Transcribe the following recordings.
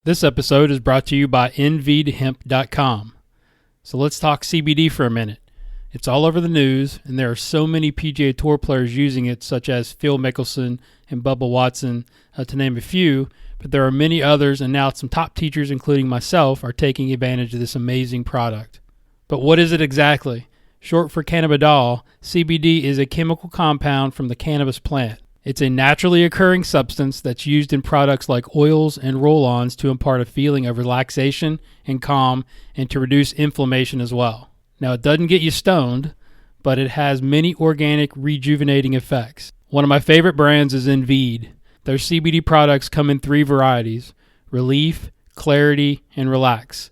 This episode is brought to you by nvdhemp.com. So let's talk CBD for a minute. It's all over the news, and there are so many PGA Tour players using it, such as Phil Mickelson and Bubba Watson, to name a few, but there are many others, and now some top teachers, including myself, are taking advantage of this amazing product. But what is it exactly? Short for cannabidiol, CBD is a chemical compound from the cannabis plant. It's a naturally occurring substance that's used in products like oils and roll-ons to impart a feeling of relaxation and calm and to reduce inflammation as well. Now, it doesn't get you stoned, but it has many organic rejuvenating effects. One of my favorite brands is Enveed. Their CBD products come in 3 varieties: Relief, Clarity, and Relax.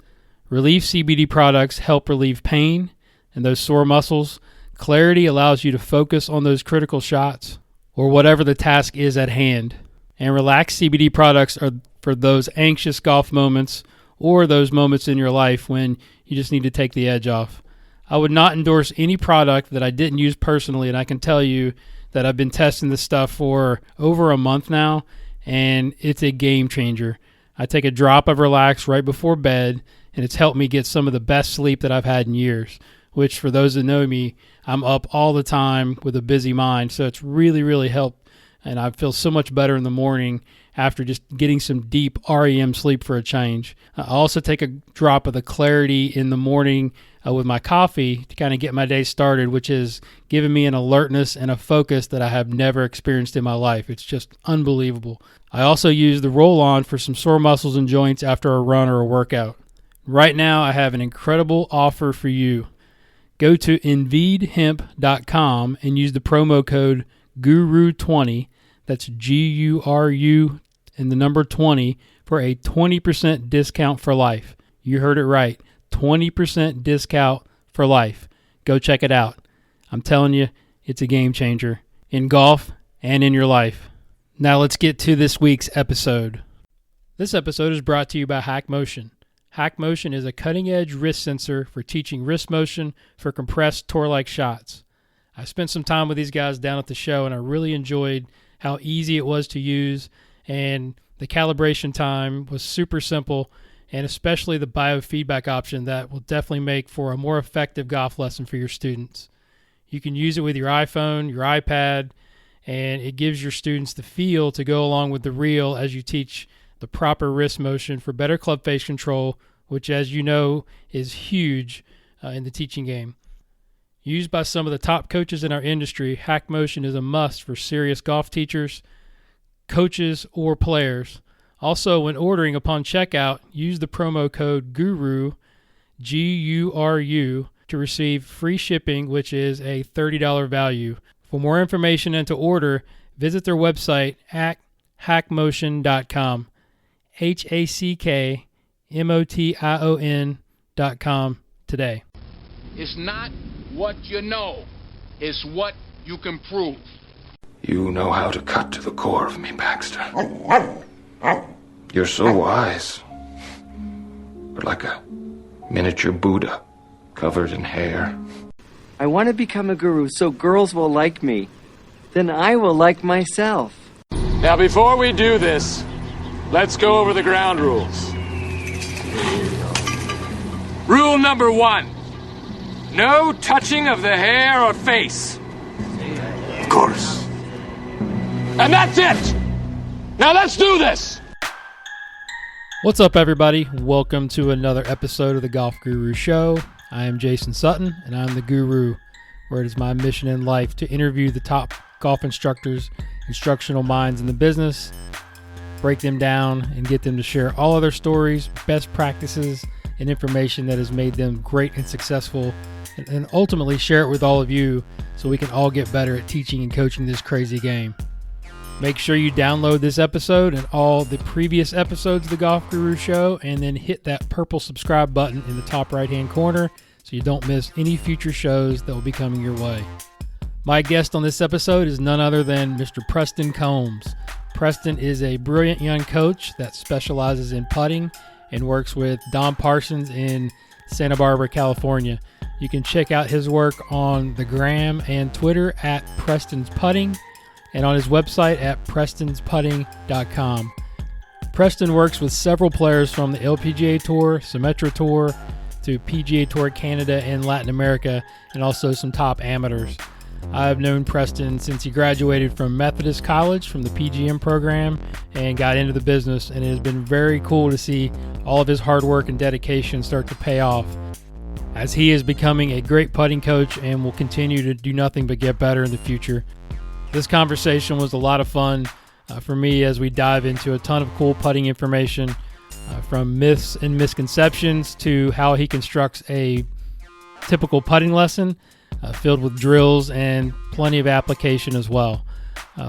Relief CBD products help relieve pain and those sore muscles. Clarity allows you to focus on those critical shots or whatever the task is at hand. And Relax CBD products are for those anxious golf moments or those moments in your life when you just need to take the edge off. I would not endorse any product that I didn't use personally, and I can tell you that I've been testing this stuff for over a month now, and it's a game changer. I take a drop of Relax right before bed, and it's helped me get some of the best sleep that I've had in years, which for those that know me, I'm up all the time with a busy mind, so it's really, really helped, and I feel so much better in the morning after just getting some deep REM sleep for a change. I also take a drop of the Clarity in the morning with my coffee to kind of get my day started, which is giving me an alertness and a focus that I have never experienced in my life. It's just unbelievable. I also use the roll-on for some sore muscles and joints after a run or a workout. Right now, I have an incredible offer for you. Go to nvdhemp.com and use the promo code GURU20, that's GURU and the number 20, for a 20% discount for life. You heard it right, 20% discount for life. Go check it out. I'm telling you, it's a game changer in golf and in your life. Now let's get to this week's episode. This episode is brought to you by Hack Motion. Hack Motion is a cutting-edge wrist sensor for teaching wrist motion for compressed tour-like shots. I spent some time with these guys down at the show, and I really enjoyed how easy it was to use, and the calibration time was super simple, and especially the biofeedback option that will definitely make for a more effective golf lesson for your students. You can use it with your iPhone, your iPad, and it gives your students the feel to go along with the reel as you teach the proper wrist motion for better club face control, which, as you know, is huge in the teaching game. Used by some of the top coaches in our industry, Hack Motion is a must for serious golf teachers, coaches, or players. Also, when ordering upon checkout, use the promo code GURU, GURU, to receive free shipping, which is a $30 value. For more information and to order, visit their website at hackmotion.com. HACKMOTION.com today. It's not what you know, it's what you can prove. You know how to cut to the core of me, Baxter. You're so wise. But like a miniature Buddha covered in hair. I want to become a guru so girls will like me. Then I will like myself. Now, before we do this, let's go over the ground rules. Rule number 1. No touching of the hair or face. Of course. And that's it! Now let's do this! What's up, everybody? Welcome to another episode of the Golf Guru Show. I am Jason Sutton, and I'm the Guru, where it is my mission in life to interview the top golf instructors, instructional minds in the business, break them down, and get them to share all of their stories, best practices, and information that has made them great and successful, and ultimately share it with all of you so we can all get better at teaching and coaching this crazy game. Make sure you download this episode and all the previous episodes of the Golf Guru Show, and then hit that purple subscribe button in the top right-hand corner so you don't miss any future shows that will be coming your way. My guest on this episode is none other than Mr. Preston Combs. Preston is a brilliant young coach that specializes in putting and works with Don Parsons in Santa Barbara, California. You can check out his work on the gram and Twitter at Preston's Putting, and on his website at prestonsputting.com. Preston works with several players from the LPGA Tour, Symetra Tour, to PGA Tour Canada and Latin America, and also some top amateurs. I've known Preston since he graduated from Methodist College from the PGM program and got into the business, and it has been very cool to see all of his hard work and dedication start to pay off, as he is becoming a great putting coach and will continue to do nothing but get better in the future. This conversation was a lot of fun for me as we dive into a ton of cool putting information, from myths and misconceptions to how he constructs a typical putting lesson filled with drills and plenty of application as well.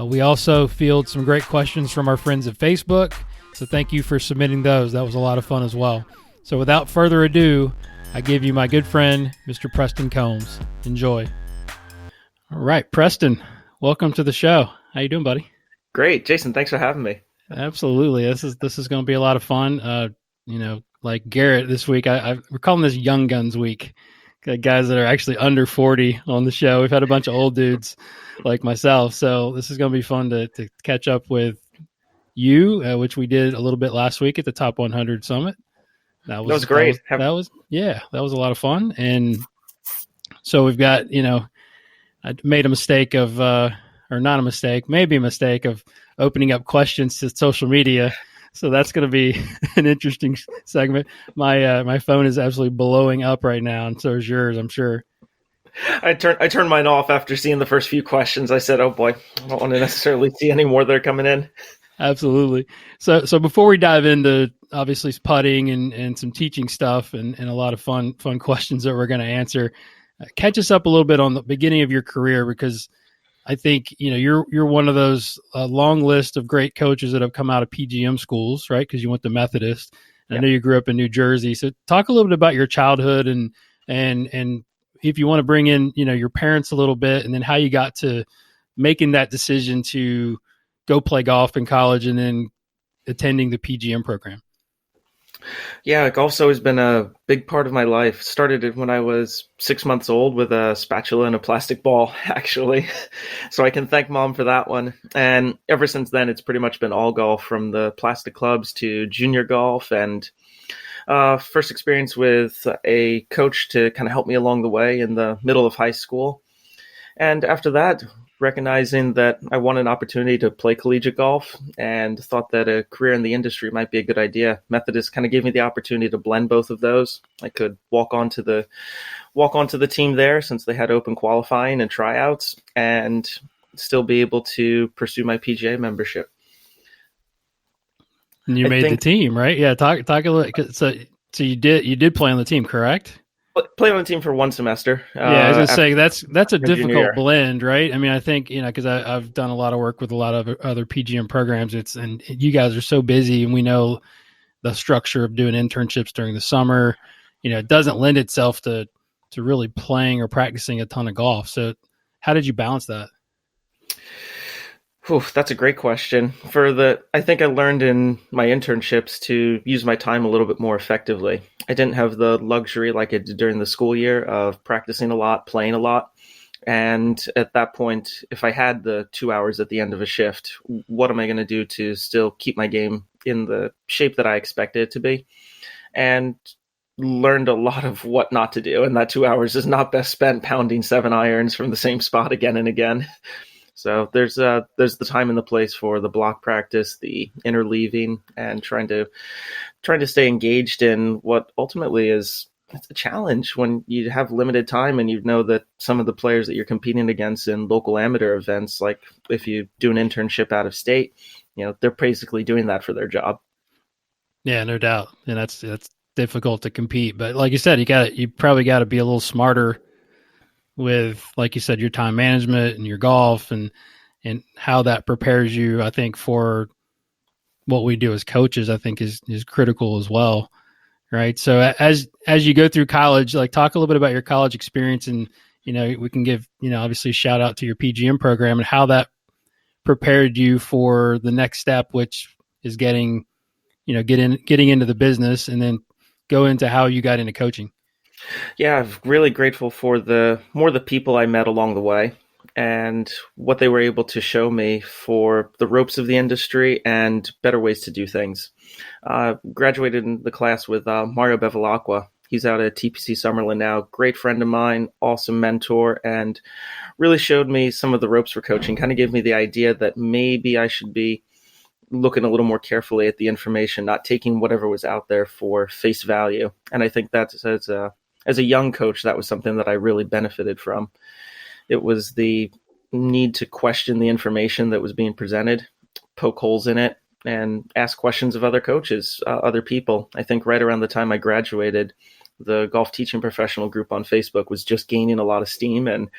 We also field some great questions from our friends at Facebook, so thank you for submitting those. That was a lot of fun as well. So without further ado, I give you my good friend, Mr. Preston Combs. Enjoy. All right, Preston, welcome to the show. How you doing, buddy? Great, Jason. Thanks for having me. Absolutely. This is going to be a lot of fun. Like Garrett this week, we're calling this Young Guns Week. Got guys that are actually under 40 on the show. We've had a bunch of old dudes like myself, so this is going to be fun to catch up with you, which we did a little bit last week at the Top 100 Summit. That was great. That was a lot of fun. And so we've got, I made a mistake of, or not a mistake, maybe a mistake of opening up questions to social media. So that's going to be an interesting segment. My phone is absolutely blowing up right now, and so is yours, I'm sure. I turned mine off after seeing the first few questions. I said, "Oh boy, I don't want to necessarily see any more that are coming in." Absolutely. So before we dive into obviously putting and some teaching stuff and a lot of fun questions that we're going to answer, catch us up a little bit on the beginning of your career, because I think, you're one of those long list of great coaches that have come out of PGM schools, right? Because you went to Methodist. And I know you grew up in New Jersey. So talk a little bit about your childhood and if you want to bring in, your parents a little bit, and then how you got to making that decision to go play golf in college and then attending the PGM program. Yeah, golf's always been a big part of my life. Started it when I was 6 months old with a spatula and a plastic ball, actually. So I can thank Mom for that one. And ever since then, it's pretty much been all golf, from the plastic clubs to junior golf, and first experience with a coach to kind of help me along the way in the middle of high school. And after that, recognizing that I wanted an opportunity to play collegiate golf and thought that a career in the industry might be a good idea. Methodist kind of gave me the opportunity to blend both of those. I could walk onto the team there, since they had open qualifying and tryouts, and still be able to pursue my PGA membership. And you made the team, right? Yeah, talk a little. So you did play on the team, correct? Play on the team for one semester. I was going to say that's a difficult blend, right? I mean, I think, because I've done a lot of work with a lot of other PGM programs. And you guys are so busy, and we know the structure of doing internships during the summer, it doesn't lend itself to really playing or practicing a ton of golf. So how did you balance that? That's a great question. I think I learned in my internships to use my time a little bit more effectively. I didn't have the luxury like I did during the school year of practicing a lot, playing a lot. And at that point, if I had the 2 hours at the end of a shift, what am I going to do to still keep my game in the shape that I expected it to be? And learned a lot of what not to do. And that 2 hours is not best spent pounding 7 irons from the same spot again and again. So there's the time and the place for the block practice, the interleaving, and trying to stay engaged in what ultimately it's a challenge when you have limited time, and you know that some of the players that you're competing against in local amateur events, like if you do an internship out of state, they're basically doing that for their job. Yeah, no doubt. And that's difficult to compete. But like you said, you probably got to be a little smarter with, like you said, your time management and your golf and how that prepares you, I think, for what we do as coaches, I think is critical as well. Right. So as you go through college, like talk a little bit about your college experience, and, we can give, obviously shout out to your PGM program and how that prepared you for the next step, which is getting into the business, and then go into how you got into coaching. Yeah, I'm really grateful for the people I met along the way. and what they were able to show me for the ropes of the industry and better ways to do things. Graduated in the class with Mario Bevilacqua. He's out at TPC Summerlin now. Great friend of mine, awesome mentor, and really showed me some of the ropes for coaching. Kind of gave me the idea that maybe I should be looking a little more carefully at the information, not taking whatever was out there for face value. And I think that as a young coach, that was something that I really benefited from. It was the need to question the information that was being presented, poke holes in it, and ask questions of other coaches, other people. I think right around the time I graduated, the golf teaching professional group on Facebook was just gaining a lot of steam, and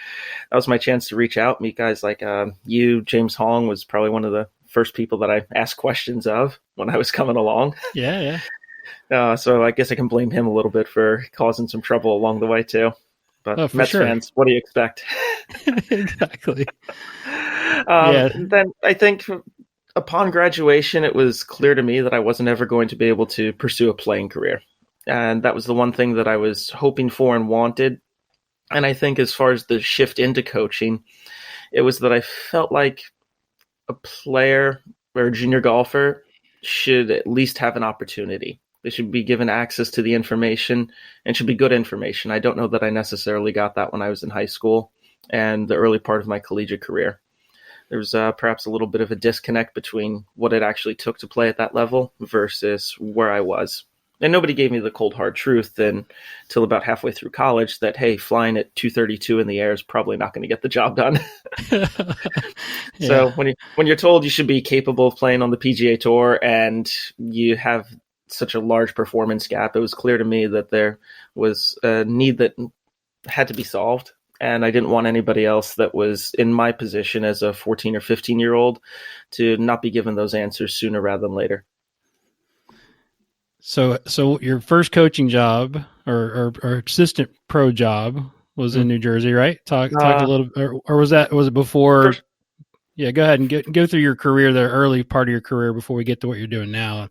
that was my chance to reach out, meet guys like you. James Hong was probably one of the first people that I asked questions of when I was coming along. Yeah. So I guess I can blame him a little bit for causing some trouble along the way too. But Mets fans, what do you expect? Exactly. Then I think upon graduation, it was clear to me that I wasn't ever going to be able to pursue a playing career. And that was the one thing that I was hoping for and wanted. And I think as far as the shift into coaching, it was that I felt like a player or a junior golfer should at least have an opportunity. They should be given access to the information, and should be good information. I don't know that I necessarily got that when I was in high school and the early part of my collegiate career. There was perhaps a little bit of a disconnect between what it actually took to play at that level versus where I was. And nobody gave me the cold, hard truth until about halfway through college that, hey, flying at 232 in the air is probably not going to get the job done. Yeah. So when you're told you should be capable of playing on the PGA Tour and you have such a large performance gap, it was clear to me that there was a need that had to be solved. And I didn't want anybody else that was in my position as a 14 or 15-year-old to not be given those answers sooner rather than later. So your first coaching job or assistant pro job was in New Jersey, right? Talk a little, or was it before? Yeah, go ahead and go through your career, the early part of your career before we get to what you're doing now.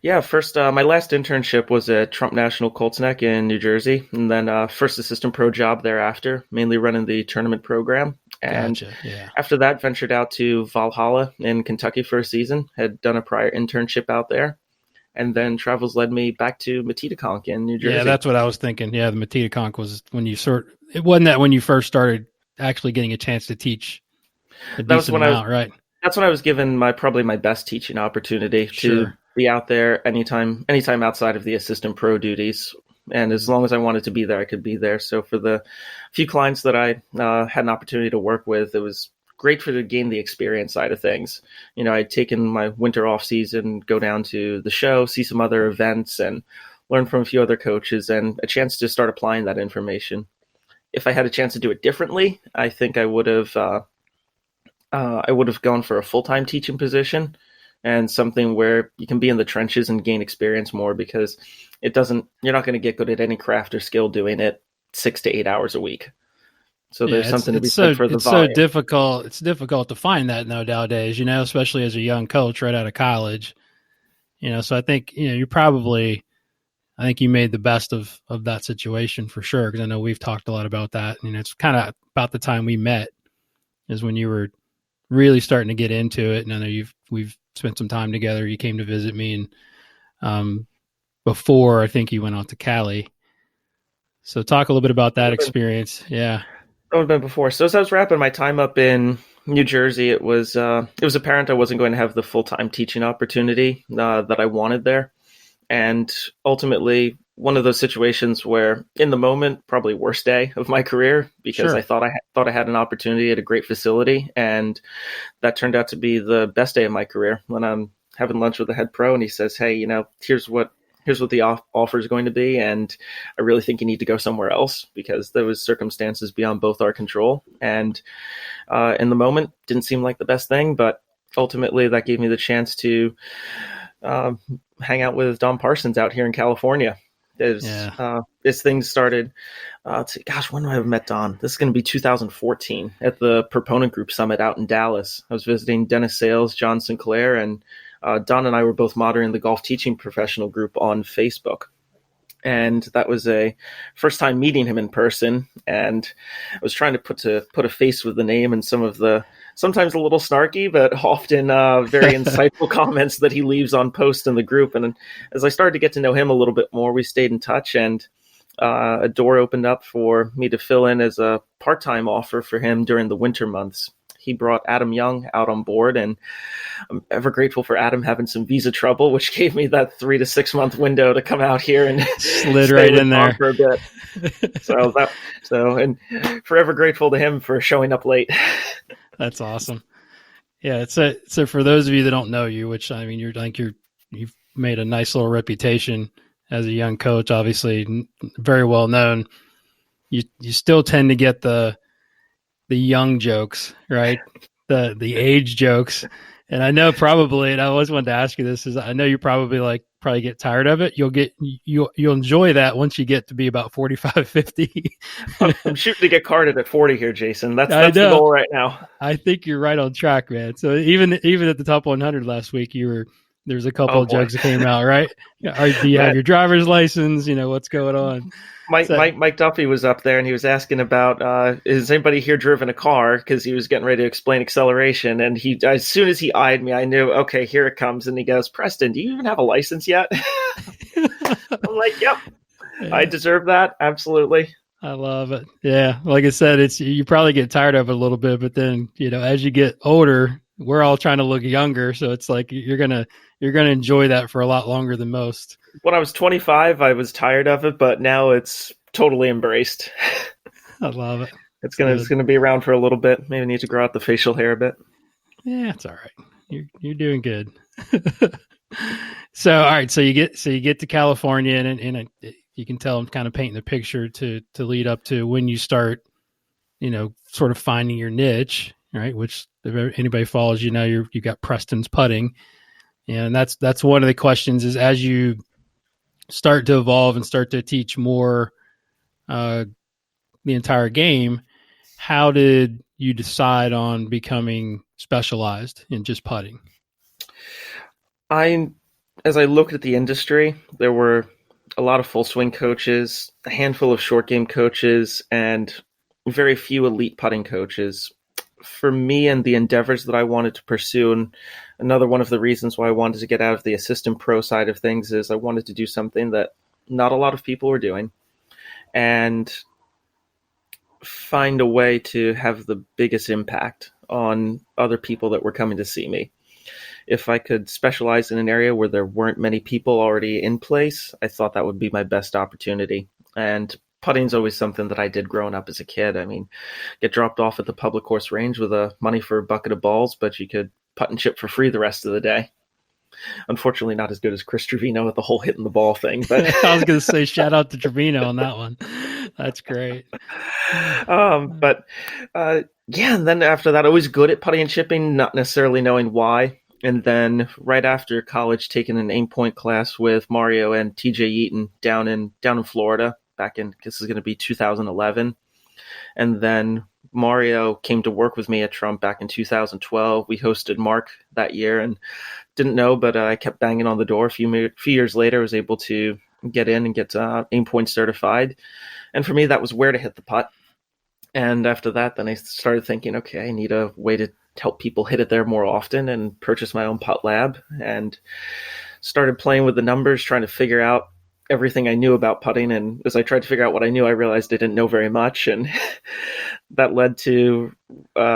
Yeah, first, my last internship was at Trump National Colts Neck in New Jersey, and then first assistant pro job thereafter, mainly running the tournament program. And Gotcha, yeah. After that, ventured out to Valhalla in Kentucky for a season, had done a prior internship out there, and then travels led me back to Matitaconk in New Jersey. Yeah, that's what I was thinking. Yeah, the Matitaconk was when you it wasn't that when you first started actually getting a chance to teach a decent amount, right? That's when I was given probably my best teaching opportunity to be out there anytime outside of the assistant pro duties. And as long as I wanted to be there, I could be there. So for the few clients that I had an opportunity to work with, it was great to gain the experience side of things. You know, I'd taken my winter off season, go down to the show, see some other events, and learn from a few other coaches, and a chance to start applying that information. If I had a chance to do it differently, I think I would have gone for a full-time teaching position and something where you can be in the trenches and gain experience more, because you're not going to get good at any craft or skill doing it 6 to 8 hours a week. So there's something to be said for the volume. So difficult. It's difficult to find that nowadays, especially as a young coach right out of college. So I think, I think you made the best of that situation for sure. Cause I know we've talked a lot about that. It's kind of about the time we met is when you were really starting to get into it. And I know we've spent some time together. You came to visit me and, before I think you went out to Cali. So talk a little bit about that experience. Yeah. That would have been before. So as I was wrapping my time up in New Jersey, it was apparent I wasn't going to have the full-time teaching opportunity that I wanted there. And ultimately, one of those situations where, in the moment, probably worst day of my career, because Sure. I thought I had an opportunity at a great facility, and that turned out to be the best day of my career when I'm having lunch with the head pro, and he says, "Hey, here's what the offer is going to be, and I really think you need to go somewhere else," because there was circumstances beyond both our control. And in the moment, didn't seem like the best thing, but ultimately that gave me the chance to hang out with Don Parsons out here in California. As things started, when do I have met Don? This is going to be 2014 at the Proponent Group Summit out in Dallas. I was visiting Dennis Sales, John Sinclair, and Don and I were both monitoring the golf teaching professional group on Facebook. And that was a first time meeting him in person. And I was trying to put a face with the name and some of the sometimes a little snarky, but often very insightful comments that he leaves on posts in the group. And as I started to get to know him a little bit more, we stayed in touch, and a door opened up for me to fill in as a part-time offer for him during the winter months. He brought Adam Young out on board, and I'm ever grateful for Adam having some visa trouble, which gave me that 3 to 6 month window to come out here and slid right in there for a bit. And forever grateful to him for showing up late. That's awesome. Yeah. So for those of you that don't know you, which I mean, you've made a nice little reputation as a young coach, obviously very well known. You still tend to get the young jokes, right? The age jokes. And I know probably, and I always wanted to ask you this, is I know you probably get tired of it. You'll enjoy that once you get to be about 45, 50. I'm shooting to get carded at 40 here, Jason. That's the goal right now. I think you're right on track, man. So even at the top 100 last week, there's a couple of jokes that came out, right? Do you have your driver's license? What's going on? Mike Duffy was up there, and he was asking about, has anybody here driven a car? Because he was getting ready to explain acceleration. And as soon as he eyed me, I knew, okay, here it comes. And he goes, Preston, do you even have a license yet? I'm like, yep, yeah. I deserve that. Absolutely. I love it. Yeah. Like I said, you probably get tired of it a little bit, but then, as you get older, we're all trying to look younger. So it's like, you're going to enjoy that for a lot longer than most. When I was 25, I was tired of it, but now it's totally embraced. I love it. It's gonna be around for a little bit. Maybe need to grow out the facial hair a bit. Yeah, it's all right. You're doing good. So all right, so you get to California, and you can tell I'm kind of painting the picture to lead up to when you start, sort of finding your niche, right? Which if anybody follows you now, you got Preston's putting, and that's one of the questions is as you start to evolve and start to teach more the entire game, how did you decide on becoming specialized in just putting? As I looked at the industry, there were a lot of full swing coaches, a handful of short game coaches, and very few elite putting coaches. For me and the endeavors that I wanted to pursue, and another one of the reasons why I wanted to get out of the assistant pro side of things is I wanted to do something that not a lot of people were doing and find a way to have the biggest impact on other people that were coming to see me. If I could specialize in an area where there weren't many people already in place, I thought that would be my best opportunity. And putting's always something that I did growing up as a kid. I mean, get dropped off at the public course range with money for a bucket of balls, but you could putt and chip for free the rest of the day. Unfortunately, not as good as Chris Trevino with the whole hitting the ball thing. But I was going to say, shout out to Trevino on that one. That's great. And then after that, always good at putting and chipping, not necessarily knowing why. And then right after college, taking an aim point class with Mario and TJ Eaton down in Florida. This is going to be 2011. And then Mario came to work with me at Trump back in 2012. We hosted Mark that year and didn't know, but I kept banging on the door. A few years later, I was able to get in and get aim point certified. And for me, that was where to hit the putt. And after that, then I started thinking, okay, I need a way to help people hit it there more often, and purchase my own putt lab and started playing with the numbers, trying to figure out everything I knew about putting. And as I tried to figure out what I knew, I realized I didn't know very much. And that led to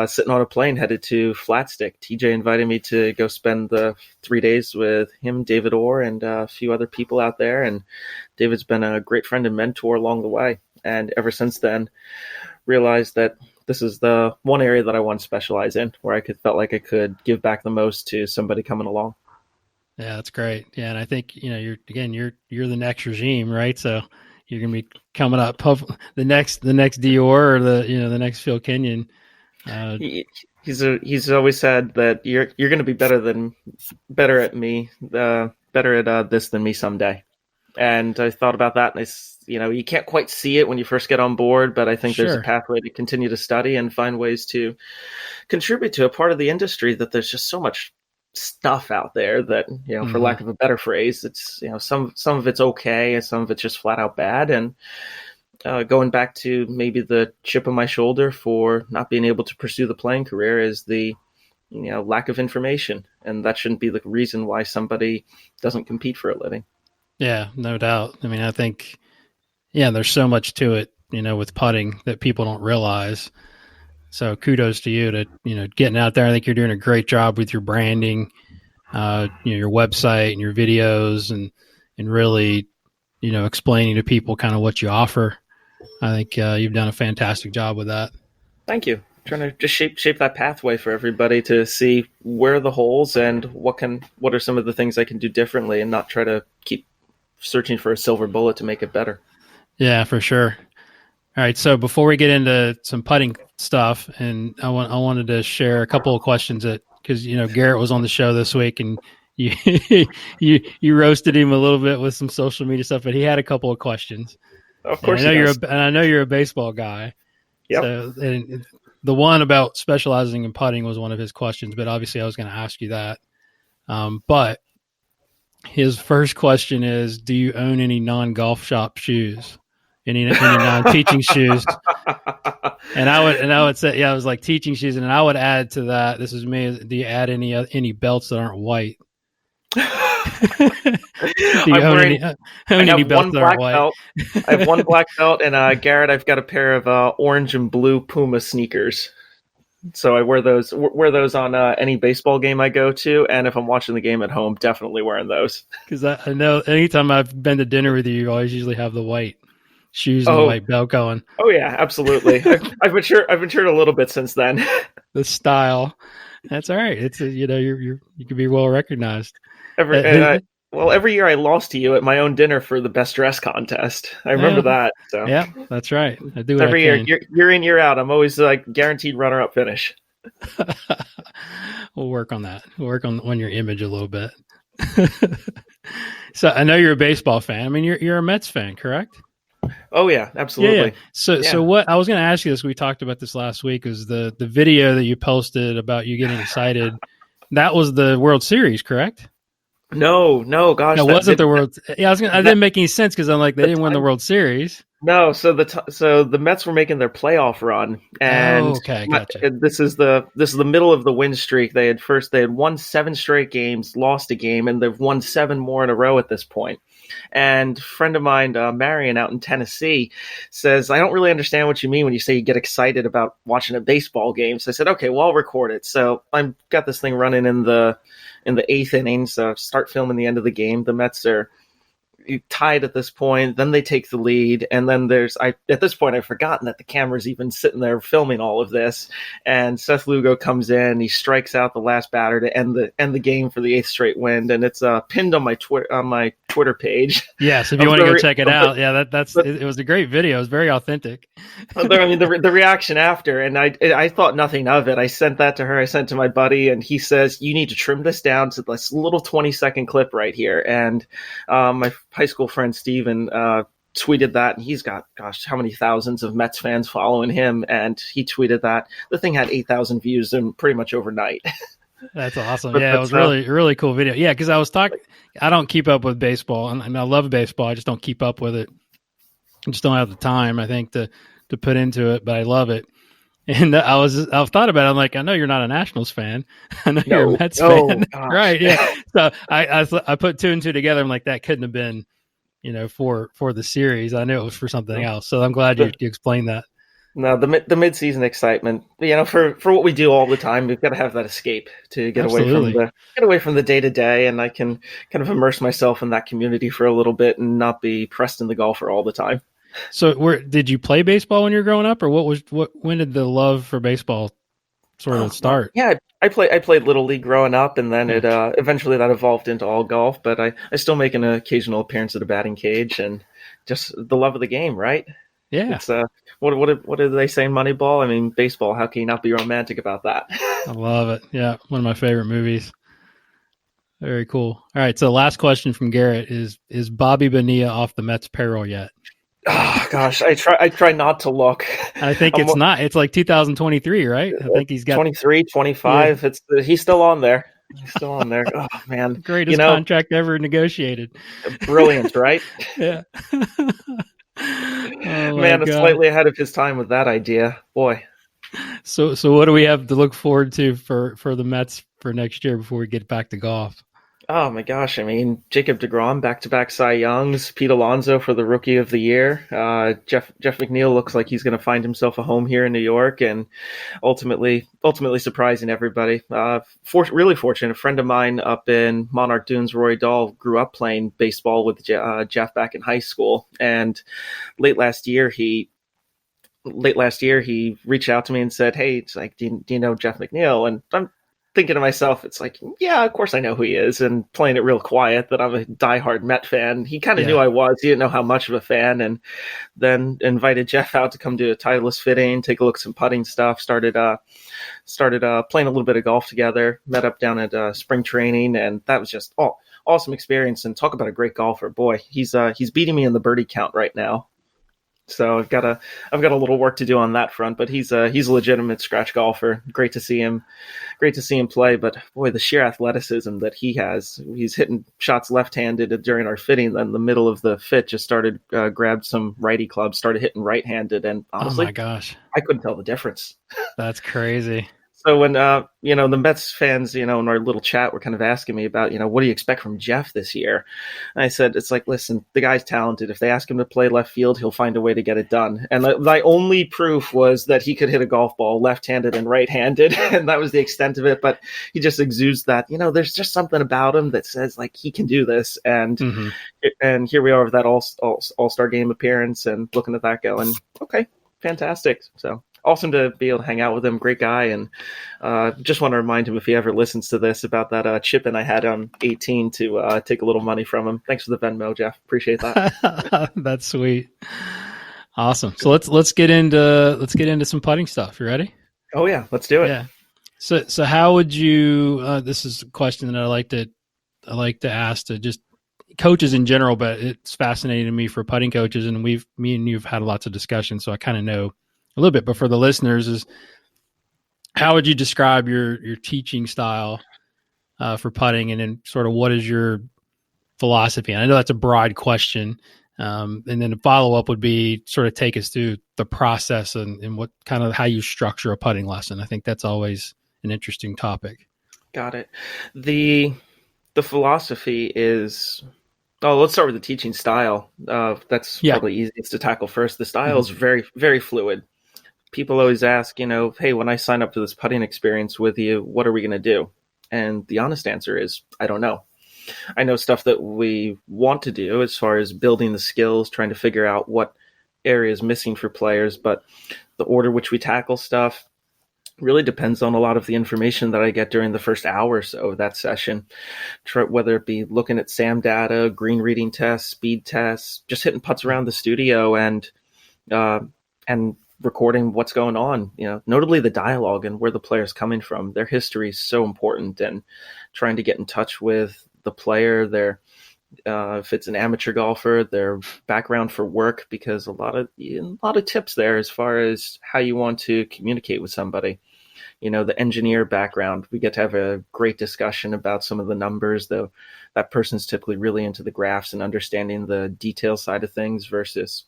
sitting on a plane headed to Flat Stick. TJ invited me to go spend the 3 days with him, David Orr, and a few other people out there. And David's been a great friend and mentor along the way. And ever since then, realized that this is the one area that I want to specialize in, where I felt like I could give back the most to somebody coming along. Yeah, that's great. Yeah, and I think you're the next regime, right? So you're going to be coming up the next Dior or the next Phil Kenyon. He's always said that you're going to be better at this than me someday. And I thought about that, and you can't quite see it when you first get on board, but I think there's a pathway to continue to study and find ways to contribute to a part of the industry that there's just so much stuff out there that, for lack of a better phrase, it's, some of it's okay and some of it's just flat out bad. And going back to maybe the chip on my shoulder for not being able to pursue the playing career is the, lack of information. And that shouldn't be the reason why somebody doesn't compete for a living. Yeah, no doubt. I mean, I think, there's so much to it, with putting that people don't realize. So kudos to you to, getting out there. I think you're doing a great job with your branding, your website and your videos and really, explaining to people kind of what you offer. I think you've done a fantastic job with that. Thank you. Trying to just shape that pathway for everybody to see where are the holes and what are some of the things I can do differently, and not try to keep searching for a silver bullet to make it better. Yeah, for sure. All right. So before we get into some putting stuff, and I wanted to share a couple of questions because Garrett was on the show this week, and you roasted him a little bit with some social media stuff, but he had a couple of questions. Of course, I know you're a baseball guy. Yep. So, and the one about specializing in putting was one of his questions, but obviously I was going to ask you that. But his first question is, do you own any non-golf shop shoes? Any non-teaching shoes? And I would say, I was like teaching shoes, and I would add to that. This is me. Do you add any belts that aren't white? Do you own any belts that aren't white? Belt. I have one black belt, and Garrett, I've got a pair of orange and blue Puma sneakers. So I wear those on any baseball game I go to, and if I'm watching the game at home, definitely wearing those. Because I know anytime I've been to dinner with you, you always usually have the white shoes and the white belt going. Oh yeah, absolutely. I've matured a little bit since then. The style, that's all right. It's you can be well recognized. Every year I lost to you at my own dinner for the best dress contest. I remember that. So. Yeah, that's right. I do every year, year in, year out. I'm always like guaranteed runner-up finish. We'll work on that. We'll work on your image a little bit. So I know you're a baseball fan. I mean, you're a Mets fan, correct? Oh yeah, absolutely. Yeah. So what I was going to ask you this, we talked about this last week, is the video that you posted about you getting excited. That was the World Series, correct? No, gosh. No, wasn't the World. Yeah, I didn't make any sense because I'm like, they didn't win the World Series. No, so the Mets were making their playoff run, and gotcha. This is the middle of the win streak. They had won 7 straight games, lost a game, and they've won 7 more in a row at this point. And a friend of mine, Marion, out in Tennessee, says, I don't really understand what you mean when you say you get excited about watching a baseball game. So I said, okay, well, I'll record it. So I've got this thing running in the 8th inning. So start filming the end of the game. The Mets are tied at this point. Then they take the lead, and then at this point I've forgotten that the camera's even sitting there filming all of this. And Seth Lugo comes in, he strikes out the last batter to end the game for the 8th straight win, and it's pinned on my Twitter page. Yeah, so if you want to go check it out, it was a great video. It was very authentic. I mean, the reaction after, and I thought nothing of it. I sent that to her. I sent it to my buddy, and he says, you need to trim this down to this little 20-second clip right here. And my high school friend Steven tweeted that, and he's got, gosh, how many thousands of Mets fans following him, and he tweeted that. The thing had 8,000 views in pretty much overnight. That's awesome. It was really cool video. Yeah, because I don't keep up with baseball, and I love baseball. I just don't keep up with it. I just don't have the time, I think, to put into it, but I love it. And I've thought about it. I'm like, I know you're not a Nationals fan. I know you're a Mets fan. Gosh. Right. Yeah. So I put 2 and 2 together. I'm like, that couldn't have been, for the series. I knew it was for something else. So I'm glad you explained that. No, the mid-season excitement, for what we do all the time, we've got to have that escape to get away from the day-to-day, and I can kind of immerse myself in that community for a little bit and not be Preston the golfer all the time. So did you play baseball when you were growing up, or when did the love for baseball sort of start? Yeah, I played Little League growing up, and then it eventually that evolved into all golf, but I still make an occasional appearance at a batting cage, and just the love of the game, right? Yeah. It's what did they say in Moneyball? I mean, baseball, how can you not be romantic about that? I love it. Yeah, one of my favorite movies. Very cool. All right, so last question from Garrett is Bobby Bonilla off the Mets payroll yet? Oh, gosh, I try not to look. I think it's not. It's like 2023, right? I think he's got 23, 25. Yeah. He's still on there. He's still on there. Oh man, Greatest contract ever negotiated. Brilliant, right? Yeah. Man, is slightly ahead of his time with that idea. Boy. So what do we have to look forward to for the Mets for next year before we get back to golf? Oh my gosh! I mean, Jacob deGrom, back-to-back Cy Youngs, Pete Alonso for the Rookie of the Year. Jeff McNeil looks like he's going to find himself a home here in New York, and ultimately surprising everybody. Really fortunate. A friend of mine up in Monarch Dunes, Roy Dahl, grew up playing baseball with Jeff back in high school, and late last year he reached out to me and said, "Hey, it's like, do you know Jeff McNeil?" And I'm thinking to myself, it's like, yeah, of course I know who he is, and playing it real quiet that I'm a diehard Met fan. He kind of knew I was. He didn't know how much of a fan, and then invited Jeff out to come do a Titleist fitting, take a look at some putting stuff. Started playing a little bit of golf together. Met up down at spring training, and that was just awesome experience. And talk about a great golfer. Boy, he's beating me in the birdie count right now. So I've got a little work to do on that front, but he's a legitimate scratch golfer. Great to see him play. But boy, the sheer athleticism that he has. He's hitting shots left-handed during our fitting. Then the middle of the fit just started, grabbed some righty clubs, started hitting right-handed. And honestly, oh my gosh, I couldn't tell the difference. That's crazy. So when, the Mets fans, in our little chat were kind of asking me about, what do you expect from Jeff this year? And I said, it's like, listen, the guy's talented. If they ask him to play left field, he'll find a way to get it done. And my only proof was that he could hit a golf ball left-handed and right-handed. And that was the extent of it. But he just exudes that, there's just something about him that says, like, he can do this. And and here we are with that all-star game appearance and looking at that going, okay, fantastic. So awesome to be able to hang out with him. Great guy. And just want to remind him, if he ever listens to this, about that chip-in I had on 18 to take a little money from him. Thanks for the Venmo, Jeff. Appreciate that. That's sweet. Awesome. So let's get into some putting stuff. You ready? Oh yeah, let's do it. Yeah. So how would you? This is a question that I like to ask to just coaches in general, but it's fascinating to me for putting coaches, and me and you've had lots of discussions, so I kind of know a little bit. But for the listeners, is how would you describe your teaching style for putting, and then sort of what is your philosophy? And I know that's a broad question, and then the follow up would be sort of take us through the process and what kind of how you structure a putting lesson. I think that's always an interesting topic. Got it. The philosophy is. Oh, let's start with the teaching style. That's probably easiest to tackle first. The style is very, very fluid. People always ask, hey, when I sign up for this putting experience with you, what are we going to do? And the honest answer is, I don't know. I know stuff that we want to do as far as building the skills, trying to figure out what area is missing for players, but the order which we tackle stuff really depends on a lot of the information that I get during the first hour or so of that session, whether it be looking at SAM data, green reading tests, speed tests, just hitting putts around the studio and recording what's going on, notably the dialogue and where the player's coming from. Their history is so important, and trying to get in touch with the player, if it's an amateur golfer, their background for work, because a lot of tips there as far as how you want to communicate with somebody. The engineer background, we get to have a great discussion about some of the numbers, though that person's typically really into the graphs and understanding the detail side of things versus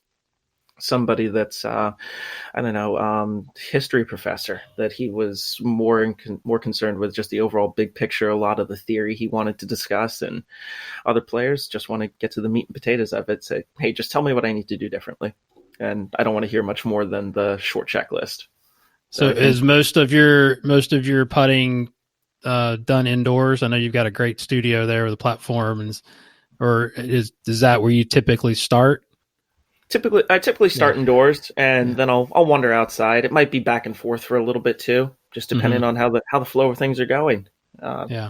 somebody that's history professor, that he was more concerned with just the overall big picture, a lot of the theory he wanted to discuss, and other players just want to get to the meat and potatoes of it. Say, hey, just tell me what I need to do differently, and I don't want to hear much more than the short checklist. So is most of your putting done indoors? I know you've got a great studio there with a platform, is that where you typically start? I typically start indoors, and then I'll wander outside. It might be back and forth for a little bit too, just depending on how the flow of things are going. I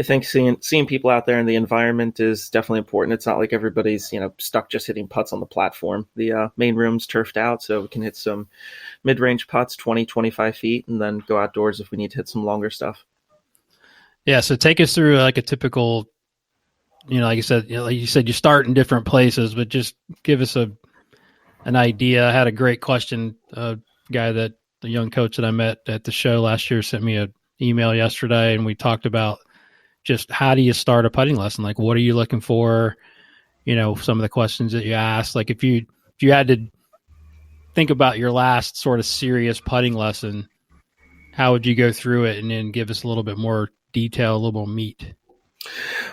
think seeing people out there in the environment is definitely important. It's not like everybody's stuck just hitting putts on the platform. The main room's turfed out, so we can hit some mid-range putts, 20, 25 feet, and then go outdoors if we need to hit some longer stuff. Yeah, so take us through like a typical, like you said, you start in different places, but just give us an idea. I had a great question. The young coach that I met at the show last year sent me an email yesterday, and we talked about just how do you start a putting lesson? Like, what are you looking for? Some of the questions that you ask. Like, if you had to think about your last sort of serious putting lesson, how would you go through it and then give us a little bit more detail, a little more meat?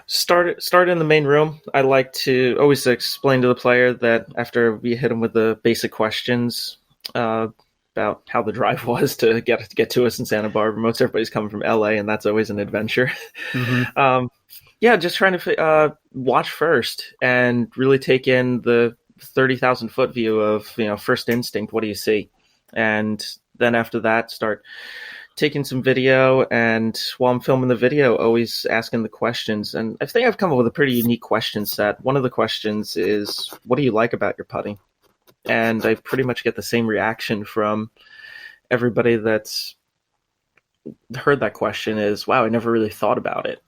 Start in the main room. I like to always explain to the player that after we hit them with the basic questions about how the drive was to get to us in Santa Barbara. Most everybody's coming from LA, and that's always an adventure. Mm-hmm. Just trying to watch first and really take in the 30,000 foot view of first instinct. What do you see? And then after that, start taking some video, and while I'm filming the video, always asking the questions. And I think I've come up with a pretty unique question set. One of the questions is, what do you like about your putting? And I pretty much get the same reaction from everybody that's heard that question is, wow, I never really thought about it.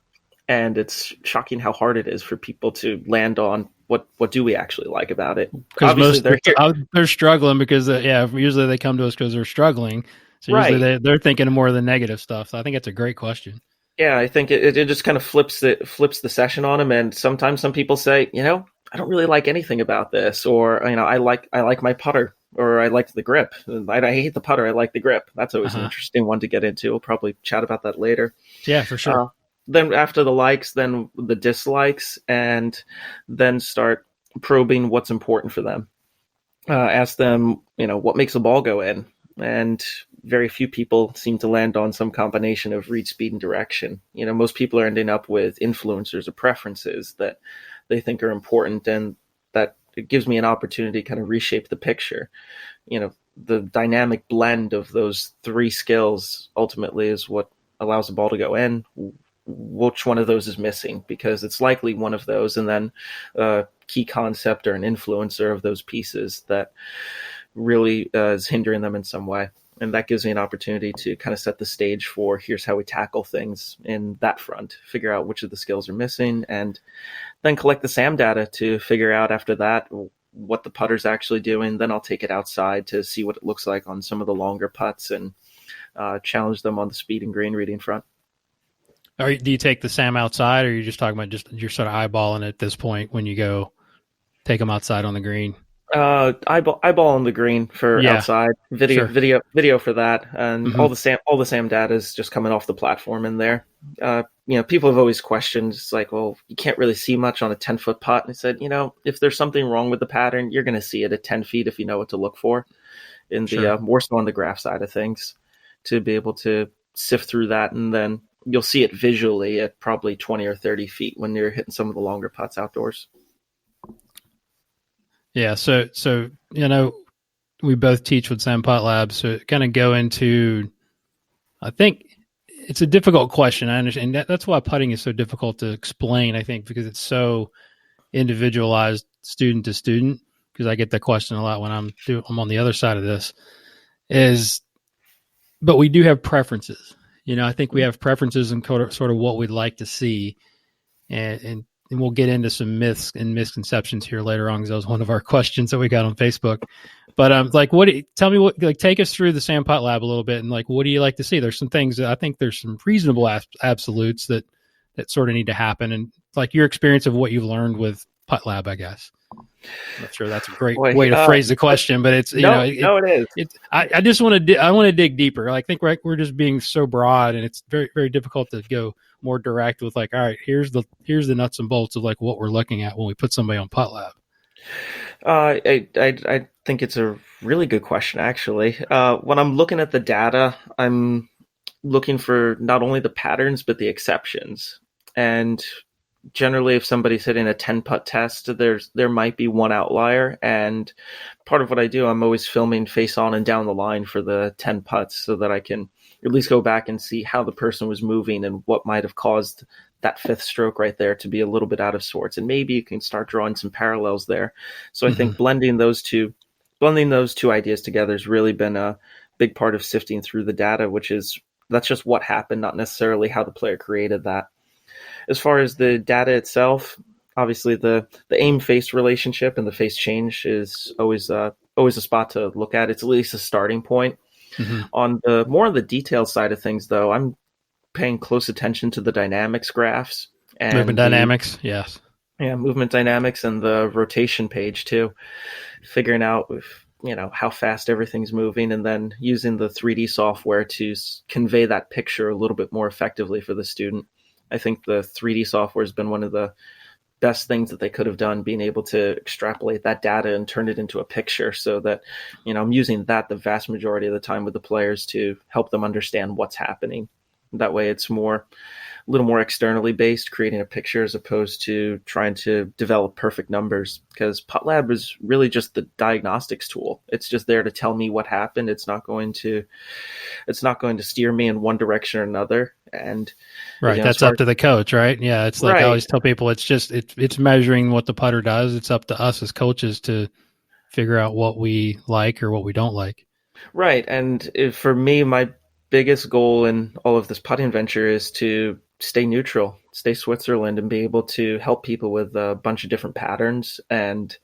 And it's shocking how hard it is for people to land on what do we actually like about it. Because they're struggling because, usually they come to us because they're struggling. So usually they're thinking of more of the negative stuff. So I think it's a great question. Yeah, I think it just kind of flips the session on them. And sometimes some people say, I don't really like anything about this, or I like my putter, or I like the grip. I hate the putter. I like the grip. That's always an interesting one to get into. We'll probably chat about that later. Yeah, for sure. Then after the likes, then the dislikes, and then start probing what's important for them. Ask them, what makes a ball go in, and very few people seem to land on some combination of read speed and direction. Most people are ending up with influencers or preferences that they think are important, and that it gives me an opportunity to kind of reshape the picture. The dynamic blend of those three skills ultimately is what allows the ball to go in. Which one of those is missing? Because it's likely one of those, and then a key concept or an influencer of those pieces that really is hindering them in some way. And that gives me an opportunity to kind of set the stage for here's how we tackle things in that front, figure out which of the skills are missing, and then collect the SAM data to figure out after that what the putter's actually doing. Then I'll take it outside to see what it looks like on some of the longer putts and challenge them on the speed and green reading front. Do you take the SAM outside, or are you just talking about you're sort of eyeballing it at this point when you go take them outside on the green? Eyeball on the green for outside video, sure. video for that, and all the SAM data is just coming off the platform in there. People have always questioned. It's like, well, you can't really see much on a 10-foot putt. And I said, if there's something wrong with the pattern, you're going to see it at 10 feet if you know what to look for. In the more so on the graph side of things, to be able to sift through that, and then you'll see it visually at probably 20 or 30 feet when you're hitting some of the longer putts outdoors. Yeah, so we both teach with Sam Putt Labs, so kind of go into, I think it's a difficult question. I understand that's why putting is so difficult to explain, I think, because it's so individualized student to student, because I get that question a lot when I'm on the other side of this, but we do have preferences. I think we have preferences and sort of what we'd like to see, and we'll get into some myths and misconceptions here later on, because that was one of our questions that we got on Facebook. But take us through the Sam Putt Lab a little bit, and what do you like to see? There's some things that I think there's some reasonable absolutes that sort of need to happen, and your experience of what you've learned with Putt Lab, I guess. I'm not sure that's a great way to phrase the question, but it's it is. I just want to dig deeper. I think we're just being so broad, and it's very, very difficult to go more direct with all right, here's the nuts and bolts of what we're looking at when we put somebody on Putt Lab. I think it's a really good question, actually. When I'm looking at the data, I'm looking for not only the patterns but the exceptions. And generally, if somebody's hitting a 10-putt test, there might be one outlier. And part of what I do, I'm always filming face on and down the line for the 10 putts, so that I can at least go back and see how the person was moving and what might have caused that fifth stroke right there to be a little bit out of sorts. And maybe you can start drawing some parallels there. So I think blending those two ideas together has really been a big part of sifting through the data, that's just what happened, not necessarily how the player created that. As far as the data itself, obviously the aim-face relationship and the face change is always a spot to look at. It's at least a starting point. On the detailed side of things, though, I'm paying close attention to the dynamics graphs and Movement dynamics, yes. Yeah, movement dynamics and the rotation page too. Figuring out if, how fast everything's moving, and then using the 3D software to convey that picture a little bit more effectively for the student. I think the 3D software has been one of the best things that they could have done, being able to extrapolate that data and turn it into a picture, so that, I'm using that the vast majority of the time with the players to help them understand what's happening. That way it's a little more externally based, creating a picture as opposed to trying to develop perfect numbers, because PuttLab is really just the diagnostics tool. It's just there to tell me what happened. It's not going to steer me in one direction or another. And right, that's up to the coach, right? Yeah, it's like, right. I always tell people, it's measuring what the putter does. It's up to us as coaches to figure out what we like or what we don't like. Right, and for me, my biggest goal in all of this putting venture is to stay neutral, stay Switzerland, and be able to help people with a bunch of different patterns and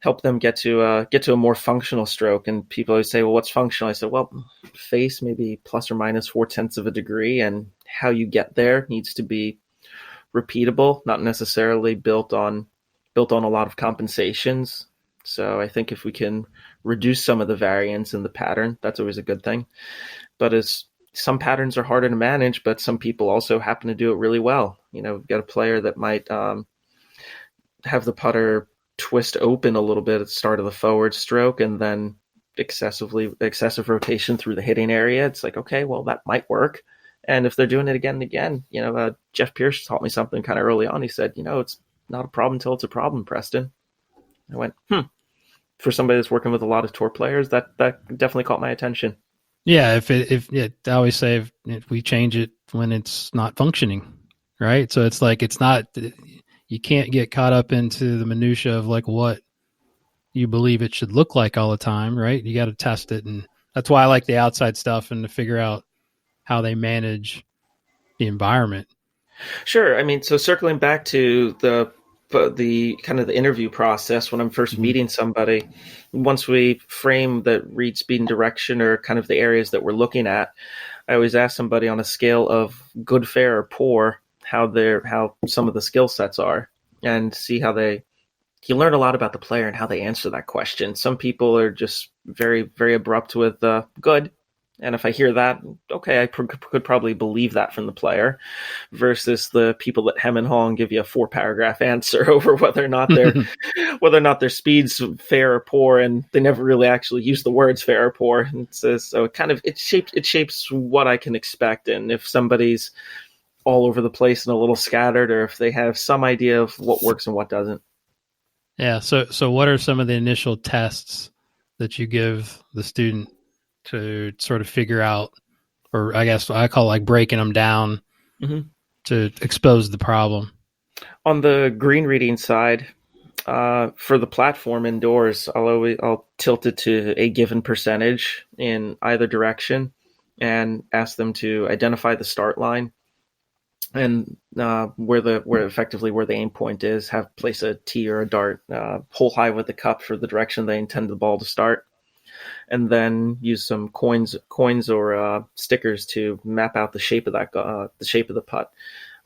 help them get to a more functional stroke. And people always say, well, what's functional? I said, well, face maybe plus or minus 0.4 of a degree, and how you get there needs to be repeatable, not necessarily built on a lot of compensations. So I think if we can reduce some of the variance in the pattern, that's always a good thing. But some patterns are harder to manage, but some people also happen to do it really well. We've got a player that might have the putter twist open a little bit at the start of the forward stroke, and then excessive rotation through the hitting area. It's like, okay, well, that might work. And if they're doing it again and again, Jeff Pierce taught me something kind of early on. He said, it's not a problem until it's a problem, Preston. I went, For somebody that's working with a lot of tour players, that definitely caught my attention. Yeah, I always say if we change it when it's not functioning, right? So it's like, you can't get caught up into the minutia of like what you believe it should look like all the time, right? You got to test it, and that's why I like the outside stuff and to figure out how they manage the environment. Sure. I mean, so circling back to the kind of the interview process when I'm first meeting somebody, once we frame the read, speed, and direction, or kind of the areas that we're looking at, I always ask somebody on a scale of good, fair, or poor, how some of the skill sets are, and see how you learn a lot about the player and how they answer that question. Some people are just very, very abrupt with good. And if I hear that, okay, I could probably believe that from the player, versus the people that hem and haw and give you a 4-paragraph answer over whether or not their speed's fair or poor, and they never really actually use the words fair or poor. And so it shapes what I can expect. And if somebody's all over the place and a little scattered, or if they have some idea of what works and what doesn't. Yeah. So what are some of the initial tests that you give the student to sort of figure out, or I guess I call it like breaking them down to expose the problem? On the green reading side, for the platform indoors, I'll tilt it to a given percentage in either direction and ask them to identify the start line and where the aim point is, place a tee or a dart hole high with the cup for the direction they intend the ball to start. And then use some coins or stickers to map out the shape of the putt.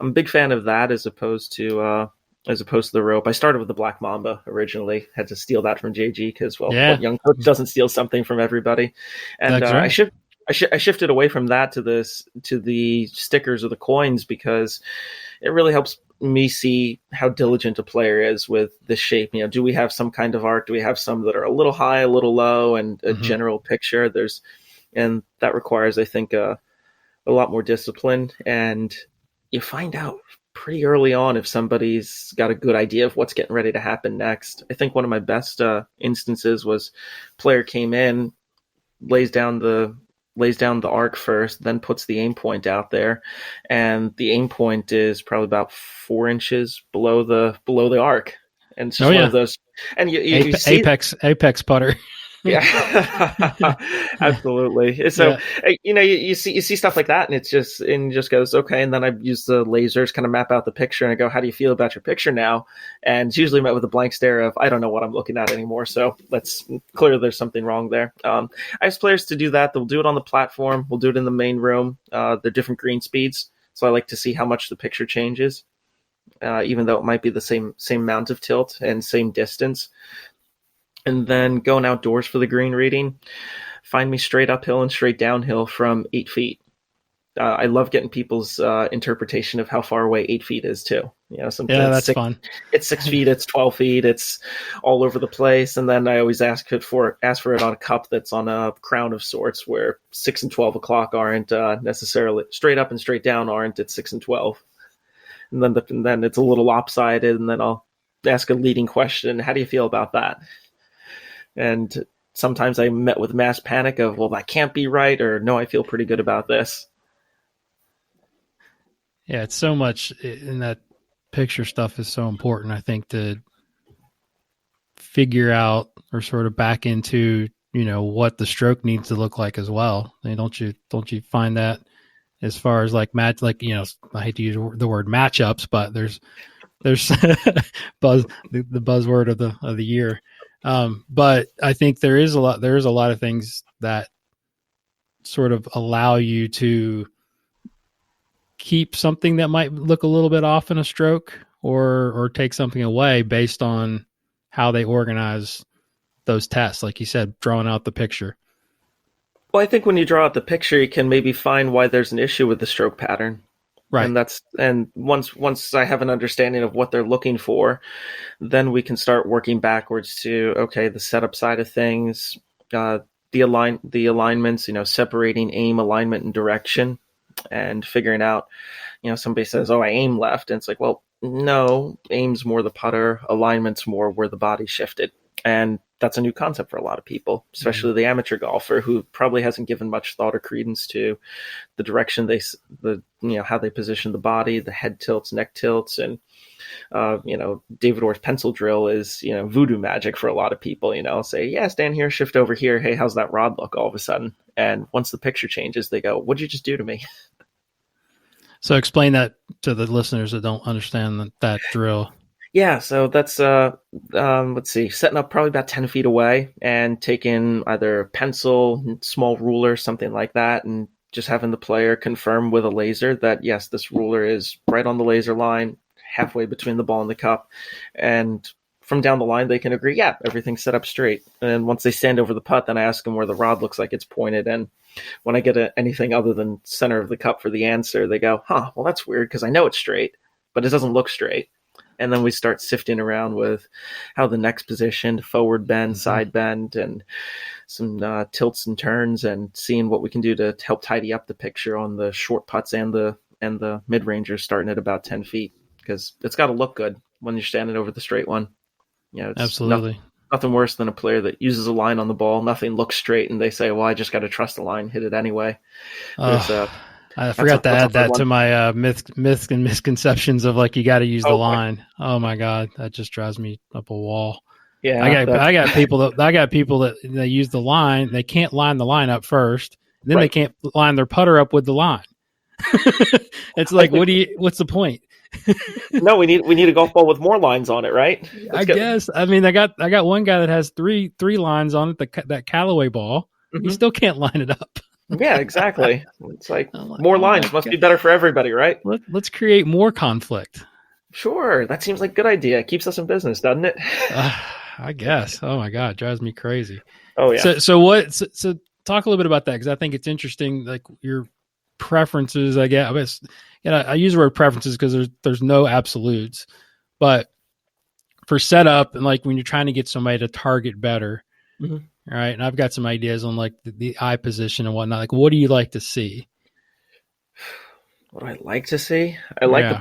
I'm a big fan of that as opposed to the rope. I started with the Black Mamba originally. Had to steal that from JG because what young coach doesn't steal something from everybody. And right. I shifted away from that to the stickers or the coins, because it really helps me see how diligent a player is with the shape. Do we have some kind of arc? Do we have some that are a little high, a little low, and a general picture? And that requires, I think, a lot more discipline. And you find out pretty early on if somebody's got a good idea of what's getting ready to happen next. I think one of my best instances was player came in, lays down the arc first, then puts the aim point out there, and the aim point is probably about 4 inches below the arc. And it's just one of those, and you see apex putter. Yeah, absolutely. So, Yeah. you see stuff like that, and it just goes okay. And then I use the lasers, kind of map out the picture, and I go, "How do you feel about your picture now?" And it's usually met with a blank stare of, "I don't know what I'm looking at anymore." So let's clear there's something wrong there. I ask players to do that. They'll do it on the platform. We'll do it in the main room. They're different green speeds, so I like to see how much the picture changes, even though it might be the same amount of tilt and same distance. And then going outdoors for the green reading, find me straight uphill and straight downhill from 8 feet. I love getting people's interpretation of how far away 8 feet is too. Something That's fun. It's 6 feet, it's 12 feet, it's all over the place. And then I always ask for it on a cup that's on a crown of sorts, where 6 and 12 o'clock aren't necessarily straight up and straight down aren't at 6 and 12. And then it's a little lopsided, and then I'll ask a leading question. How do you feel about that? And sometimes I met with mass panic of, well, that can't be right, or no, I feel pretty good about this. Yeah, it's so much in that picture stuff is so important, I think, to figure out or sort of back into, what the stroke needs to look like as well. I mean, don't you find that as far as like I hate to use the word matchups, but there's the buzzword of the year. But I think there is a lot of things that sort of allow you to keep something that might look a little bit off in a stroke, or take something away based on how they organize those tests. Like you said, drawing out the picture. Well, I think when you draw out the picture, you can maybe find why there's an issue with the stroke pattern. Right. And once I have an understanding of what they're looking for, then we can start working backwards to, okay, the setup side of things, the alignments, separating aim, alignment, and direction, and figuring out, somebody says, "Oh, I aim left," and it's like, well, no, aim's more the putter, alignment's more where the body shifted. And that's a new concept for a lot of people, especially the amateur golfer, who probably hasn't given much thought or credence to the direction how they position the body, the head tilts, neck tilts, and David Orr's pencil drill is voodoo magic for a lot of people. Say, yeah, stand here, shift over here. Hey, how's that rod look all of a sudden? And once the picture changes, they go, "What'd you just do to me?" So explain that to the listeners that don't understand that drill. Yeah, so that's let's see, setting up probably about 10 feet away and taking either a pencil, small ruler, something like that, and just having the player confirm with a laser that, yes, this ruler is right on the laser line, halfway between the ball and the cup. And from down the line, they can agree, yeah, everything's set up straight. And once they stand over the putt, then I ask them where the rod looks like it's pointed. And when I get anything other than center of the cup for the answer, they go, well, that's weird, because I know it's straight, but it doesn't look straight. And then we start sifting around with how the neck's positioned, forward bend, side bend, and some tilts and turns, and seeing what we can do to help tidy up the picture on the short putts and the mid-rangers starting at about 10 feet, because it's got to look good when you're standing over the straight one. It's absolutely nothing worse than a player that uses a line on the ball, nothing looks straight, and they say, well, I just got to trust the line, hit it anyway. I forgot to add that to my myths and misconceptions of like you got to use the line. Oh my god, that just drives me up a wall. Yeah, I got people that they use the line. They can't line the line up first, and then they can't line their putter up with the line. It's like, what's the point? No, we need a golf ball with more lines on it, right? I guess. I mean, I got one guy that has three lines on it. That Callaway ball, he still can't line it up. Yeah, exactly. It's like more lines must be better for everybody, right? Let's create more conflict. Sure, that seems like a good idea. It keeps us in business, doesn't it? I guess. Oh my god, it drives me crazy. Oh yeah. So talk a little bit about that, because I think it's interesting, like your preferences. I guess I use the word preferences because there's no absolutes, but for setup and like when you're trying to get somebody to target better. Mm-hmm. All right. And I've got some ideas on like the eye position and whatnot. Like, what do you like to see? What do I like to see? I like the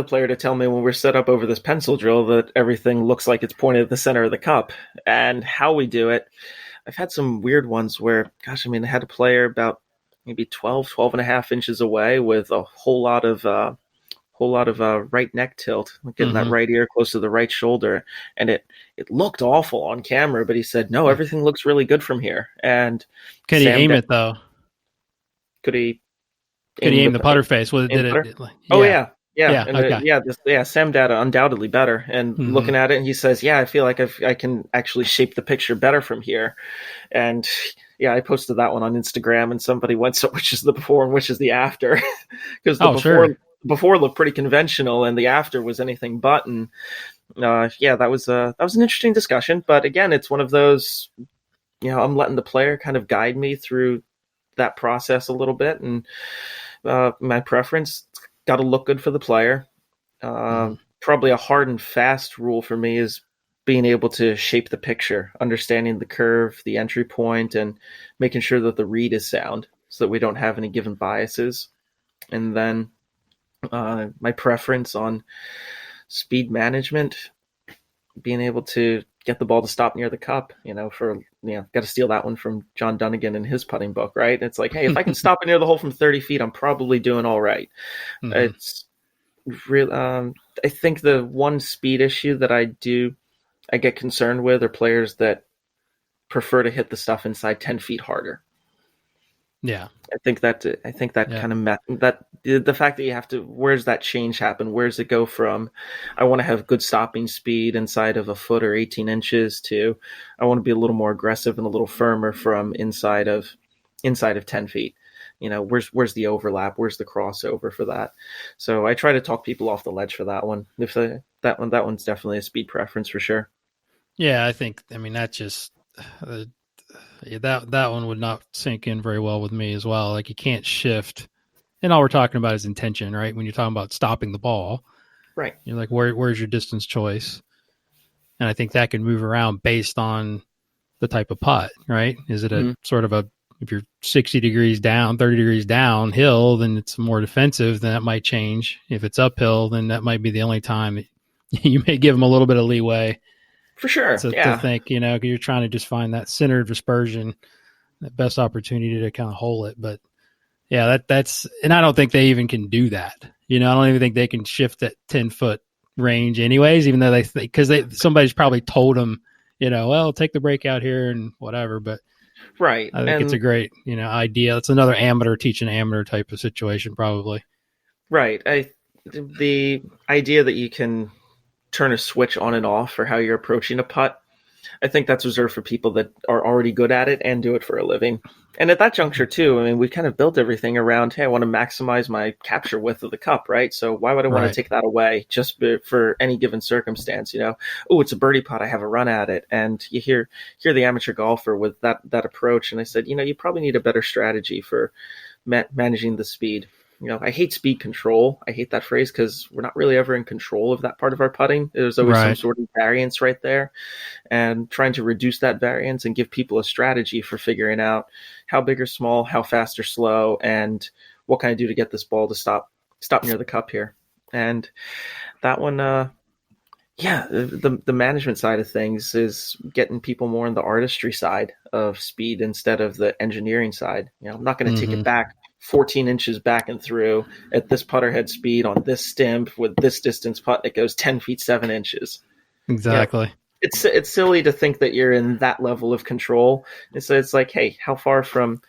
player to tell me when we're set up over this pencil drill that everything looks like it's pointed at the center of the cup. And how we do it, I've had some weird ones where, I had a player about maybe 12 and a half inches away with a whole lot of whole lot of right neck tilt, getting that right ear close to the right shoulder, and it looked awful on camera. But he said, "No, everything looks really good from here." And could he aim it though? Could he? Could he aim the putter face? Did it? Oh yeah. Yeah, and okay. Sam data undoubtedly better. And looking at it, and he says, "Yeah, I feel like I can actually shape the picture better from here." And yeah, I posted that one on Instagram, and somebody went, "So which is the before and which is the after?" Because the before looked pretty conventional, and the after was anything but. And that was an interesting discussion. But again, it's one of those, I'm letting the player kind of guide me through that process a little bit, and my preference. Got to look good for the player. Probably a hard and fast rule for me is being able to shape the picture, understanding the curve, the entry point, and making sure that the read is sound so that we don't have any given biases. And then my preference on speed management, being able to get the ball to stop near the cup, got to steal that one from John Dunnigan in his putting book, right? It's like, hey, if I can stop it near the hole from 30 feet, I'm probably doing all right. It's real. I think the one speed issue that I get concerned with are players that prefer to hit the stuff inside 10 feet harder. Yeah. I think that kind of that the fact that you have to, where's that change happen? Where's it go from, I want to have good stopping speed inside of a foot or 18 inches to, I want to be a little more aggressive and a little firmer from inside of 10 feet. Where's the overlap? Where's the crossover for that? So I try to talk people off the ledge for that one. That one's definitely a speed preference for sure. Yeah, that just that one would not sink in very well with me as well. Like, you can't shift, and all we're talking about is intention, right? When you're talking about stopping the ball, right? You're like, where's your distance choice? And I think that can move around based on the type of putt, right? Is it a sort of if you're 60 degrees down, 30 degrees downhill, then it's more defensive, then that might change. If it's uphill, then that might be the only time you may give them a little bit of leeway. For sure. To think, you're trying to just find that center of dispersion, that best opportunity to kind of hole it. But yeah, that's, and I don't think they even can do that. I don't even think they can shift that 10-foot range anyways, even though somebody's probably told them, well, take the break out here and whatever. But right. I think it's a great, idea. It's another amateur teaching amateur type of situation, probably. Right. The idea that you can turn a switch on and off for how you're approaching a putt, I think that's reserved for people that are already good at it and do it for a living. And at that juncture too, we kind of built everything around, hey, I want to maximize my capture width of the cup, right? So why would I want to take that away just for any given circumstance? Oh, it's a birdie putt, I have a run at it. And you hear the amateur golfer with that approach, and I said, you probably need a better strategy for managing the speed. I hate speed control. I hate that phrase because we're not really ever in control of that part of our putting. There's always some sort of variance right there, and trying to reduce that variance and give people a strategy for figuring out how big or small, how fast or slow, and what can I do to get this ball to stop near the cup here. And that one, the management side of things is getting people more on the artistry side of speed instead of the engineering side. I'm not going to take it back 14 inches back and through at this putter head speed on this stimp with this distance putt that goes 10 feet 7 inches. Exactly. It's silly to think that you're in that level of control. And so it's like, hey, how far from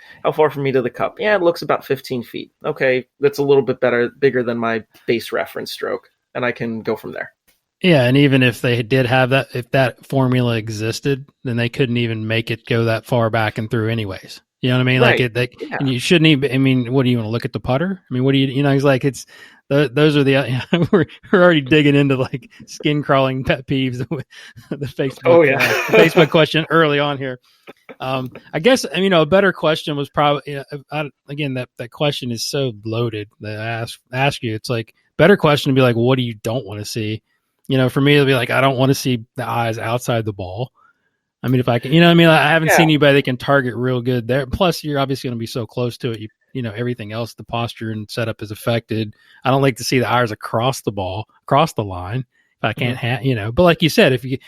me to the cup? Yeah, it looks about 15 feet. Okay, that's a little bit bigger than my base reference stroke, and I can go from there. Yeah, and even if they did have that, if that formula existed, then they couldn't even make it go that far back and through anyways. You know what I mean? Right. And you shouldn't even, what do you want to look at the putter? What do you, he's like, it's, those are the, we're already digging into like skin crawling pet peeves with the Facebook, Facebook question early on here. I guess, a better question was probably, again, that question is so loaded that I ask you, it's like, better question to be like, what do you don't want to see? For me, it'll be like, I don't want to see the eyes outside the ball. If I can, I haven't seen anybody that can target real good there. Plus, you're obviously going to be so close to it. Everything else, the posture and setup is affected. I don't like to see the eyes across the ball, across the line. If I can't, but like you said, if you,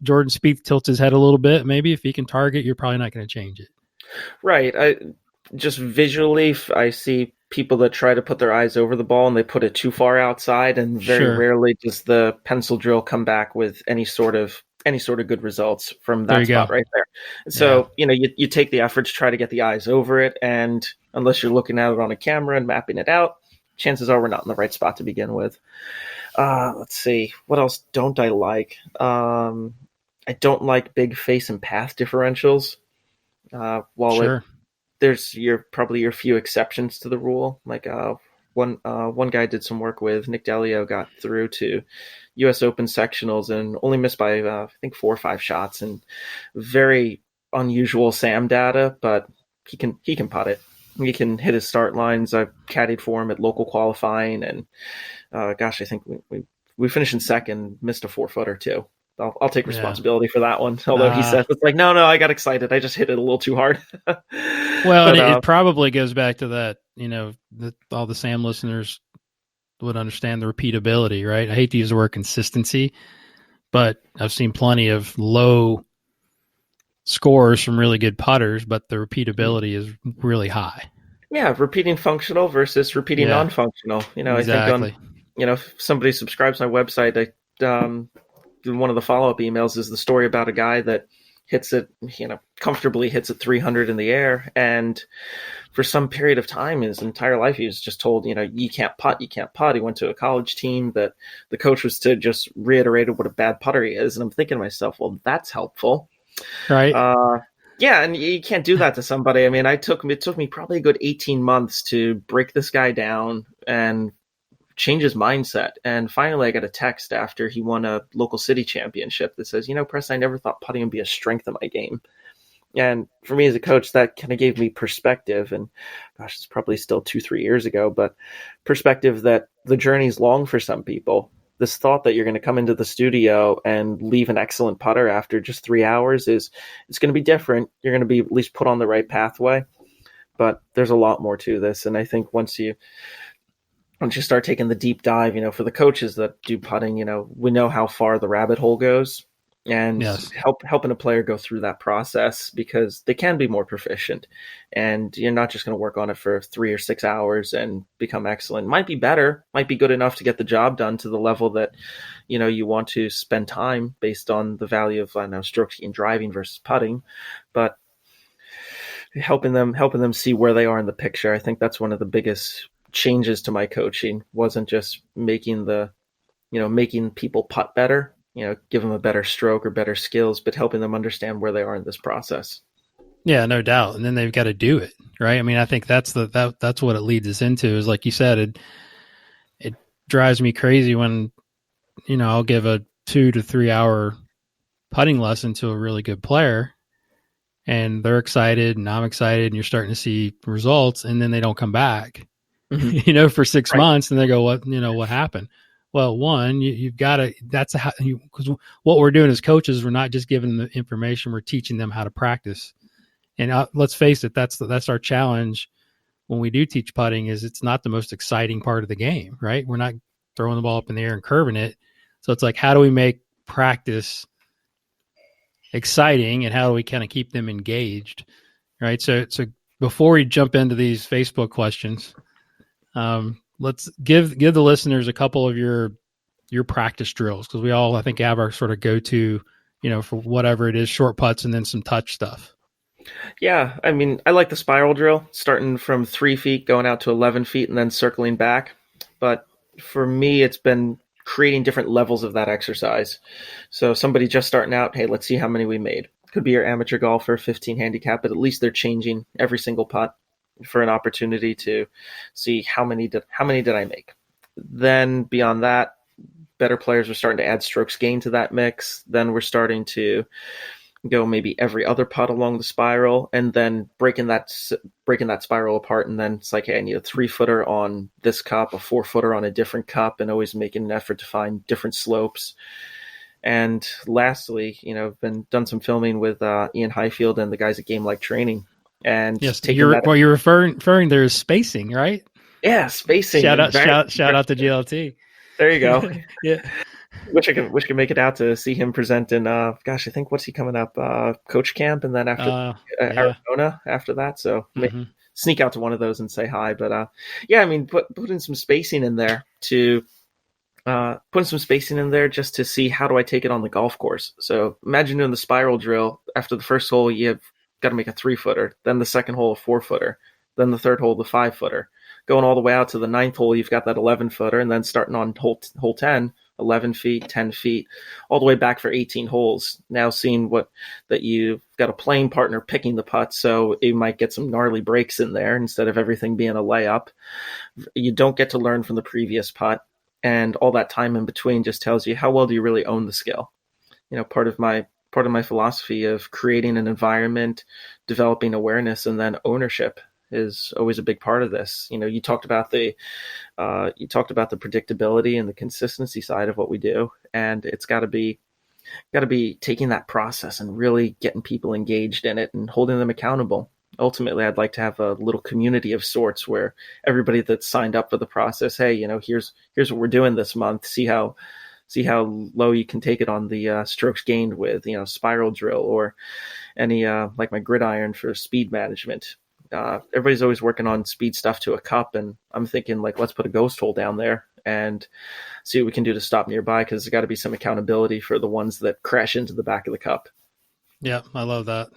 Jordan Spieth tilts his head a little bit, maybe if he can target, you're probably not going to change it. Right. I just visually, I see people that try to put their eyes over the ball and they put it too far outside, and very Sure. rarely does the pencil drill come back with any sort of good results from There that you spot go. right there. So, you take the effort to try to get the eyes over it, and unless you're looking at it on a camera and mapping it out, chances are we're not in the right spot to begin with. Let's see. What else don't I like? I don't like big face and path differentials. Sure. There's probably your few exceptions to the rule. Like one guy did some work with Nick Delio, got through to U.S. Open sectionals and only missed by I think 4 or 5 shots, and very unusual SAM data, but he can putt it. He can hit his start lines. I caddied for him at local qualifying, and I think we finished in second, missed a 4-footer too. I'll take responsibility for that one. Although he said it's like, no, I got excited. I just hit it a little too hard. Well, but, it probably goes back to that, that all the SAM listeners would understand the repeatability, right? I hate to use the word consistency, but I've seen plenty of low scores from really good putters, but the repeatability is really high. Yeah, repeating functional versus repeating non-functional. Exactly. I think if somebody subscribes to my website, one of the follow-up emails is the story about a guy that hits it, comfortably hits it 300 in the air. And for some period of time, his entire life, he was just told, you can't putt. He went to a college team that the coach was to just reiterated what a bad putter he is. And I'm thinking to myself, well, that's helpful. Right. Yeah. And you can't do that to somebody. I mean, it took me probably a good 18 months to break this guy down and change his mindset. And finally I got a text after he won a local city championship that says, Preston, I never thought putting would be a strength of my game. And for me as a coach, that kind of gave me perspective. And gosh, it's probably still 2-3 years ago, but perspective that the journey's long for some people. This thought that you're going to come into the studio and leave an excellent putter after just 3 hours it's going to be different. You're going to be at least put on the right pathway, but there's a lot more to this. And I think once you start taking the deep dive, for the coaches that do putting, we know how far the rabbit hole goes, and helping a player go through that process, because they can be more proficient, and you're not just going to work on it for 3 or 6 hours and become excellent. Might be better, might be good enough to get the job done to the level that, you want to spend time based on the value of, strokes and driving versus putting, but helping them see where they are in the picture. I think that's one of the biggest changes to my coaching. Wasn't just making people putt better, give them a better stroke or better skills, but helping them understand where they are in this process. Yeah, no doubt. And then they've got to do it, right? I mean, I think that's that's what it leads us into, is like you said, it drives me crazy when, I'll give a 2 to 3 hour putting lesson to a really good player, and they're excited and I'm excited, and you're starting to see results, and then they don't come back. Mm-hmm. For 6 months, and they go, what happened? Well, one, you've got to, because what we're doing as coaches, we're not just giving them the information, we're teaching them how to practice. And let's face it, that's our challenge when we do teach putting, is it's not the most exciting part of the game, right? We're not throwing the ball up in the air and curving it. So it's like, how do we make practice exciting, and how do we kind of keep them engaged, right? So before we jump into these Facebook questions, let's give the listeners a couple of your practice drills, because we all, I think, have our sort of go-to, for whatever it is, short putts and then some touch stuff. Yeah, I mean, I like the spiral drill, starting from 3 feet, going out to 11 feet, and then circling back. But for me, it's been creating different levels of that exercise. So somebody just starting out, hey, let's see how many we made. Could be your amateur golfer, 15 handicap, but at least they're changing every single putt for an opportunity to see how many did I make. Then beyond that, better players are starting to add strokes gained to that mix. Then we're starting to go maybe every other putt along the spiral, and then breaking that spiral apart. And then it's like, hey, I need a 3-footer on this cup, a 4-footer on a different cup, and always making an effort to find different slopes. And lastly, I've done some filming with Ian Highfield and the guys at Game Like Training. And yes, you're referring there is spacing, right? Yeah, spacing. Shout out to GLT. There you go. Yeah. Wish I could make it out to see him present in I think, what's he coming up? Coach Camp, and then after Arizona after that. So sneak out to one of those and say hi. But yeah, I mean, putting some spacing in there just to see how do I take it on the golf course. So imagine doing the spiral drill. After the first hole, you've got to make a 3-footer, then the second hole a 4-footer, then the third hole the 5-footer. Going all the way out to the 9th hole, you've got that 11-footer, and then starting on hole 10, 11 feet, 10 feet, all the way back for 18 holes. Now seeing that you've got a playing partner picking the putt, so you might get some gnarly breaks in there instead of everything being a layup. You don't get to learn from the previous putt, and all that time in between just tells you how well do you really own the skill. Part of my philosophy of creating an environment, developing awareness, and then ownership is always a big part of this. You talked about the predictability and the consistency side of what we do, and it's got to be taking that process and really getting people engaged in it and holding them accountable. Ultimately, I'd like to have a little community of sorts where everybody that's signed up for the process, hey, here's what we're doing this month. See how low you can take it on the strokes gained with spiral drill or any like my gridiron for speed management. Everybody's always working on speed stuff to a cup, and I'm thinking let's put a ghost hole down there and see what we can do to stop nearby, because there's got to be some accountability for the ones that crash into the back of the cup. Yeah, I love that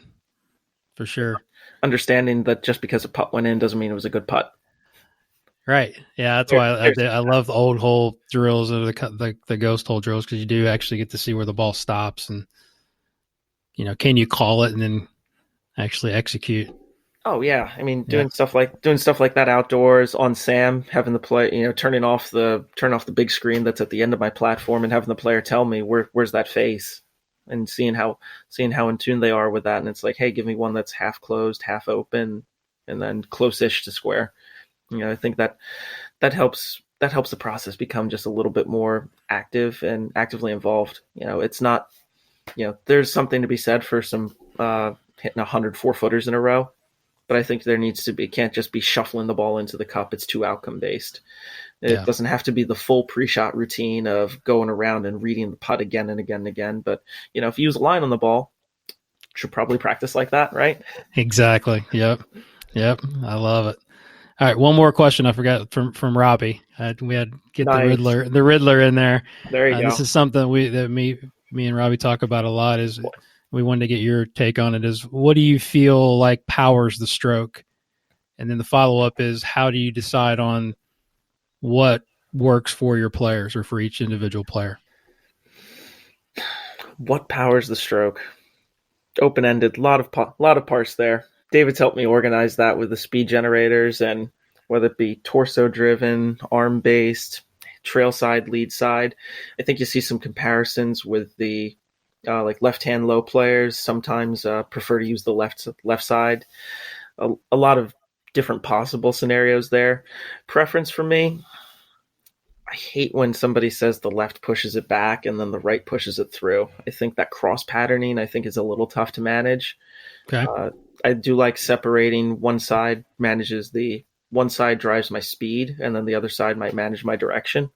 for sure. Understanding that just because a putt went in doesn't mean it was a good putt. Right. Yeah, that's why I love the old hole drills or the ghost hole drills, because you do actually get to see where the ball stops, and can you call it and then actually execute. Oh yeah, I mean, doing stuff like that outdoors on Sam, having the play, turn off the big screen that's at the end of my platform and having the player tell me where's that face, and seeing how in tune they are with that. And it's like, hey, give me one that's half closed, half open, and then close-ish to square. I think that helps the process become just a little bit more active and actively involved. It's not, there's something to be said for some hitting 100 4-footers in a row. But I think there needs to be, can't just be shuffling the ball into the cup. It's too outcome based. It doesn't have to be the full pre-shot routine of going around and reading the putt again and again and again. But, if you use a line on the ball, you should probably practice like that, right? Exactly. Yep. I love it. All right. One more question I forgot from Robbie. We had to get Nice. the Riddler in there. There you go. This is something me and Robbie talk about a lot. Is we wanted to get your take on it. Is what do you feel like powers the stroke? And then the follow-up is, how do you decide on what works for your players or for each individual player? What powers the stroke? Open-ended, a lot of parts there. David's helped me organize that with the speed generators, and whether it be torso-driven, arm-based, trail side, lead side. I think you see some comparisons with the like left-hand low players sometimes prefer to use the left side. A lot of different possible scenarios there. Preference for me, I hate when somebody says the left pushes it back and then the right pushes it through. I think that cross patterning is a little tough to manage. Okay. I do like separating. One side drives my speed, and then the other side might manage my direction.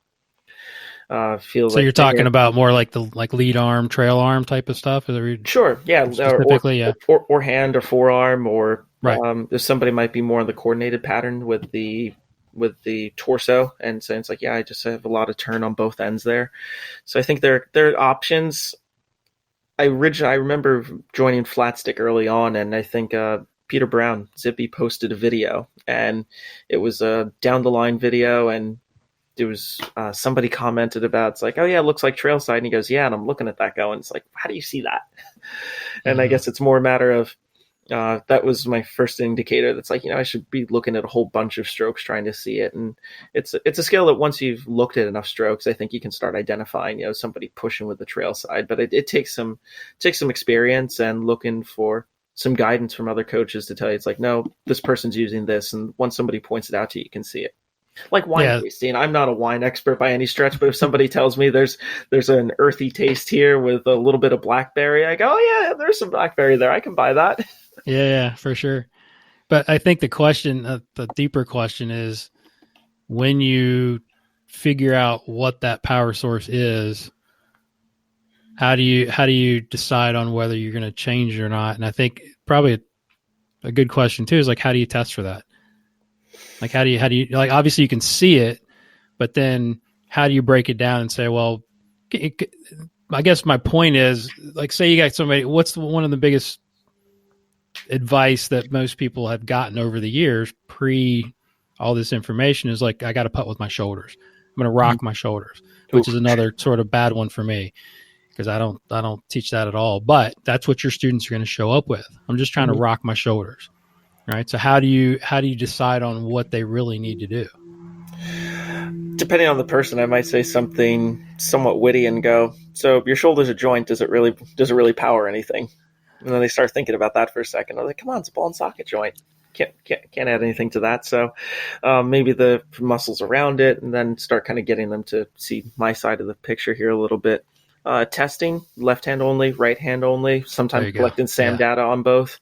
So you're talking about more like the lead arm, trail arm type of stuff? Sure, yeah. Specifically, or hand or forearm, or right. If somebody might be more on the coordinated pattern with the torso, and saying it's like, I just have a lot of turn on both ends there. So I think there are options. I remember joining Flat Stick early on, and I think Peter Brown, Zippy, posted a video, and it was a down the line video, and there was somebody commented about, it's like, oh yeah, it looks like trail side, and he goes, yeah, and I'm looking at that going, it's like, how do you see that? And I guess it's more a matter of that was my first indicator that's like, I should be looking at a whole bunch of strokes trying to see it. And it's a skill that once you've looked at enough strokes, I think you can start identifying somebody pushing with the trail side. But it takes some experience and looking for some guidance from other coaches to tell you, it's like, no, this person's using this, and once somebody points it out to you, you can see it. Like wine tasting. I'm not a wine expert by any stretch, but if somebody tells me there's an earthy taste here with a little bit of blackberry, I go, oh yeah, there's some blackberry there. I can buy that. Yeah, for sure. But I think the question, the deeper question is, when you figure out what that power source is, how do you decide on whether you're going to change it or not? And I think probably a good question too is like, how do you test for that? Like, how do you like, obviously you can see it, but then how do you break it down and say, well, I guess my point is, like, say you got somebody, what's one of the biggest advice that most people have gotten over the years pre all this information is like, I got to putt with my shoulders. I'm going to rock my shoulders, which is another sort of bad one for me because I don't teach that at all, but that's what your students are going to show up with. I'm just trying to rock my shoulders. Right. So how do you decide on what they really need to do? Depending on the person, I might say something somewhat witty and go, so your shoulder's a joint. Does it really power anything? And then they start thinking about that for a second. I'm like, come on, it's a ball and socket joint. Can't add anything to that. So maybe the muscles around it, and then start kind of getting them to see my side of the picture here a little bit. Testing, left hand only, right hand only, sometimes collecting SAM data on both,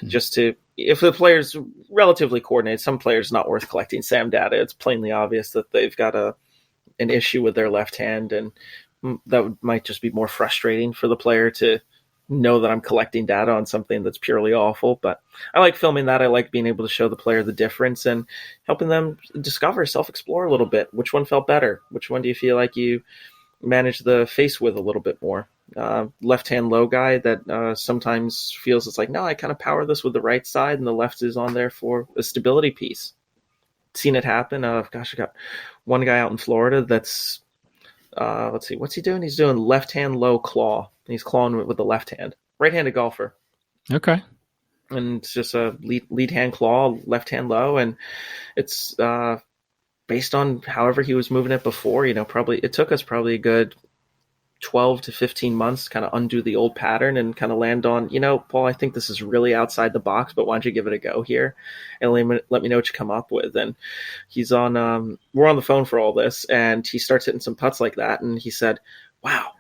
just to, if the player's relatively coordinated, some players not worth collecting SAM data. It's plainly obvious that they've got an issue with their left hand, and might just be more frustrating for the player to know that I'm collecting data on something that's purely awful. But I like filming that. I like being able to show the player the difference and helping them discover, self-explore a little bit. Which one felt better? Which one do you feel like you manage the face with a little bit more? Left-hand low guy that sometimes feels it's like, no, I kind of power this with the right side and the left is on there for a stability piece. Seen it happen. I got one guy out in Florida that's, let's see, what's he doing? He's doing left-hand low claw. He's clawing with the left hand. Right-handed golfer. Okay. And it's just a lead hand claw, left-hand low, and it's based on however he was moving it before. Probably it took us probably a good 12 to 15 months to kind of undo the old pattern and kind of land on, Paul, I think this is really outside the box, but why don't you give it a go here and let me know what you come up with. And he's on, we're on the phone for all this, and he starts hitting some putts like that. And he said, wow,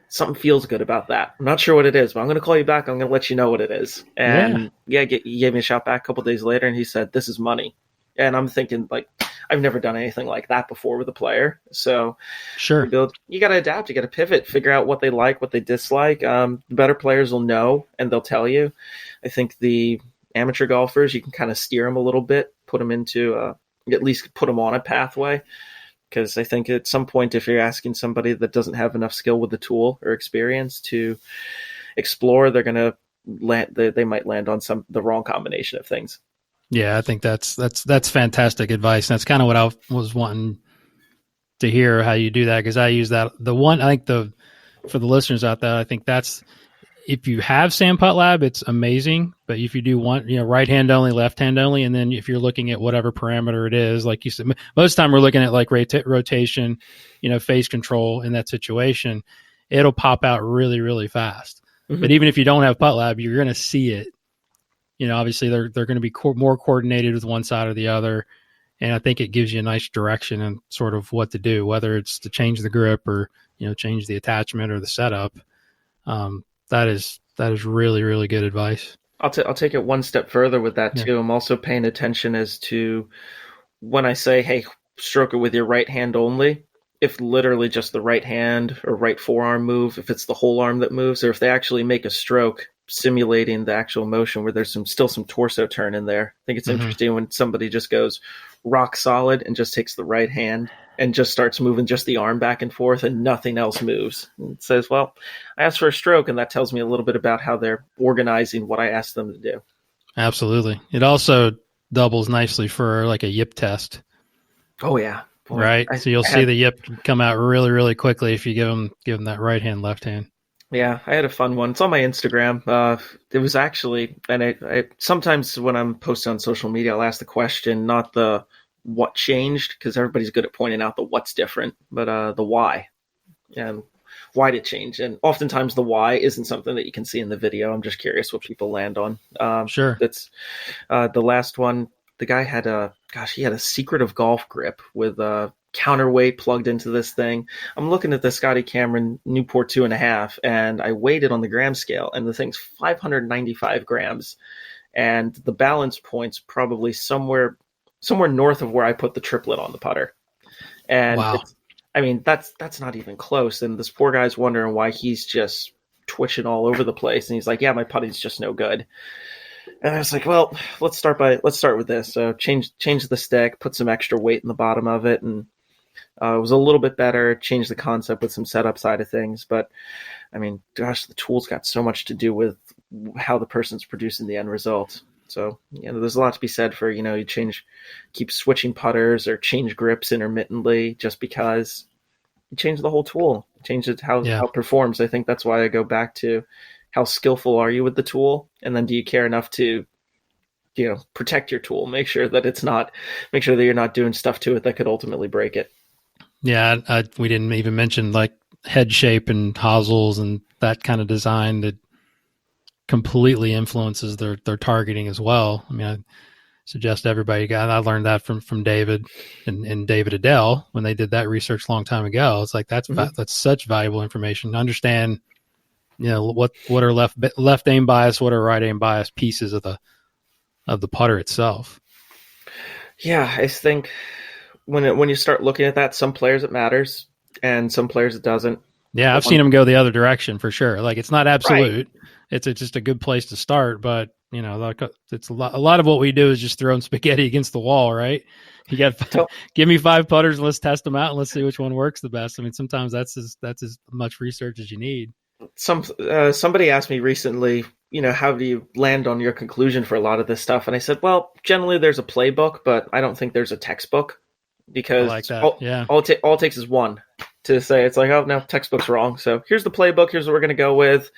something feels good about that. I'm not sure what it is, but I'm going to call you back. I'm going to let you know what it is. And he gave me a shot back a couple days later, and he said, this is money. And I'm thinking, like, I've never done anything like that before with a player. So sure, you got to adapt. You got to pivot, figure out what they like, what they dislike. The better players will know, and they'll tell you. I think the amateur golfers, you can kind of steer them a little bit, put them into at least put them on a pathway. Because I think at some point, if you're asking somebody that doesn't have enough skill with the tool or experience to explore, they're going to they might land on the wrong combination of things. Yeah, I think that's fantastic advice. That's kind of what I was wanting to hear, how you do that, because I use that. For the listeners out there, I think that's, if you have SAM Putt Lab, it's amazing. But if you do want, right hand only, left hand only, and then if you're looking at whatever parameter it is, like you said, most of the time we're looking at like rotation, face control in that situation, it'll pop out really, really fast. Mm-hmm. But even if you don't have Putt Lab, you're going to see it. Obviously they're going to be more coordinated with one side or the other. And I think it gives you a nice direction and sort of what to do, whether it's to change the grip or, change the attachment or the setup. That is really, really good advice. I'll take it one step further with that too. I'm also paying attention as to when I say, hey, stroke it with your right hand only, if literally just the right hand or right forearm move, if it's the whole arm that moves, or if they actually make a stroke simulating the actual motion where there's still some torso turn in there. I think it's interesting when somebody just goes rock solid and just takes the right hand and just starts moving just the arm back and forth and nothing else moves. And it says, well, I asked for a stroke, and that tells me a little bit about how they're organizing what I asked them to do. Absolutely. It also doubles nicely for like a yip test. Oh, yeah. Boy, right? So you'll see the yip come out really, really quickly if you give them that right hand, left hand. Yeah, I had a fun one. It's on my Instagram. It was actually, and I sometimes when I'm posting on social media, I'll ask the question, not the what changed, because everybody's good at pointing out the what's different, but the why. And why did it change? And oftentimes the why isn't something that you can see in the video. I'm just curious what people land on. Sure. That's the last one. The guy had he had a secretive golf grip with a counterweight plugged into this thing. I'm looking at the Scotty Cameron Newport 2.5, and I weighed it on the gram scale, and the thing's 595 grams. And the balance point's probably somewhere north of where I put the triplet on the putter. And wow. That's not even close. And this poor guy's wondering why he's just twitching all over the place. And he's like, yeah, my putting's just no good. And I was like, well, let's start with this. So change the stick, put some extra weight in the bottom of it, and it was a little bit better. Change the concept with some setup side of things. But I mean, gosh, the tool's got so much to do with how the person's producing the end result. So, there's a lot to be said for, you keep switching putters or change grips intermittently just because you change the whole tool, change it how it performs. I think that's why I go back to how skillful are you with the tool? And then do you care enough to, protect your tool, make sure that you're not doing stuff to it that could ultimately break it. Yeah. We didn't even mention like head shape and hosels and that kind of design that completely influences their targeting as well. I mean, I suggest everybody I learned that from David and David Adele when they did that research a long time ago. It's like, that's such valuable information. Understand, what are left aim bias, what are right aim bias pieces of the putter itself. Yeah. I think when you start looking at that, some players it matters and some players it doesn't. Yeah. I've seen them go the other direction for sure. Like, it's not absolute. Right. It's just a good place to start, but it's a lot of what we do is just throwing spaghetti against the wall, right? You got give me 5 putters and let's test them out and let's see which one works the best. I mean, sometimes that's as much research as you need. Somebody asked me recently, how do you land on your conclusion for a lot of this stuff? And I said, well, generally there's a playbook, but I don't think there's a textbok because I like that. all it takes is one to say, it's like, oh no, textbook's wrong. So here's the playbook. Here's what we're going to go with.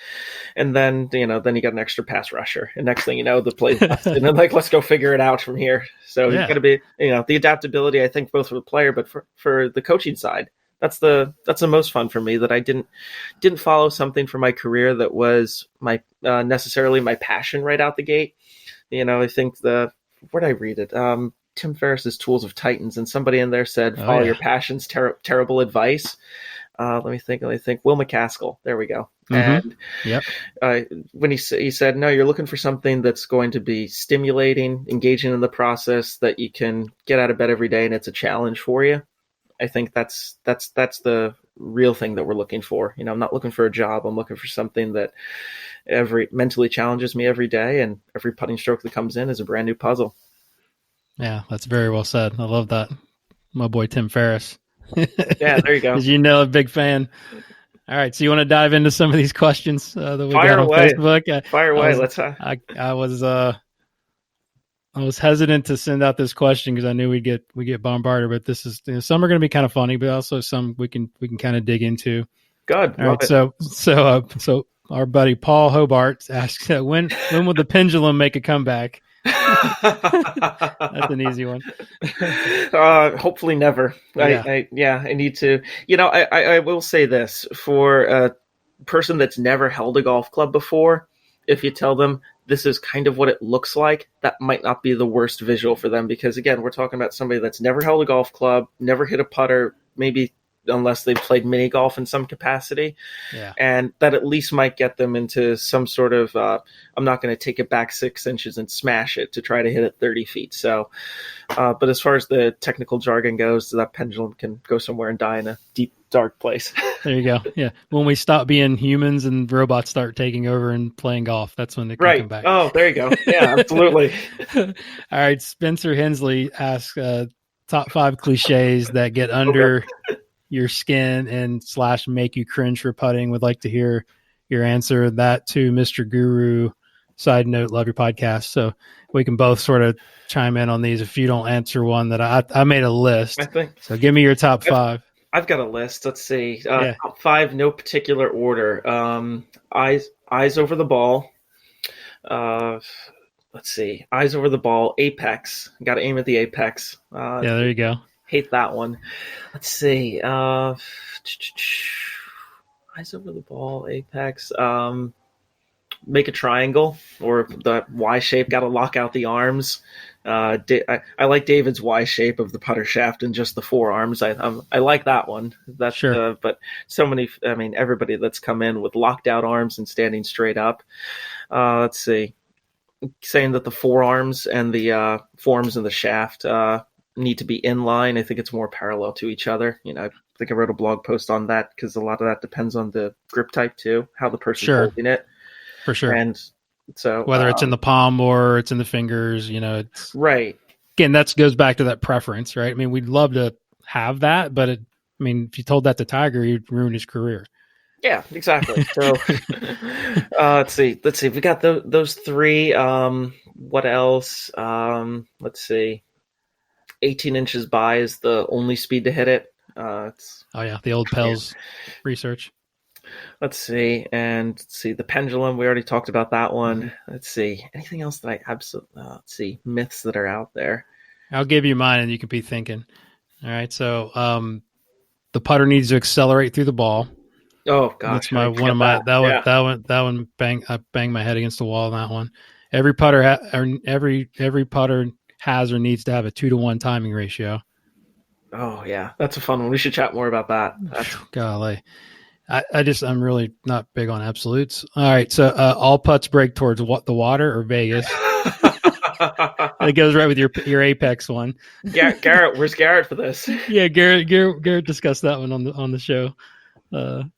And then, then you got an extra pass rusher. And next thing you know, the play, and then let's go figure it out from here. So you got to be, the adaptability, I think both for the player, but for the coaching side, that's the most fun for me, that I didn't follow something for my career that was my, necessarily my passion right out the gate. I think where'd I read it? Tim Ferriss's Tools of Titans, and somebody in there said, follow your passions, terrible advice. Let me think. Will McCaskill. There we go. Mm-hmm. And when he said, no, you're looking for something that's going to be stimulating, engaging in the process, that you can get out of bed every day and it's a challenge for you. I think that's the real thing that we're looking for. I'm not looking for a job. I'm looking for something that mentally challenges me every day, and every putting stroke that comes in is a brand new puzzle. Yeah, that's very well said. I love that. My boy Tim Ferriss. Yeah, there you go. As a big fan. All right, so you want to dive into some of these questions that we Fire got on away. Facebook? Fire away. I was hesitant to send out this question because I knew we'd get bombarded, but this is some are going to be kind of funny, but also some we can kind of dig into. Good. All right, so our buddy Paul Hobart asks, when will the pendulum make a comeback? That's an easy one. Hopefully never. I need to. I will say this, for a person that's never held a golf club before, if you tell them this is kind of what it looks like, that might not be the worst visual for them, because again, we're talking about somebody that's never held a golf club, never hit a putter, maybe unless they played mini golf in some capacity. Yeah. And that at least might get them into some sort of, I'm not going to take it back 6 inches and smash it to try to hit it 30 feet. So, but as far as the technical jargon goes, that pendulum can go somewhere and die in a deep, dark place. There you go. Yeah. When we stop being humans and robots start taking over and playing golf, that's when they can come back. Oh, there you go. Yeah, absolutely. All right. Spencer Hensley asks, top 5 cliches that get under your skin and / make you cringe for putting. Would like to hear your answer. That to Mr. Guru. Side note, love your podcast. So we can both sort of chime in on these if you don't answer one that I made a list. I think. So give me your top 5. I've got a list. Let's see. Top 5, no particular order. Eyes over the ball. Let's see. Eyes over the ball. Apex. Got to aim at the apex. There you go. Hate that one. Let's see. Eyes over the ball. Apex. Make a triangle or the Y shape. Got to lock out the arms. I like David's Y shape of the putter shaft and just the 4 arms. I like that one. That's sure. But so many. I mean, everybody that's come in with locked out arms and standing straight up. Let's see. Saying that the forearms and the forearms and the shaft need to be in line. I think it's more parallel to each other. I think I wrote a blog post on that because a lot of that depends on the grip type too, how the person's holding it. For sure. And So Whether it's in the palm or it's in the fingers, it's right. Again, that goes back to that preference, right? I mean, we'd love to have that, but if you told that to Tiger, you'd ruin his career. Yeah, exactly. So let's see. We got those three. What else? Let's see. 18 inches by is the only speed to hit it. The old Pels research. Let's see. And let's see. The pendulum, we already talked about that one. Mm-hmm. Let's see. Anything else that I absolutely, let's see. Myths that are out there. I'll give you mine and you can be thinking. All right. So the putter needs to accelerate through the ball. Oh gosh. That's I banged my head against the wall on that one. Every putter every putter has or needs to have a 2-to-1 timing ratio. Oh yeah. That's a fun one. We should chat more about that. Golly. I'm really not big on absolutes. All right, so all putts break towards the water or Vegas. It goes right with your Apex one. Garrett, where's Garrett for this? Yeah, Garrett discussed that one on the show. The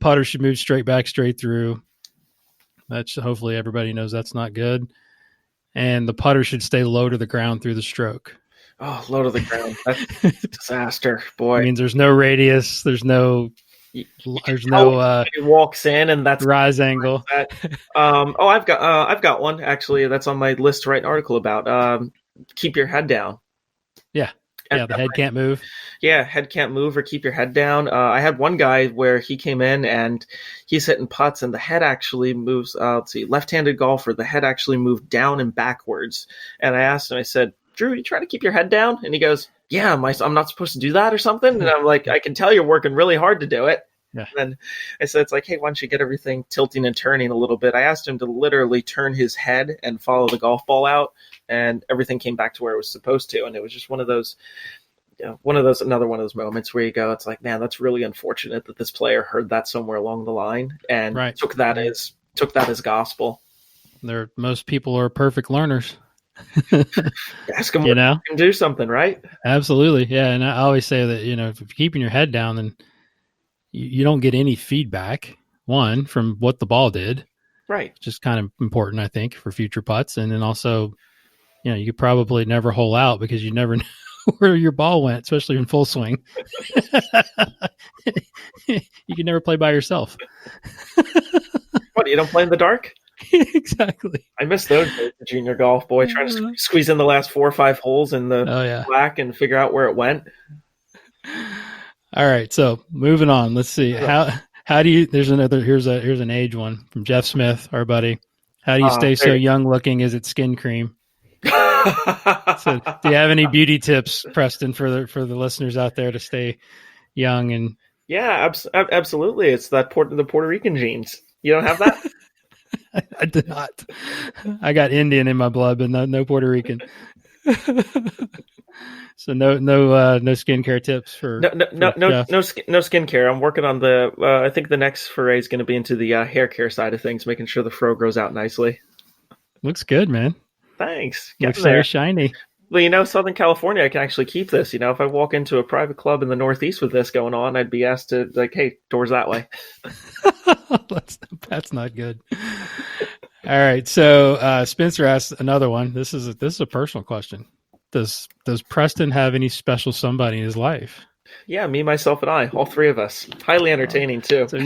putter should move straight through. That's hopefully everybody knows that's not good. And the putter should stay low to the ground through the stroke. Oh, low to the ground. That's a disaster, boy. It means there's no radius. There's no he walks in and that's rise angle. I've got one actually that's on my list to write an article about. Keep your head down. The head can't move. Yeah, head can't move or keep your head down. I had one guy where he came in and he's hitting putts and the head actually moves. Let's see, left-handed golfer. The head actually moved down and backwards. And I asked him, I said, Drew, you try to keep your head down? And he goes, yeah, I'm not supposed to do that or something? And I'm like, I can tell you're working really hard to do it. Yeah. And I said, it's like, hey, why don't you get everything tilting and turning a little bit? I asked him to literally turn his head and follow the golf ball out, and everything came back to where it was supposed to. And it was just another one of those moments where you go, it's like, man, that's really unfortunate that this player heard that somewhere along the line and took that as gospel. Most people are perfect learners. Ask them, can do something, right? Absolutely. Yeah. And I always say that, if you're keeping your head down, then you don't get any feedback, one, from what the ball did. Right. Which is kind of important, I think, for future putts. And then also, you could probably never hole out because you never know where your ball went, especially in full swing. You can never play by yourself. What, you don't play in the dark? Exactly. I miss those days of junior golf, boy, trying to squeeze in the last 4 or 5 holes in the black and figure out where it went. All right, so moving on. Let's see. How do you here's an age one from Jeff Smith, our buddy. How do you stay so young looking? Is it skin cream? So, do you have any beauty tips, Preston, for the listeners out there to stay young? And absolutely. It's the Puerto Rican genes. You don't have that? I do not. I got Indian in my blood, but no Puerto Rican. So no skincare tips for no skincare. I'm working on I think the next foray is going to be into the hair care side of things, making sure the fro grows out nicely. Looks good, man. Thanks. Looks very shiny. Well, Southern California, I can actually keep this. If I walk into a private club in the Northeast with this going on, I'd be asked to hey, doors that way. That's not good. All right. So Spencer asked another one. This is a personal question. Does Preston have any special somebody in his life? Yeah, me, myself, and I, all 3 of us. Highly entertaining too. So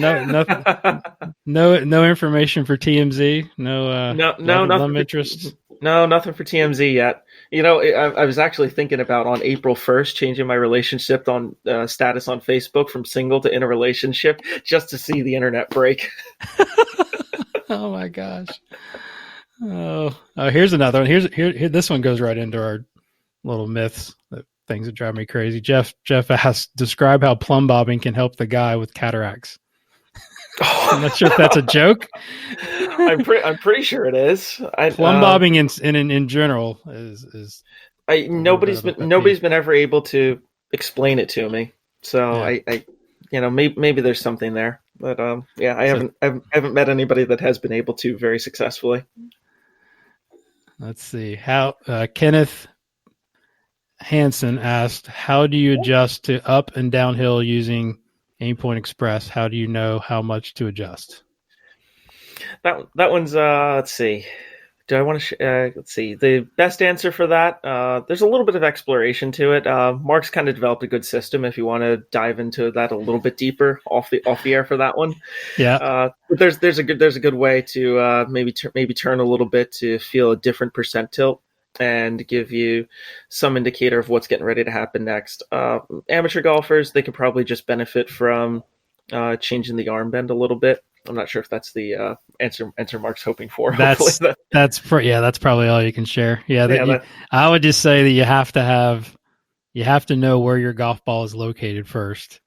no information for TMZ. No nothing interest. No, nothing for TMZ yet. I was actually thinking about on April 1st changing my relationship on status on Facebook from single to in a relationship just to see the internet break. Oh my gosh. Oh, here's another one. Here this one goes right into our little myths, things that drive me crazy. Jeff asked, describe how plumb bobbing can help the guy with cataracts. I'm not sure if that's a joke. I'm pretty sure it is. Plumb bobbing in general is nobody's been ever able to explain it to me. So yeah. Maybe there's something there, but I haven't met anybody that has been able to very successfully. Let's see how Kenneth Hansen asked, how do you adjust to up and downhill using Aimpoint Express? How do you know how much to adjust? That one's let's see. Do I want to? Let's see. The best answer for that. There's a little bit of exploration to it. Mark's kind of developed a good system. If you want to dive into that a little bit deeper off the air for that one. Yeah. But there's a good way to maybe turn a little bit to feel a different percent tilt and give you some indicator of what's getting ready to happen next. Amateur golfers, they could probably just benefit from changing the arm bend a little bit. I'm not sure if that's the answer Mark's hoping for. That's probably all you can share. Yeah, I would just say that you have to know where your golf ball is located first,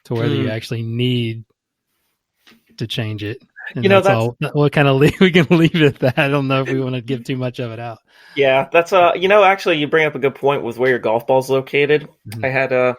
to whether you actually need to change it. And that's all. What kind of we can leave it at that. I don't know if we want to give too much of it out. Yeah, that's actually you bring up a good point with where your golf ball's located. Mm-hmm. I had a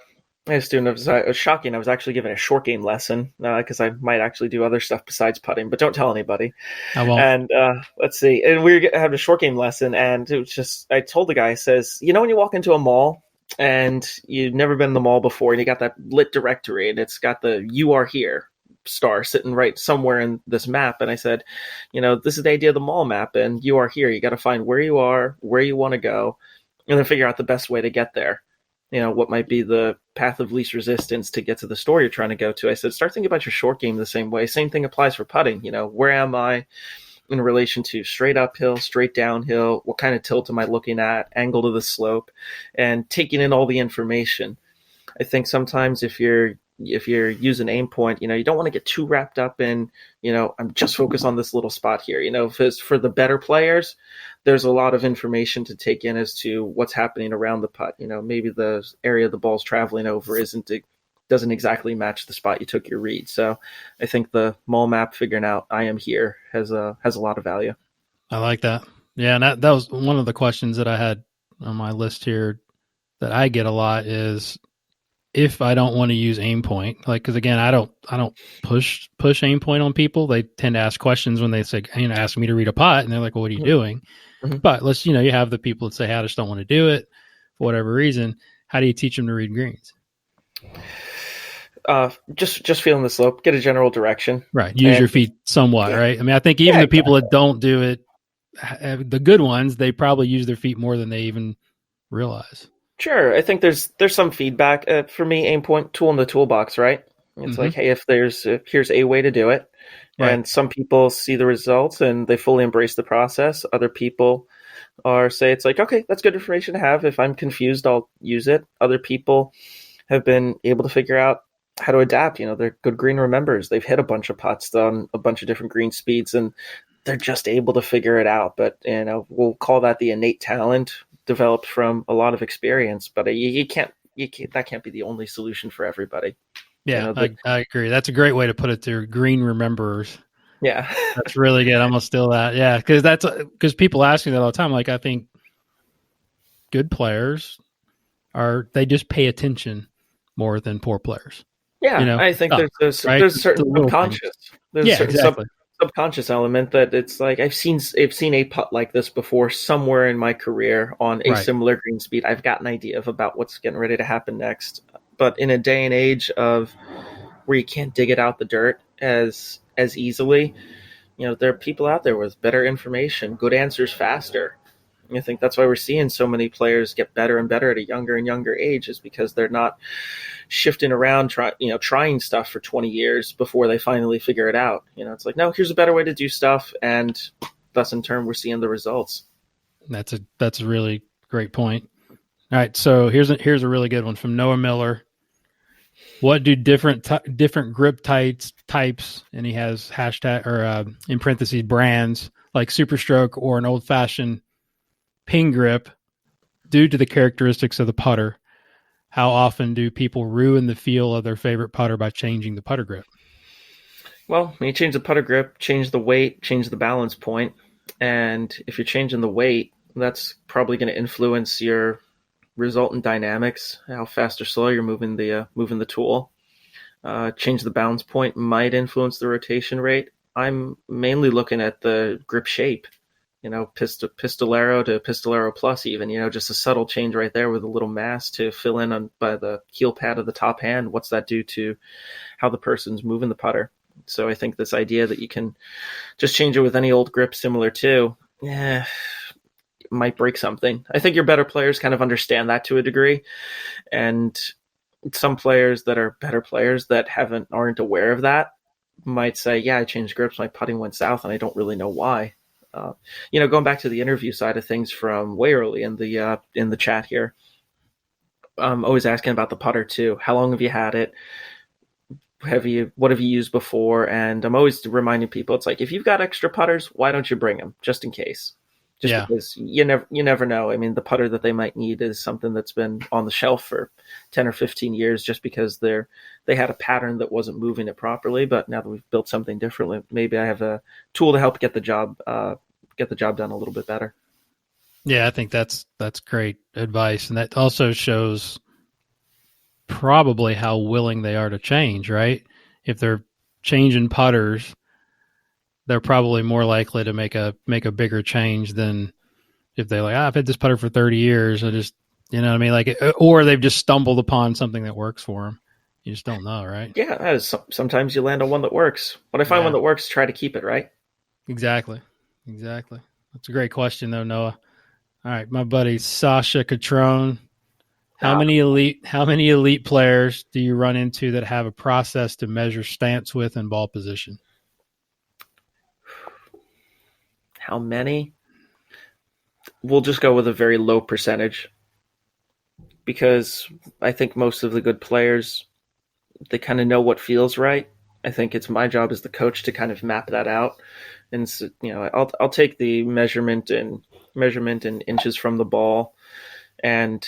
student. It was shocking. I was actually given a short game lesson because I might actually do other stuff besides putting, but don't tell anybody. I won't. And let's see. And we were having a short game lesson, and it was just I told the guy, I says, when you walk into a mall and you've never been in the mall before, and you got that lit directory, and it's got the "You Are Here" star sitting right somewhere in this map, and I said, this is the idea of the mall map, and you are here. You got to find where you are, where you want to go, and then figure out the best way to get there. What might be the path of least resistance to get to the store you're trying to go to. I said, start thinking about your short game the same way. Same thing applies for putting. Where am I in relation to straight uphill, straight downhill? What kind of tilt am I looking at? Angle to the slope, and taking in all the information. I think sometimes if you're using aim point, you don't want to get too wrapped up in, I'm just focused on this little spot here. For the better players, there's a lot of information to take in as to what's happening around the putt. Maybe the area the ball's traveling over doesn't exactly match the spot you took your read. So I think the mall map figuring out I am here has a lot of value. I like that. Yeah. And that was one of the questions that I had on my list here that I get a lot is, if I don't want to use aim point, because again, I don't push aim point on people. They tend to ask questions when they say, ask me to read a putt, and they're like, well, what are you doing? Mm-hmm. But let's, you have the people that say, hey, I just don't want to do it for whatever reason. How do you teach them to read greens? Just feeling the slope, get a general direction. Right. Use your feet somewhat, right? I mean, I think even the people that don't do it, the good ones, they probably use their feet more than they even realize. Sure. I think there's some feedback. For me, aim point, tool in the toolbox, right? It's like, hey, here's a way to do it. Right. And some people see the results and they fully embrace the process. Other people say it's like, okay, that's good information to have. If I'm confused, I'll use it. Other people have been able to figure out how to adapt. They're good green remembers. They've hit a bunch of putts on a bunch of different green speeds, and they're just able to figure it out. But, we'll call that the innate talent developed from a lot of experience, but you can't that can't be the only solution for everybody. Yeah, I agree. That's a great way to put it there. Green rememberers. Yeah. That's really good. I'm going to steal that. Yeah. Because people ask me that all the time. Like, I think good players they just pay attention more than poor players. Yeah. I think there's a certain subconscious. Exactly. Subconscious element that it's like I've seen a putt like this before somewhere in my career on a similar green speed. I've got an idea about what's getting ready to happen next. But in a day and age of where you can't dig it out the dirt as easily, there are people out there with better information, good answers faster. And I think that's why we're seeing so many players get better and better at a younger and younger age, is because they're not shifting around, trying stuff for 20 years before they finally figure it out. It's like, no, here's a better way to do stuff, and thus in turn we're seeing the results. That's a really great point. All right, so here's a really good one from Noah Miller. What do different grip types, and he has hashtag or in parentheses brands like Superstroke or an old-fashioned ping grip, due to the characteristics of the putter? How often do people ruin the feel of their favorite putter by changing the putter grip? Well, when you change the putter grip, change the weight, change the balance point. And if you're changing the weight, that's probably going to influence your resultant dynamics, how fast or slow you're moving the tool. Change the balance point might influence the rotation rate. I'm mainly looking at the grip shape, pistolero to pistolero plus even, just a subtle change right there with a little mass to fill in by the heel pad of the top hand. What's that do to how the person's moving the putter? So I think this idea that you can just change it with any old grip similar to, might break something. I think your better players kind of understand that to a degree. And some players that are better players that aren't aware of that might say, yeah, I changed grips, my putting went south, and I don't really know why. Going back to the interview side of things from way early in the chat here, I'm always asking about the putter too. How long have you had it? What have you used before? And I'm always reminding people, it's like, if you've got extra putters, why don't you bring them just in case? Because you never know. I mean, the putter that they might need is something that's been on the shelf for 10 or 15 years just because they had a pattern that wasn't moving it properly. But now that we've built something differently, maybe I have a tool to help get the job done a little bit better. Yeah, I think that's great advice. And that also shows probably how willing they are to change, right? If they're changing putters, they're probably more likely to make a bigger change than if they're like, I've had this putter for 30 years. I just, you know what I mean? Like, or they've just stumbled upon something that works for them. You just don't know, right? Yeah, sometimes you land on one that works. When I find one that works, try to keep it, right? Exactly. That's a great question, though, Noah. All right, my buddy Sasha Catrone. How many elite players do you run into that have a process to measure stance width and ball position? How many? We'll just go with a very low percentage because I think most of the good players, they kind of know what feels right. I think it's my job as the coach to kind of map that out. And so, I'll take the measurement in inches from the ball and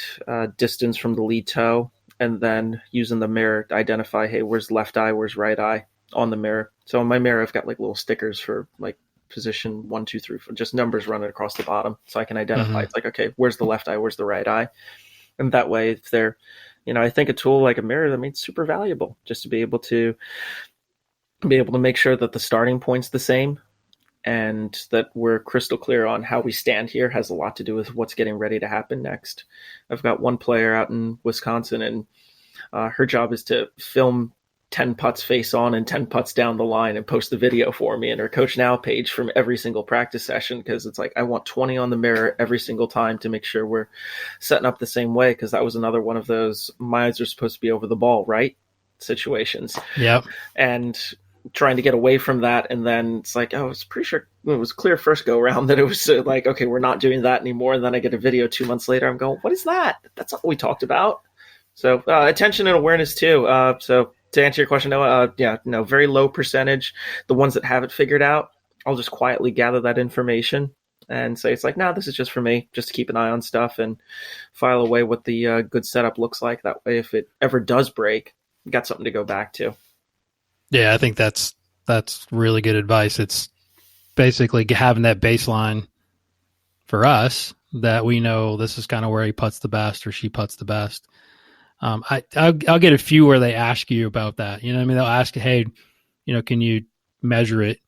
distance from the lead toe, and then using the mirror to identify, hey, where's left eye, where's right eye on the mirror. So on my mirror, I've got like little stickers for like position 1, 2, 3, 4, just numbers running across the bottom, so I can identify. It's like, okay, where's the left eye, where's the right eye, and that way, if they're, I think a tool like a mirror, I mean, it's super valuable just to be able to make sure that the starting point's the same, and that we're crystal clear on how we stand here has a lot to do with what's getting ready to happen next. I've got one player out in Wisconsin, and her job is to film 10 putts face on and 10 putts down the line and post the video for me and her Coach Now page from every single practice session, because it's like, I want 20 on the mirror every single time to make sure we're setting up the same way, because that was another one of those my eyes are supposed to be over the ball, right? Situations. Yep. And trying to get away from that, and then it's like, oh, I was pretty sure it was clear first go around that it was like, okay, we're not doing that anymore. And then I get a video 2 months later, I'm going, what is that? That's not what we talked about. So attention and awareness too. So to answer your question, Noah, very low percentage. The ones that have it figured out, I'll just quietly gather that information and say, it's like, no, this is just for me, just to keep an eye on stuff and file away what the good setup looks like. That way, if it ever does break, you got something to go back to. Yeah, I think that's really good advice. It's basically having that baseline for us that we know this is kind of where he puts the best or she puts the best. I'll get a few where they ask you about that. You know what I mean? They'll ask, hey, can you measure it?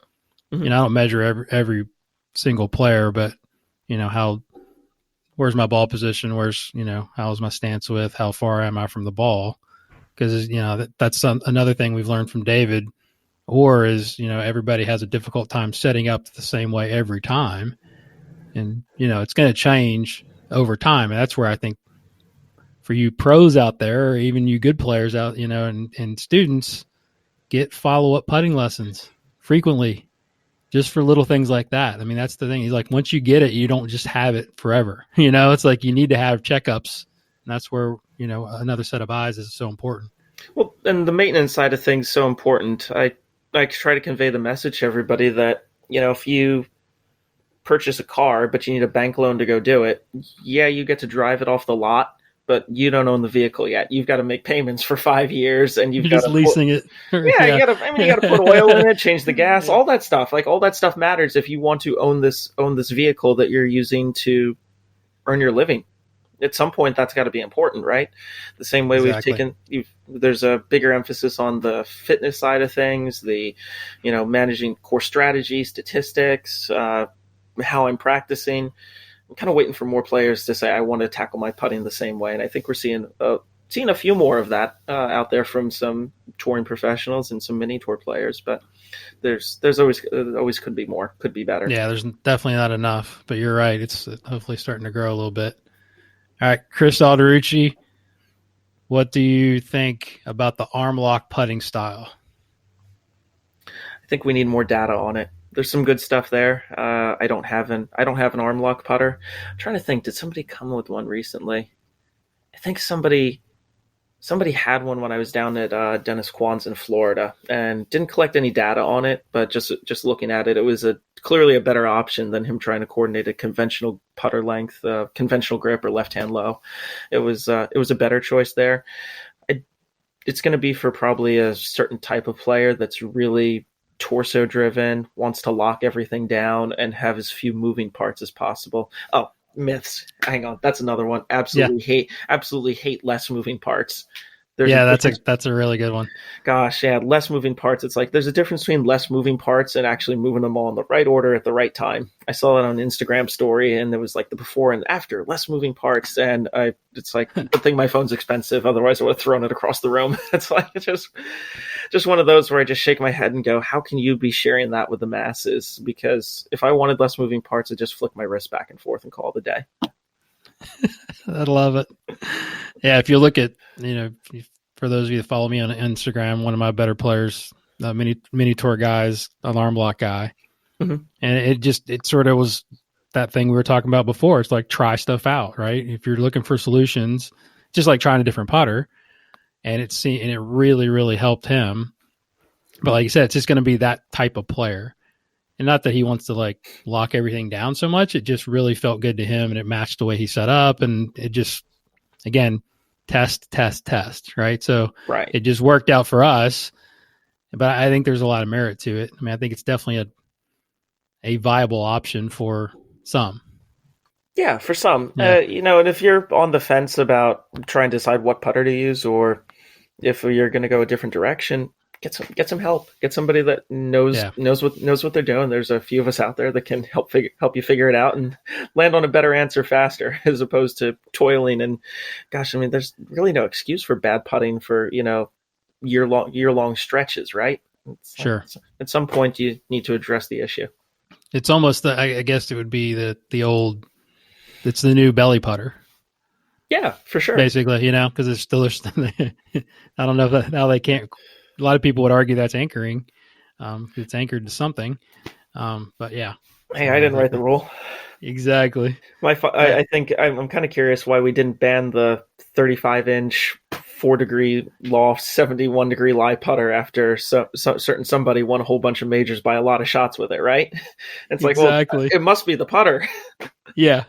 Mm-hmm. I don't measure every single player, but where's my ball position? Where's, how's my stance width? How far am I from the ball? Because, that's another thing we've learned from David Orr is, everybody has a difficult time setting up the same way every time. And, it's going to change over time. And that's where I think for you pros out there, or even you good players out, and students, get follow-up putting lessons frequently just for little things like that. I mean, that's the thing. He's like, once you get it, you don't just have it forever. It's like you need to have checkups. And that's where, another set of eyes is so important. Well, and the maintenance side of things is so important. I try to convey the message to everybody that, if you purchase a car, but you need a bank loan to go do it, yeah, you get to drive it off the lot, but you don't own the vehicle yet. You've got to make payments for 5 years, and you're just leasing it. Yeah, you got to put oil in it, change the gas, all that stuff. Like, all that stuff matters if you want to own this vehicle that you're using to earn your living. At some point, that's got to be important, right? The same way Exactly. there's a bigger emphasis on the fitness side of things, the, managing core strategy, statistics, how I'm practicing. I'm kind of waiting for more players to say, I want to tackle my putting the same way. And I think we're seeing seen a few more of that out there from some touring professionals and some mini tour players, but there's always could be more, could be better. Yeah, there's definitely not enough, but you're right. It's hopefully starting to grow a little bit. All right, Chris Alderucci, what do you think about the arm lock putting style? I think we need more data on it. There's some good stuff there. I don't have an arm lock putter. I'm trying to think. Did somebody come with one recently? I think somebody had one when I was down at Dennis Kwan's in Florida, and didn't collect any data on it. But just looking at it, it was clearly a better option than him trying to coordinate a conventional putter length, conventional grip, or left hand low. It was a better choice there. It's going to be for probably a certain type of player that's really torso driven, wants to lock everything down and have as few moving parts as possible. Oh, myths. Hang on. That's another one. Absolutely hate less moving parts. That's a really good one. Gosh, yeah, less moving parts. It's like there's a difference between less moving parts and actually moving them all in the right order at the right time. I saw it on an Instagram story, and there was like the before and after, less moving parts, and it's like, good thing my phone's expensive, otherwise I would have thrown it across the room. It's like it's just one of those where I just shake my head and go, how can you be sharing that with the masses? Because if I wanted less moving parts, I'd just flick my wrist back and forth and call it a day. I love it. Yeah, if you look at, for those of you that follow me on Instagram, one of my better players, mini tour guys, an arm lock guy. Mm-hmm. And it sort of was that thing we were talking about before. It's like, try stuff out, right? If you're looking for solutions, just like trying a different putter, and it really, really helped him. But like you said, it's just going to be that type of player. And not that he wants to like lock everything down so much. It just really felt good to him, and it matched the way he set up. And it just, again, test, right? So right. It just worked out for us. But I think there's a lot of merit to it. I mean, I think it's definitely a viable option for some. Yeah, for some. Yeah. And if you're on the fence about trying to decide what putter to use, or if you're going to go a different direction, get some help. Get somebody that knows what they're doing. There's a few of us out there that can help you figure it out and land on a better answer faster, as opposed to toiling. And gosh, I mean, there's really no excuse for bad putting for year long stretches, right? Sure. At some point, you need to address the issue. It's almost I guess it would be the old. It's the new belly putter. Yeah, for sure. Basically, because it's still. I don't know how they can't. A lot of people would argue that's anchoring. It's anchored to something. But yeah. Hey, I didn't write the rule. Exactly. I think I'm kind of curious why we didn't ban the 35-inch 4-degree loft 71-degree lie putter after certain somebody won a whole bunch of majors by a lot of shots with it, right? It's like, exactly. Well, it must be the putter. Yeah.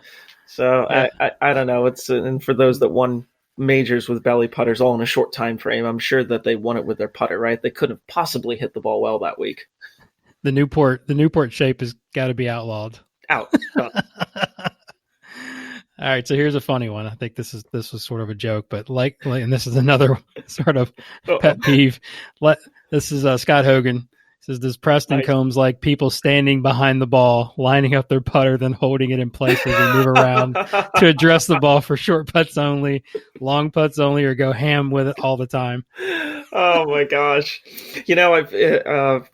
So yeah. I don't know. It's and for those that won majors with belly putters all in a short time frame, I'm sure that they won it with their putter, right? They couldn't have possibly hit the ball well that week. The Newport shape has got to be outlawed. Out. All right, so here's a funny one. I think this was sort of a joke, but like and this is another sort of pet peeve. This is Scott Hogan. Says, does Preston Combs like people standing behind the ball, lining up their putter, then holding it in place as they move around to address the ball for short putts only, long putts only, or go ham with it all the time? Oh my gosh. I've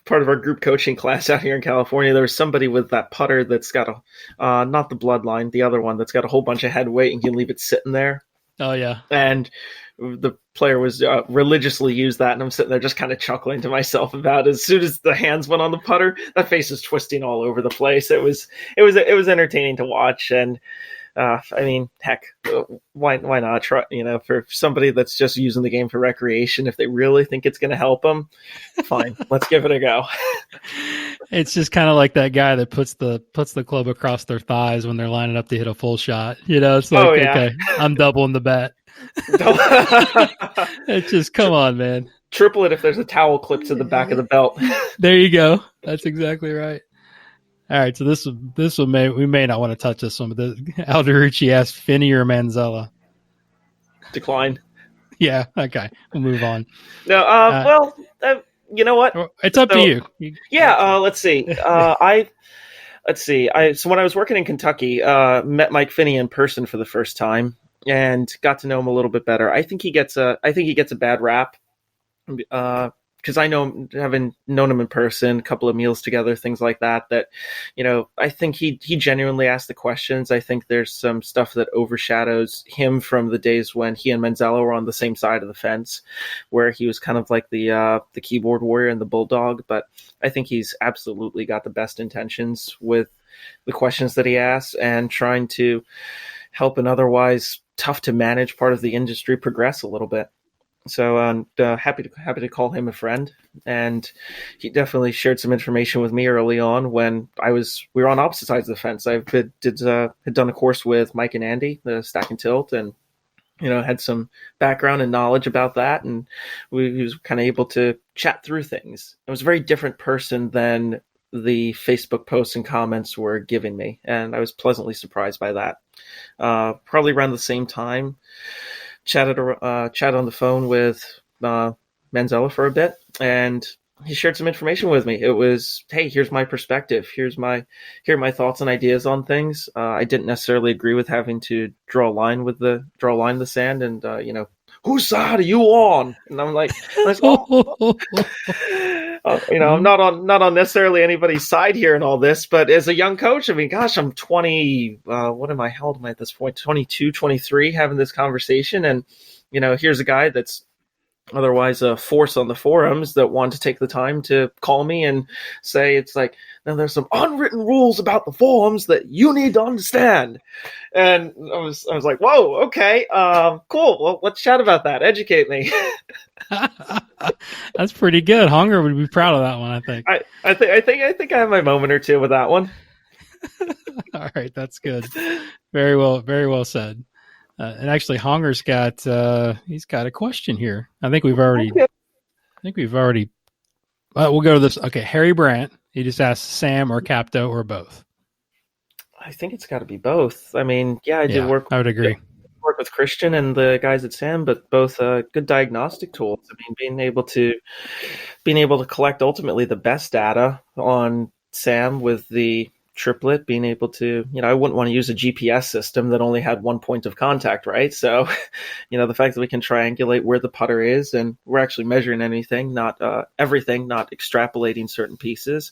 part of our group coaching class out here in California, there was somebody with that putter that's got not the bloodline, the other one that's got a whole bunch of head weight and you can leave it sitting there. Oh yeah. And the player was religiously used that, and I'm sitting there just kind of chuckling to myself about it. As soon as the hands went on the putter, that face is twisting all over the place. It was entertaining to watch, and I mean, heck, why not try? For somebody that's just using the game for recreation, if they really think it's going to help them, fine, let's give it a go. It's just kind of like that guy that puts the club across their thighs when they're lining up to hit a full shot. It's like, okay, I'm doubling the bet. It's just, come on, man. Triple it if there's a towel clipped to the back of the belt. There you go. That's exactly right. All right, so this one we may not want to touch this one, but Alderucci asked Finney or Manzella. Decline. Yeah. Okay. We'll move on. No. You know what? It's up to you. Yeah. Let's see. So when I was working in Kentucky, met Mike Finney in person for the first time. and got to know him a little bit better. I think he gets a bad rap. Because I know him, having known him in person, a couple of meals together, things like that, I think he genuinely asked the questions. I think there's some stuff that overshadows him from the days when he and Manzella were on the same side of the fence, where he was kind of like the keyboard warrior and the bulldog. But I think he's absolutely got the best intentions with the questions that he asks and trying to help an otherwise tough to manage part of the industry progress a little bit. So I'm happy to call him a friend, and he definitely shared some information with me early on when we were on opposite sides of the fence. I had done a course with Mike and Andy, the Stack and Tilt, and had some background and knowledge about that, and he was kind of able to chat through things. It was a very different person than the Facebook posts and comments were giving me, and I was pleasantly surprised by that. Probably around the same time. Chatted on the phone with Manzella for a bit, and he shared some information with me. It was, hey, here's my perspective. Here are my thoughts and ideas on things. I didn't necessarily agree with having to draw a line in the sand, and whose side are you on? And I'm like oh. I'm not on necessarily anybody's side here in all this, but as a young coach, I mean, gosh, I'm 20. What am I? How old am I at this point? 22, 23, having this conversation, and here's a guy that's otherwise a force on the forums that wanted to take the time to call me and say, it's like, now there's some unwritten rules about the forums that you need to understand. And I was like, whoa, okay, cool. Well, let's chat about that. Educate me. That's pretty good. Hunger would be proud of that one, I think. I think I have my moment or two with that one. All right, that's good. Very well said. And actually, Honger's got he's got a question here. I think we've already. We'll go to this. Okay, Harry Brandt. He just asked Sam or Capto or both. I think it's got to be both. I mean, I did work. I would agree. Work with Christian and the guys at Sam, but both good diagnostic tools. I mean, being able to collect ultimately the best data on Sam with the triplet, being able to, I wouldn't want to use a GPS system that only had one point of contact, right? So, the fact that we can triangulate where the putter is and we're actually measuring anything, not everything, not extrapolating certain pieces.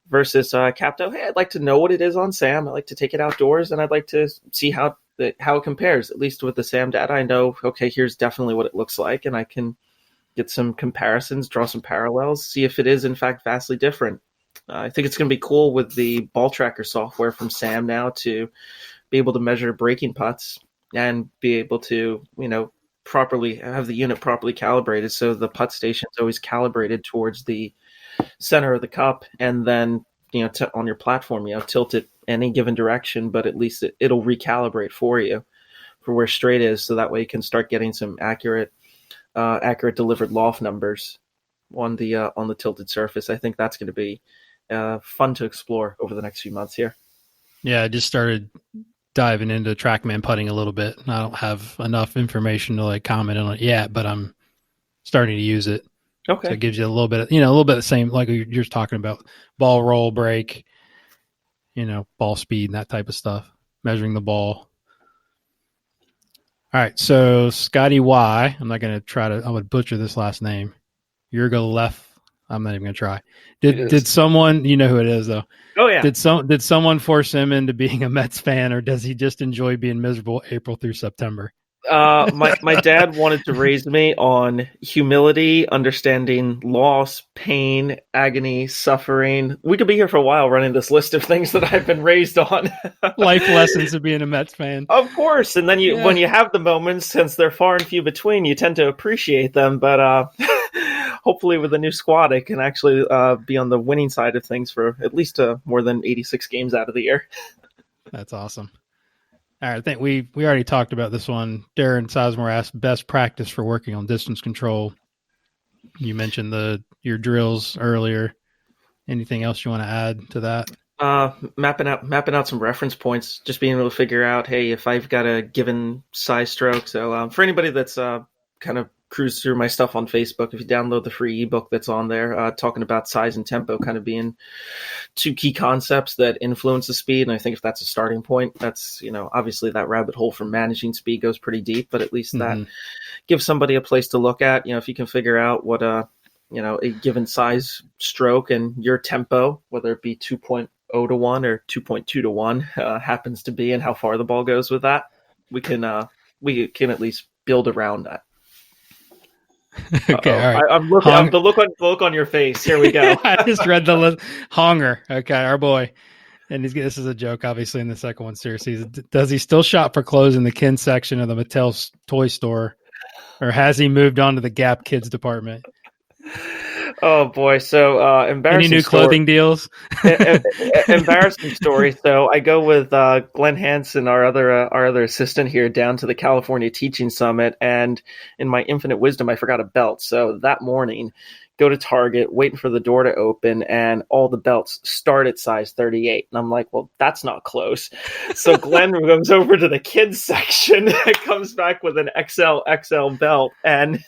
Versus Capto, hey, I'd like to know what it is on Sam. I'd like to take it outdoors, and I'd like to see how it compares. At least with the Sam data, I know, okay, here's definitely what it looks like, and I can get some comparisons, draw some parallels, see if it is, in fact, vastly different. I think it's going to be cool with the ball tracker software from Sam now to be able to measure breaking putts and be able to, properly have the unit properly calibrated so the putt station is always calibrated towards the center of the cup, and then on your platform tilt it any given direction, but at least it'll recalibrate for you for where straight is, so that way you can start getting some accurate delivered loft numbers on the tilted surface. I think that's going to be fun to explore over the next few months here. I just started diving into TrackMan putting a little bit. I don't have enough information to comment on it yet, but I'm starting to use it. Okay. So it gives you a little bit of the same, like you're just talking about, ball roll, break, ball speed and that type of stuff, measuring the ball. All right. So Scotty Y, I'm not going to I would butcher this last name. Yurgo Left. I'm not even going to try. Did someone, who it is though? Oh yeah. Did someone force him into being a Mets fan, or does he just enjoy being miserable April through September? My dad wanted to raise me on humility, understanding loss, pain, agony, suffering. We could be here for a while running this list of things that I've been raised on. Life lessons of being a Mets fan. Of course. And then when you have the moments, since they're far and few between, you tend to appreciate them. But hopefully with the new squad, I can actually be on the winning side of things for at least more than 86 games out of the year. That's awesome. All right, I think we already talked about this one. Darren Sizemore asked best practice for working on distance control. You mentioned your drills earlier. Anything else you want to add to that? Mapping out some reference points, just being able to figure out, hey, if I've got a given size stroke. So for anybody that's kind of cruise through my stuff on Facebook. If you download the free ebook that's on there, talking about size and tempo kind of being two key concepts that influence the speed. And I think if that's a starting point, that's, obviously that rabbit hole for managing speed goes pretty deep, but at least that gives somebody a place to look at. If you can figure out what a given size stroke and your tempo, whether it be 2.0 to 1 or 2.2 to 1 happens to be, and how far the ball goes with that, we can at least build around that. Okay, all right. I'm looking. The look on your face. Here we go. I just read the list. Honger. Okay, our boy. And this is a joke, obviously, in the second one. Seriously, does he still shop for clothes in the kids section of the Mattel toy store, or has he moved on to the Gap Kids department? Oh boy! So embarrassing. Any new clothing deals? Embarrassing story. So I go with Glenn Hansen, our other assistant here, down to the California Teaching Summit, and in my infinite wisdom, I forgot a belt. So that morning, go to Target, waiting for the door to open, and all the belts start at size 38. And I'm like, well, that's not close. So Glenn goes over to the kids section and comes back with an XL belt, and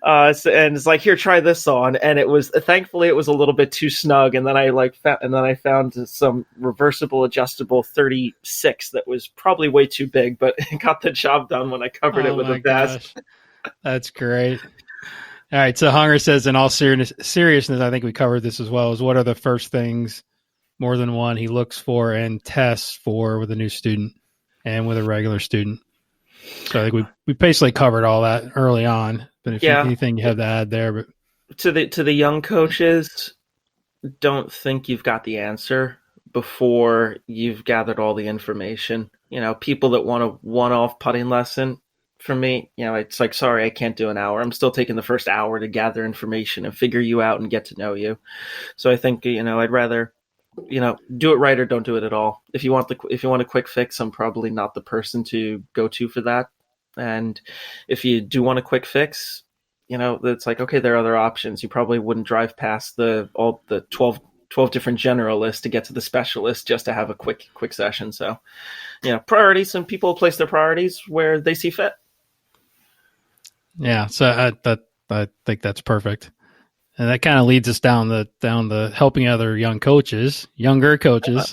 it's like, here, try this on. And thankfully it was a little bit too snug. And then I found some reversible, adjustable 36 that was probably way too big, but it got the job done when I covered it with a vest. That's great. All right, so Hunger says, in all seriousness, I think we covered this as well, is what are the first things, more than one, he looks for and tests for with a new student and with a regular student. So I think we basically covered all that early on. But if anything you have to add there. But to the young coaches, don't think you've got the answer before you've gathered all the information. People that want a one-off putting lesson, for me, it's like, sorry, I can't do an hour. I'm still taking the first hour to gather information and figure you out and get to know you. So I think, I'd rather, do it right or don't do it at all. If you want a quick fix, I'm probably not the person to go to for that. And if you do want a quick fix, it's like, okay, there are other options. You probably wouldn't drive past all the 12 different generalists to get to the specialist just to have a quick session. So, priorities, and people place their priorities where they see fit. Yeah, so I think that's perfect, and that kind of leads us down the helping other younger coaches. Younger, hard to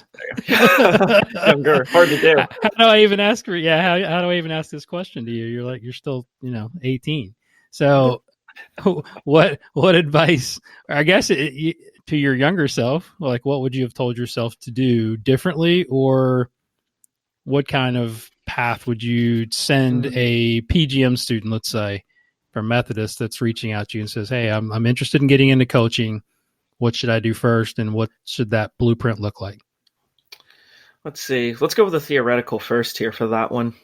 do. How do I even ask? How do I even ask this question to you? You're still 18. So, what advice? I guess to your younger self, like, what would you have told yourself to do differently, or what kind of path would you send a PGM student, let's say, from Methodist, that's reaching out to you and says, hey, I'm interested in getting into coaching. What should I do first, and what should that blueprint look like? Let's see. Let's go with the theoretical first here for that one.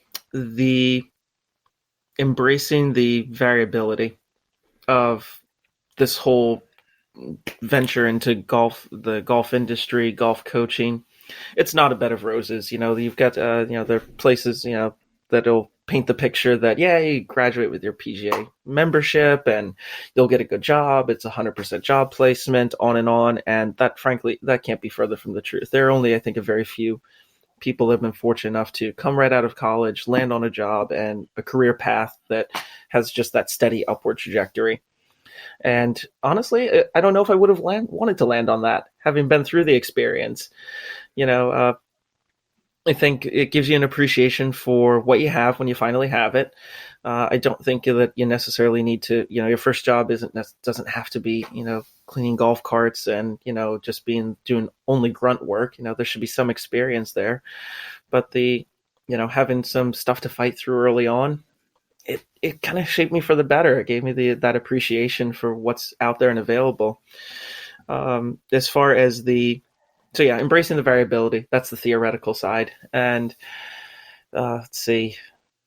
Embracing the variability of this whole venture into golf, the golf industry, golf coaching. It's not a bed of roses. You've got, there are places, that'll paint the picture that, you graduate with your PGA membership and you'll get a good job. It's 100% job placement, on and on. And that, frankly, that can't be further from the truth. There are only, I think, a very few people that have been fortunate enough to come right out of college, land on a job and a career path that has just that steady upward trajectory. And honestly, I don't know if I would have wanted to land on that, having been through the experience. I think it gives you an appreciation for what you have when you finally have it. I don't think that you necessarily need to, your first job doesn't have to be, cleaning golf carts and, just doing only grunt work. There should be some experience there, but having some stuff to fight through early on, it kind of shaped me for the better. It gave me that appreciation for what's out there and available. As far as embracing the variability, that's the theoretical side. And let's see,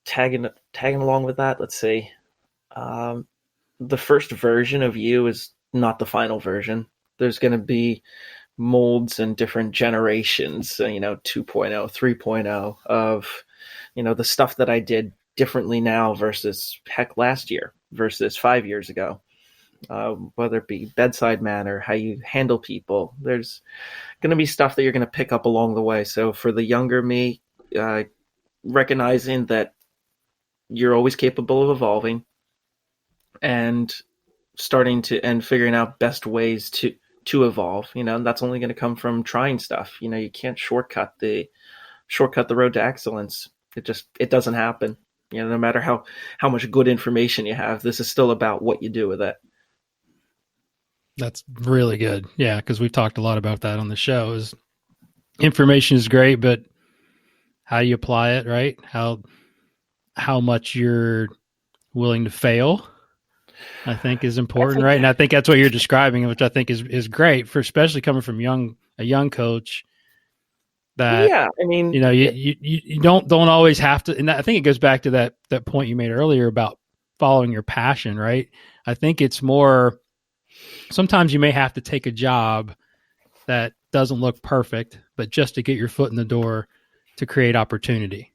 tagging along with that, let's see. The first version of you is not the final version. There's going to be molds and different generations, 2.0, 3.0 of, the stuff that I did differently now versus last year versus 5 years ago. Whether it be bedside manner, how you handle people, there's going to be stuff that you're going to pick up along the way. So for the younger me, recognizing that you're always capable of evolving, and figuring out best ways to evolve. And that's only going to come from trying stuff. You can't shortcut the road to excellence. It doesn't happen. No matter how much good information you have, this is still about what you do with it. That's really good. Yeah, because we've talked a lot about that on the show. Is information is great, but how you apply it, right? How much you're willing to fail, I think is important, right? And I think that's what you're describing, which I think is great for, especially coming from a young coach. That, yeah, I mean, you don't always have to, and I think it goes back to that point you made earlier about following your passion, right? I think it's more, sometimes you may have to take a job that doesn't look perfect, but just to get your foot in the door to create opportunity.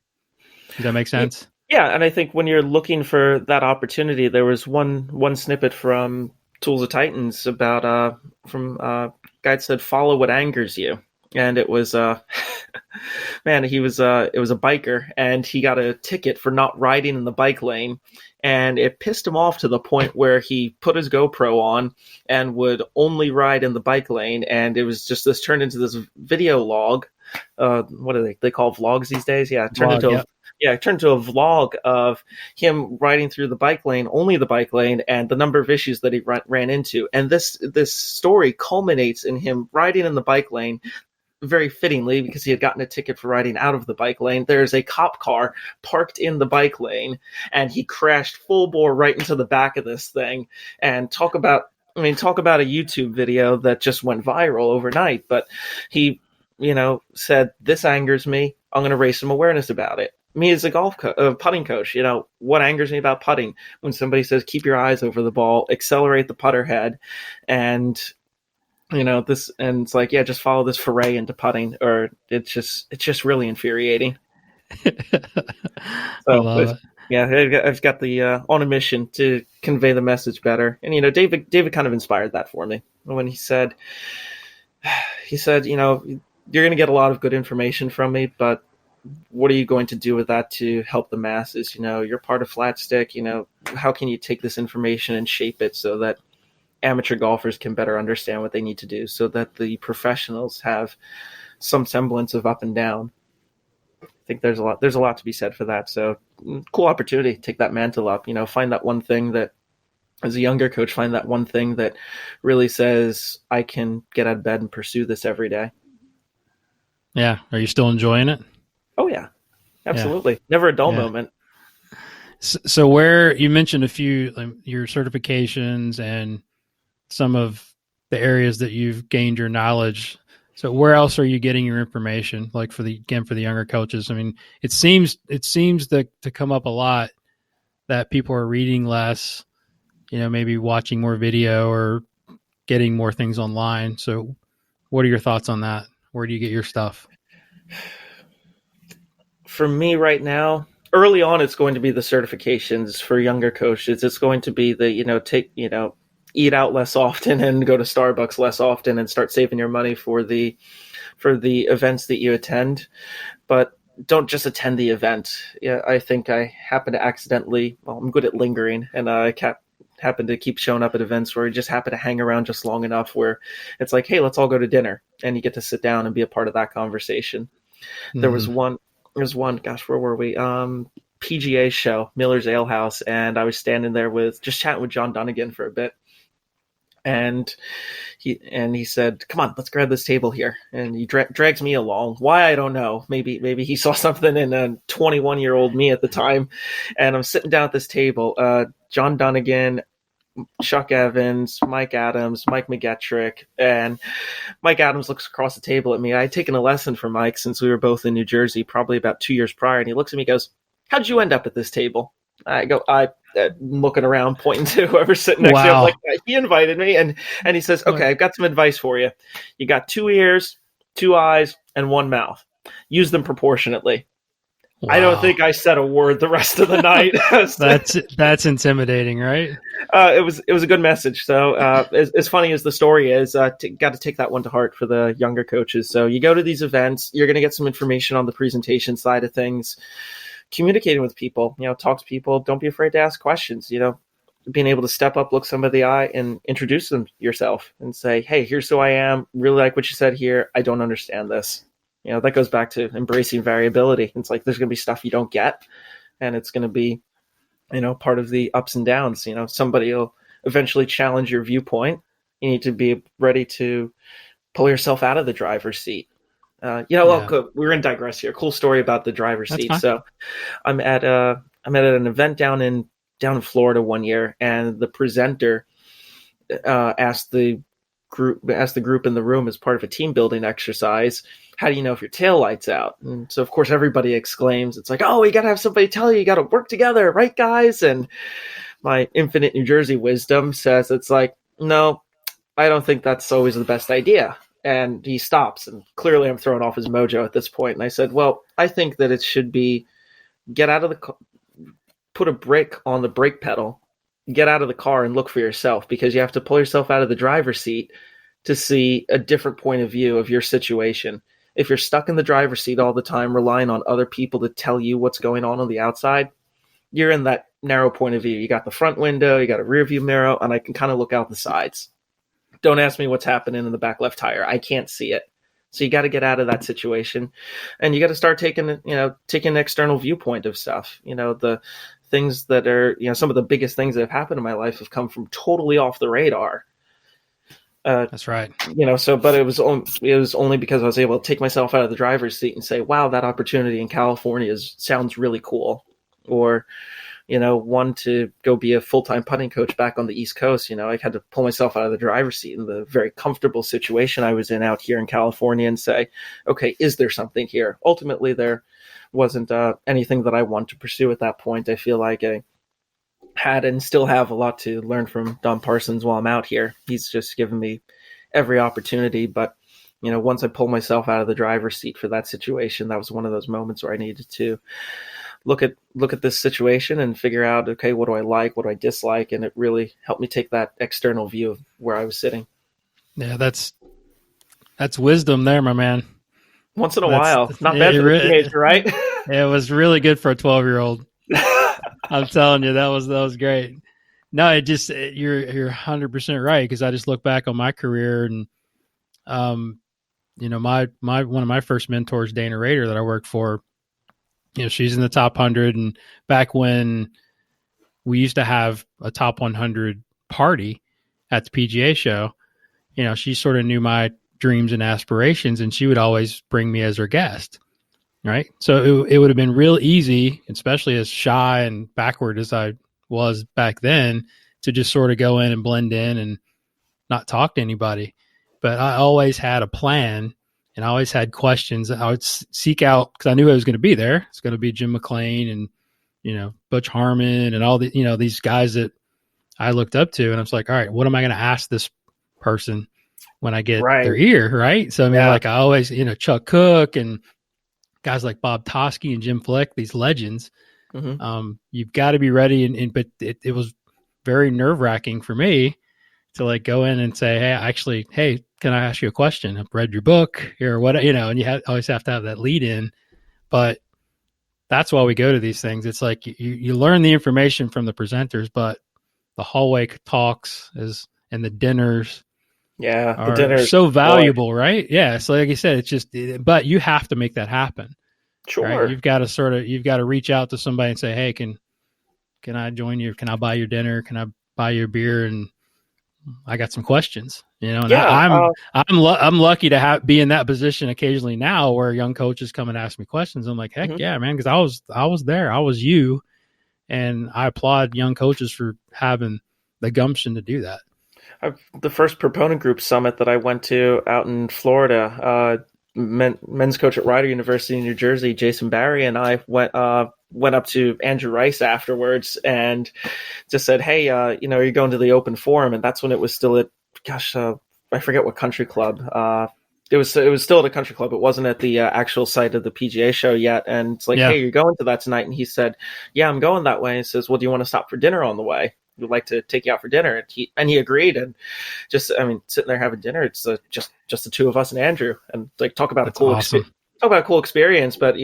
Does that make sense? Yeah, and I think when you're looking for that opportunity, there was one snippet from Tools of Titans about from guy said, "Follow what angers you," and it was man, it was a biker, and he got a ticket for not riding in the bike lane, and it pissed him off to the point where he put his GoPro on and would only ride in the bike lane, and it was just turned into this video log. What do they call vlogs these days? Yeah, it turned into a vlog of him riding through the bike lane, only the bike lane, and the number of issues that he ran into. And this story culminates in him riding in the bike lane, very fittingly, because he had gotten a ticket for riding out of the bike lane. There's a cop car parked in the bike lane, and he crashed full bore right into the back of this thing. And talk about a YouTube video that just went viral overnight. But he, said, "This angers me. I'm going to raise some awareness about it." Me as a putting coach, what angers me about putting? When somebody says, "Keep your eyes over the ball, accelerate the putter head," and this, and it's like, yeah, just follow this foray into putting, or it's just really infuriating. So yeah, I've got the on a mission to convey the message better. And David kind of inspired that for me when he said, "You're going to get a lot of good information from me, but what are you going to do with that to help the masses? You're part of Flat Stick. How can you take this information and shape it so that amateur golfers can better understand what they need to do, so that the professionals have some semblance of up and down?" I think there's a lot to be said for that. So cool opportunity. Take that mantle up, find that one thing that, as a younger coach, find that one thing that really says, I can get out of bed and pursue this every day. Yeah. Are you still enjoying it? Oh yeah, absolutely. Yeah. Never a dull moment. So where you mentioned a few, your certifications and some of the areas that you've gained your knowledge. So where else are you getting your information? Like for the younger coaches, I mean, it seems to come up a lot that people are reading less, maybe watching more video or getting more things online. So what are your thoughts on that? Where do you get your stuff? For me right now, early on, it's going to be the certifications. For younger coaches, it's going to be the, eat out less often and go to Starbucks less often and start saving your money for the events that you attend. But don't just attend the event. Yeah, I think I happen to accidentally, I'm good at lingering, and I happen to keep showing up at events where you just happen to hang around just long enough where it's like, hey, let's all go to dinner. And you get to sit down and be a part of that conversation. Mm-hmm. There was one, gosh, where were we? PGA show, Miller's Ale House. And I was standing there just chatting with John Dunnigan for a bit. And he said, "Come on, let's grab this table here." And he drags me along. Why, I don't know. Maybe he saw something in a 21-year-old me at the time. And I'm sitting down at this table. John Dunnigan, Chuck Evans, Mike Adams, Mike McGettrick, and Mike Adams looks across the table at me. I had taken a lesson from Mike since we were both in New Jersey, probably about 2 years prior. And he looks at me and goes, "How'd you end up at this table?" I go, looking around, pointing to whoever's sitting next to him. Like, he invited me, and he says, "Okay, I've got some advice for you. You got 2 ears, 2 eyes, and 1 mouth. Use them proportionately." Wow. I don't think I said a word the rest of the night. That's intimidating, right? It was a good message. So as funny as the story is, got to take that one to heart for the younger coaches. So you go to these events, you're going to get some information on the presentation side of things. Communicating with people, talk to people. Don't be afraid to ask questions. being able to step up, look somebody in the eye, and introduce them yourself and say, hey, here's who I am. Really like what you said here. I don't understand this. That goes back to embracing variability. It's like there's going to be stuff you don't get, and it's going to be, part of the ups and downs. Somebody will eventually challenge your viewpoint. You need to be ready to pull yourself out of the driver's seat. We're going to digress here. Cool story about the driver's seat. Fine. So I'm at an event down in Florida one year, and the presenter asked the group in the room as part of a team building exercise, how do you know if your tail light's out? And so of course everybody exclaims, it's like, oh, you got to have somebody tell you, you got to work together, right, guys? And my infinite New Jersey wisdom says, it's like, no, I don't think that's always the best idea. And he stops, and clearly I'm throwing off his mojo at this point. And I said, well, I think that it should be get out of the car, put a brake on the brake pedal, get out of the car and look for yourself, because you have to pull yourself out of the driver's seat to see a different point of view of your situation. If you're stuck in the driver's seat all the time, relying on other people to tell you what's going on the outside, you're in that narrow point of view. You got the front window, you got a rear view mirror, and I can kind of look out the sides. Don't ask me what's happening in the back left tire. I can't see it. So you got to get out of that situation, and you got to start taking an external viewpoint of stuff. The things that are, some of the biggest things that have happened in my life have come from totally off the radar. That's right. But it was only because I was able to take myself out of the driver's seat and say, wow, that opportunity in California sounds really cool. Or, one to go be a full-time putting coach back on the East Coast. I had to pull myself out of the driver's seat in the very comfortable situation I was in out here in California and say, okay, is there something here? Ultimately, there wasn't anything that I wanted to pursue at that point. I feel like I had and still have a lot to learn from Don Parsons while I'm out here. He's just given me every opportunity. But, once I pulled myself out of the driver's seat for that situation, that was one of those moments where I needed to look at this situation and figure out, okay, what do I like? What do I dislike? And it really helped me take that external view of where I was sitting. Yeah, that's wisdom there, my man. Once in a while. Not bad for a teenager, right? It was really good for a 12-year-old. I'm telling you, that was great. No, you're 100% right, because I just look back on my career, and my one of my first mentors, Dana Rader, that I worked for, she's in the top 100, and back when we used to have a top 100 party at the PGA show, she sort of knew my dreams and aspirations, and she would always bring me as her guest. Right. So it would have been real easy, especially as shy and backward as I was back then, to just sort of go in and blend in and not talk to anybody. But I always had a plan, and I always had questions that I would seek out, because I knew I was going to be there. It's going to be Jim McClain and, Butch Harmon and all the, these guys that I looked up to. And I was like, all right, what am I going to ask this person when I get their ear? Right. So, I always, Chuck Cook and guys like Bob Toski and Jim Fleck, these legends, you've got to be ready. But it was very nerve wracking for me to go in and say, hey, can I ask you a question? I've read your book or what, and you always have to have that lead in. But that's why we go to these things. It's like you learn the information from the presenters, but the hallway talks and the dinners, the dinners so valuable, right? Yeah. So like you said, it's just, but you have to make that happen. Sure. Right? You've got to reach out to somebody and say, hey, can I join you? Can I buy your dinner? Can I buy your beer? And I got some questions, and I'm lucky to be in that position occasionally now, where young coaches come and ask me questions. I'm like, heck yeah, man. Cause I was there. I was you. And I applaud young coaches for having the gumption to do that. The first proponent group summit that I went to out in Florida, men's coach at Rider University in New Jersey, Jason Barry, and I went up to Andrew Rice afterwards and just said, hey, are you going to the open forum? And that's when it was still at, I forget what country club. It was still at a country club. It wasn't at the actual site of the PGA show yet. And it's like, hey, you're going to that tonight? And he said, yeah, I'm going that way. And he says, well, do you want to stop for dinner on the way? We'd like to take you out for dinner. And he agreed. And sitting there having dinner, it's just the two of us and Andrew, and talk about a cool experience. But,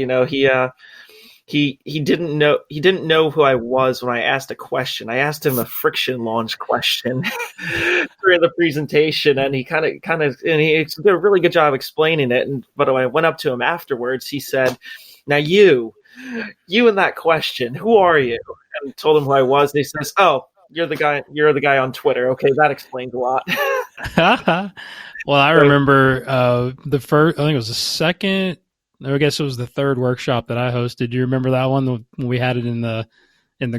he didn't know who I was when I asked a question. I asked him a friction launch question during the presentation, and he and he did a really good job explaining it. But when I went up to him afterwards, he said, "Now you in that question, who are you?" And told him who I was. And he says, "Oh, you're the guy on Twitter. Okay, that explains a lot." Well, I remember the first. I think it was the second. I guess it was the third workshop that I hosted. Do you remember that one when we had it in the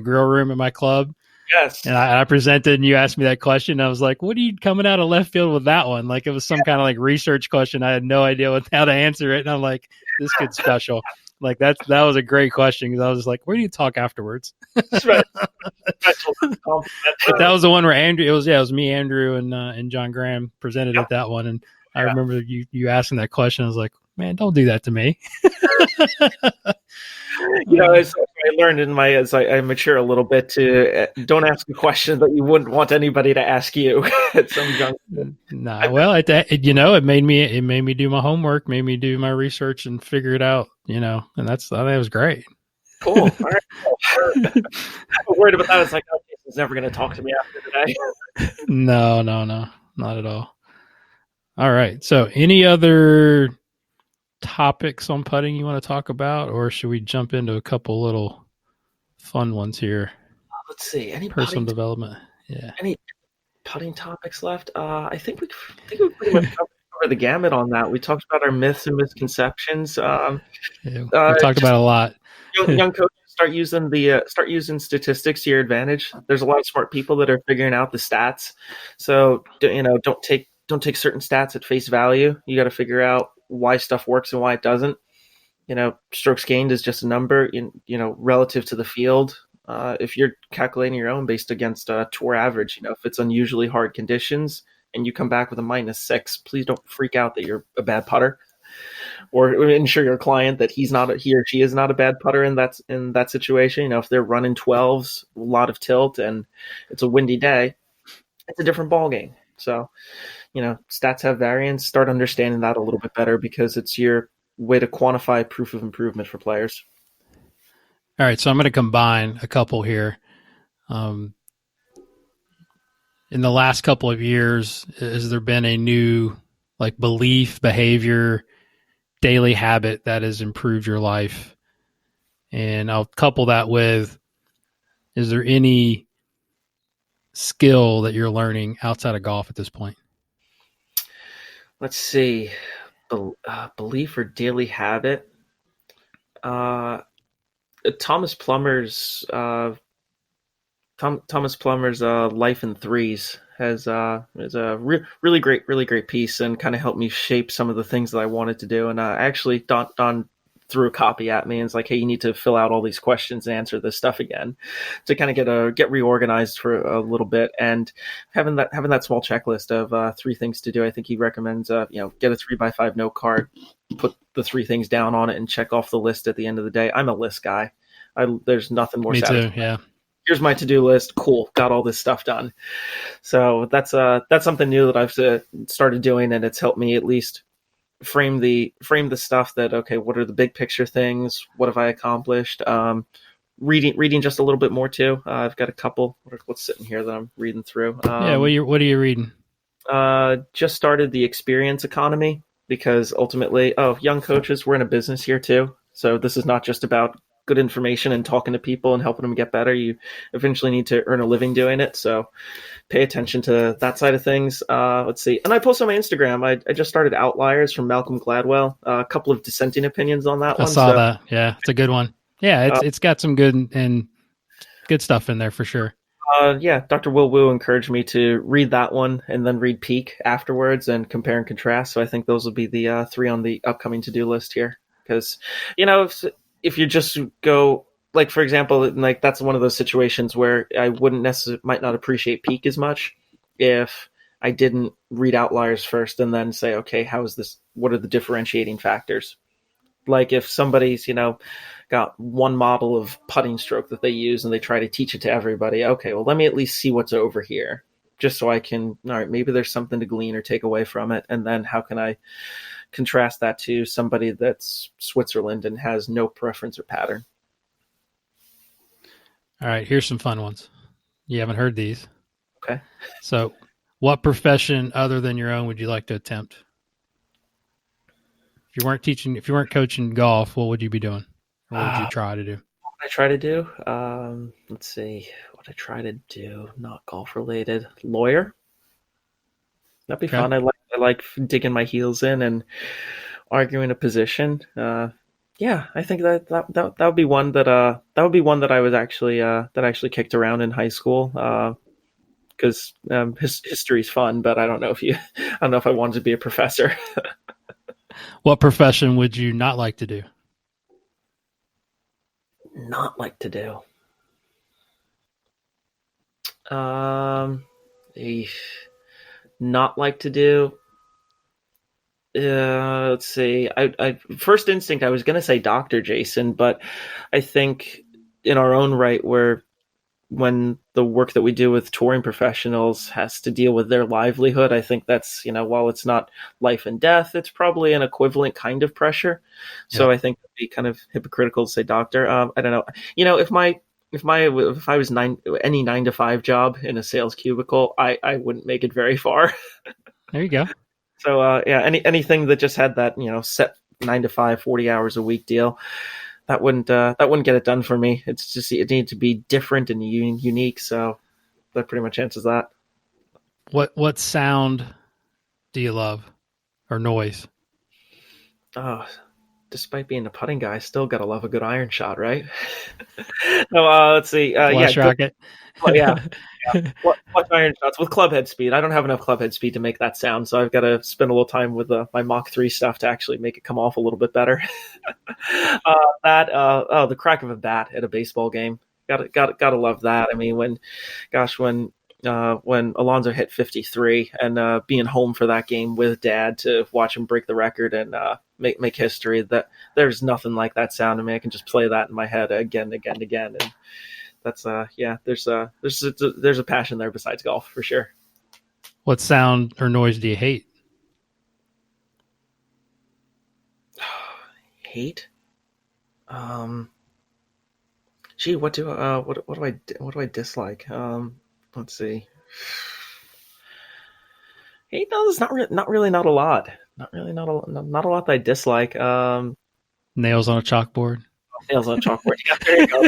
grill room at my club? Yes. And I presented, and you asked me that question. I was like, "What are you coming out of left field with that one?" Like it was some kind of like research question. I had no idea how to answer it, and I'm like, "This kid's special." Like that was a great question because I was just like, "Where do you talk afterwards?" Special But that was the one where Andrew. It was me, Andrew, and John Graham presented at that one, and I remember you asking that question. I was like, "Man, don't do that to me." As I learned as I mature a little bit to don't ask a question that you wouldn't want anybody to ask you at some juncture. Nah, well, it made me do my homework, made me do my research and figure it out, and I think it was great. Cool. All right. I'm worried about that. It's like, oh, he's never going to talk to me after today. No, not at all. All right. So, any other topics on putting you want to talk about, or should we jump into a couple little fun ones here? Let's see. Any personal development? Yeah. Any putting topics left? I think we pretty much covered the gamut on that. We talked about our myths and misconceptions. We talked about a lot. young coaches start using statistics to your advantage. There's a lot of smart people that are figuring out the stats. So don't take certain stats at face value. You got to figure out why stuff works and why it doesn't. Strokes gained is just a number relative to the field. If you're calculating your own based against a tour average, if it's unusually hard conditions and you come back with a -6, please don't freak out that you're a bad putter, or ensure your client that he or she is not a bad putter in that situation. If they're running 12s, a lot of tilt, and it's a windy day, it's a different ball game. So, stats have variance. Start understanding that a little bit better because it's your way to quantify proof of improvement for players. All right, so I'm going to combine a couple here. In the last couple of years, has there been a new belief, behavior, daily habit that has improved your life? And I'll couple that with, is there any skill that you're learning outside of golf at this point? Let's see. Belief or daily habit. Thomas Plummer's Life in Threes is a really great piece, and kind of helped me shape some of the things that I wanted to do. And actually, Don threw a copy at me and it's like, hey, you need to fill out all these questions and answer this stuff again, to kind of get reorganized for a little bit. And having that small checklist of 3 things to do, I think he recommends get a 3x5 note card, put the 3 things down on it, and check off the list at the end of the day. I'm a list guy. There's nothing more satisfying. Me too, yeah. Here's my to-do list. Cool, got all this stuff done. So that's something new that I've started doing, and it's helped me at least frame the stuff that, okay, what are the big picture things? What have I accomplished? Reading just a little bit more too. I've got a couple. What's sitting here that I'm reading through? What are you reading? Just started The Experience Economy, because ultimately, young coaches, we're in a business here too. So this is not just about good information and talking to people and helping them get better. You eventually need to earn a living doing it. So pay attention to that side of things. Let's see. And I post on my Instagram. I just started Outliers from Malcolm Gladwell. A couple of dissenting opinions on that one. I saw that. Yeah, it's a good one. Yeah, it's got some good stuff in there for sure. Dr. Will Wu encouraged me to read that one and then read Peak afterwards and compare and contrast. So I think those will be the 3 on the upcoming to-do list here. Because, if you just go, for example, that's one of those situations where I might not appreciate Peak as much if I didn't read Outliers first and then say, okay, how is this? What are the differentiating factors? Like if somebody's, got one model of putting stroke that they use and they try to teach it to everybody. Okay, well, let me at least see what's over here, just so I can, all right, maybe there's something to glean or take away from it. And then how can I contrast that to somebody that's Switzerland and has no preference or pattern? All right, here's some fun ones. You haven't heard these. Okay. So, what profession other than your own would you like to attempt? If you weren't coaching golf, what would you be doing? Or what would you try to do? What I try to do? Let's see. What I try to do, not golf related. Lawyer. That'd be Okay. fun. I like digging my heels in and arguing a position. Yeah, I think that would be one that I was actually that actually kicked around in high school. Because history's fun, but I don't know if I wanted to be a professor. What profession would you not like to do? Not like to do. Not like to do. Let's see. I first instinct I was gonna say Dr. Jason, but I think in our own right, when the work that we do with touring professionals has to deal with their livelihood, I think that's, while it's not life and death, it's probably an equivalent kind of pressure. So Yeah. I think it'd be kind of hypocritical to say doctor. I don't know. If I was any 9 to 5 job in a sales cubicle, I wouldn't make it very far. There you go. So yeah, anything that just had that, set 9 to 5, 40 hours a week deal, that wouldn't get it done for me. It's just, it needs to be different and unique. So that pretty much answers that. What sound do you love, or noise? Oh, despite being a putting guy, I still gotta love a good iron shot, right? No, let's see. Flush rocket. Well, yeah. What iron shots with club head speed? I don't have enough club head speed to make that sound, so I've got to spend a little time with my Mach 3 stuff to actually make it come off a little bit better. The crack of a bat at a baseball game. Gotta love that. I mean, when Alonso hit 53 and being home for that game with Dad to watch him break the record and make history, that there's nothing like that sound. I mean, I can just play that in my head again, and that's there's a passion there besides golf for sure. What sound or noise do you hate? Hate? Gee, what do I dislike? Let's see. Hate? No, there's not a lot. Not a lot that I dislike. Nails on a chalkboard. Nails on a chalkboard. Yeah, there you go.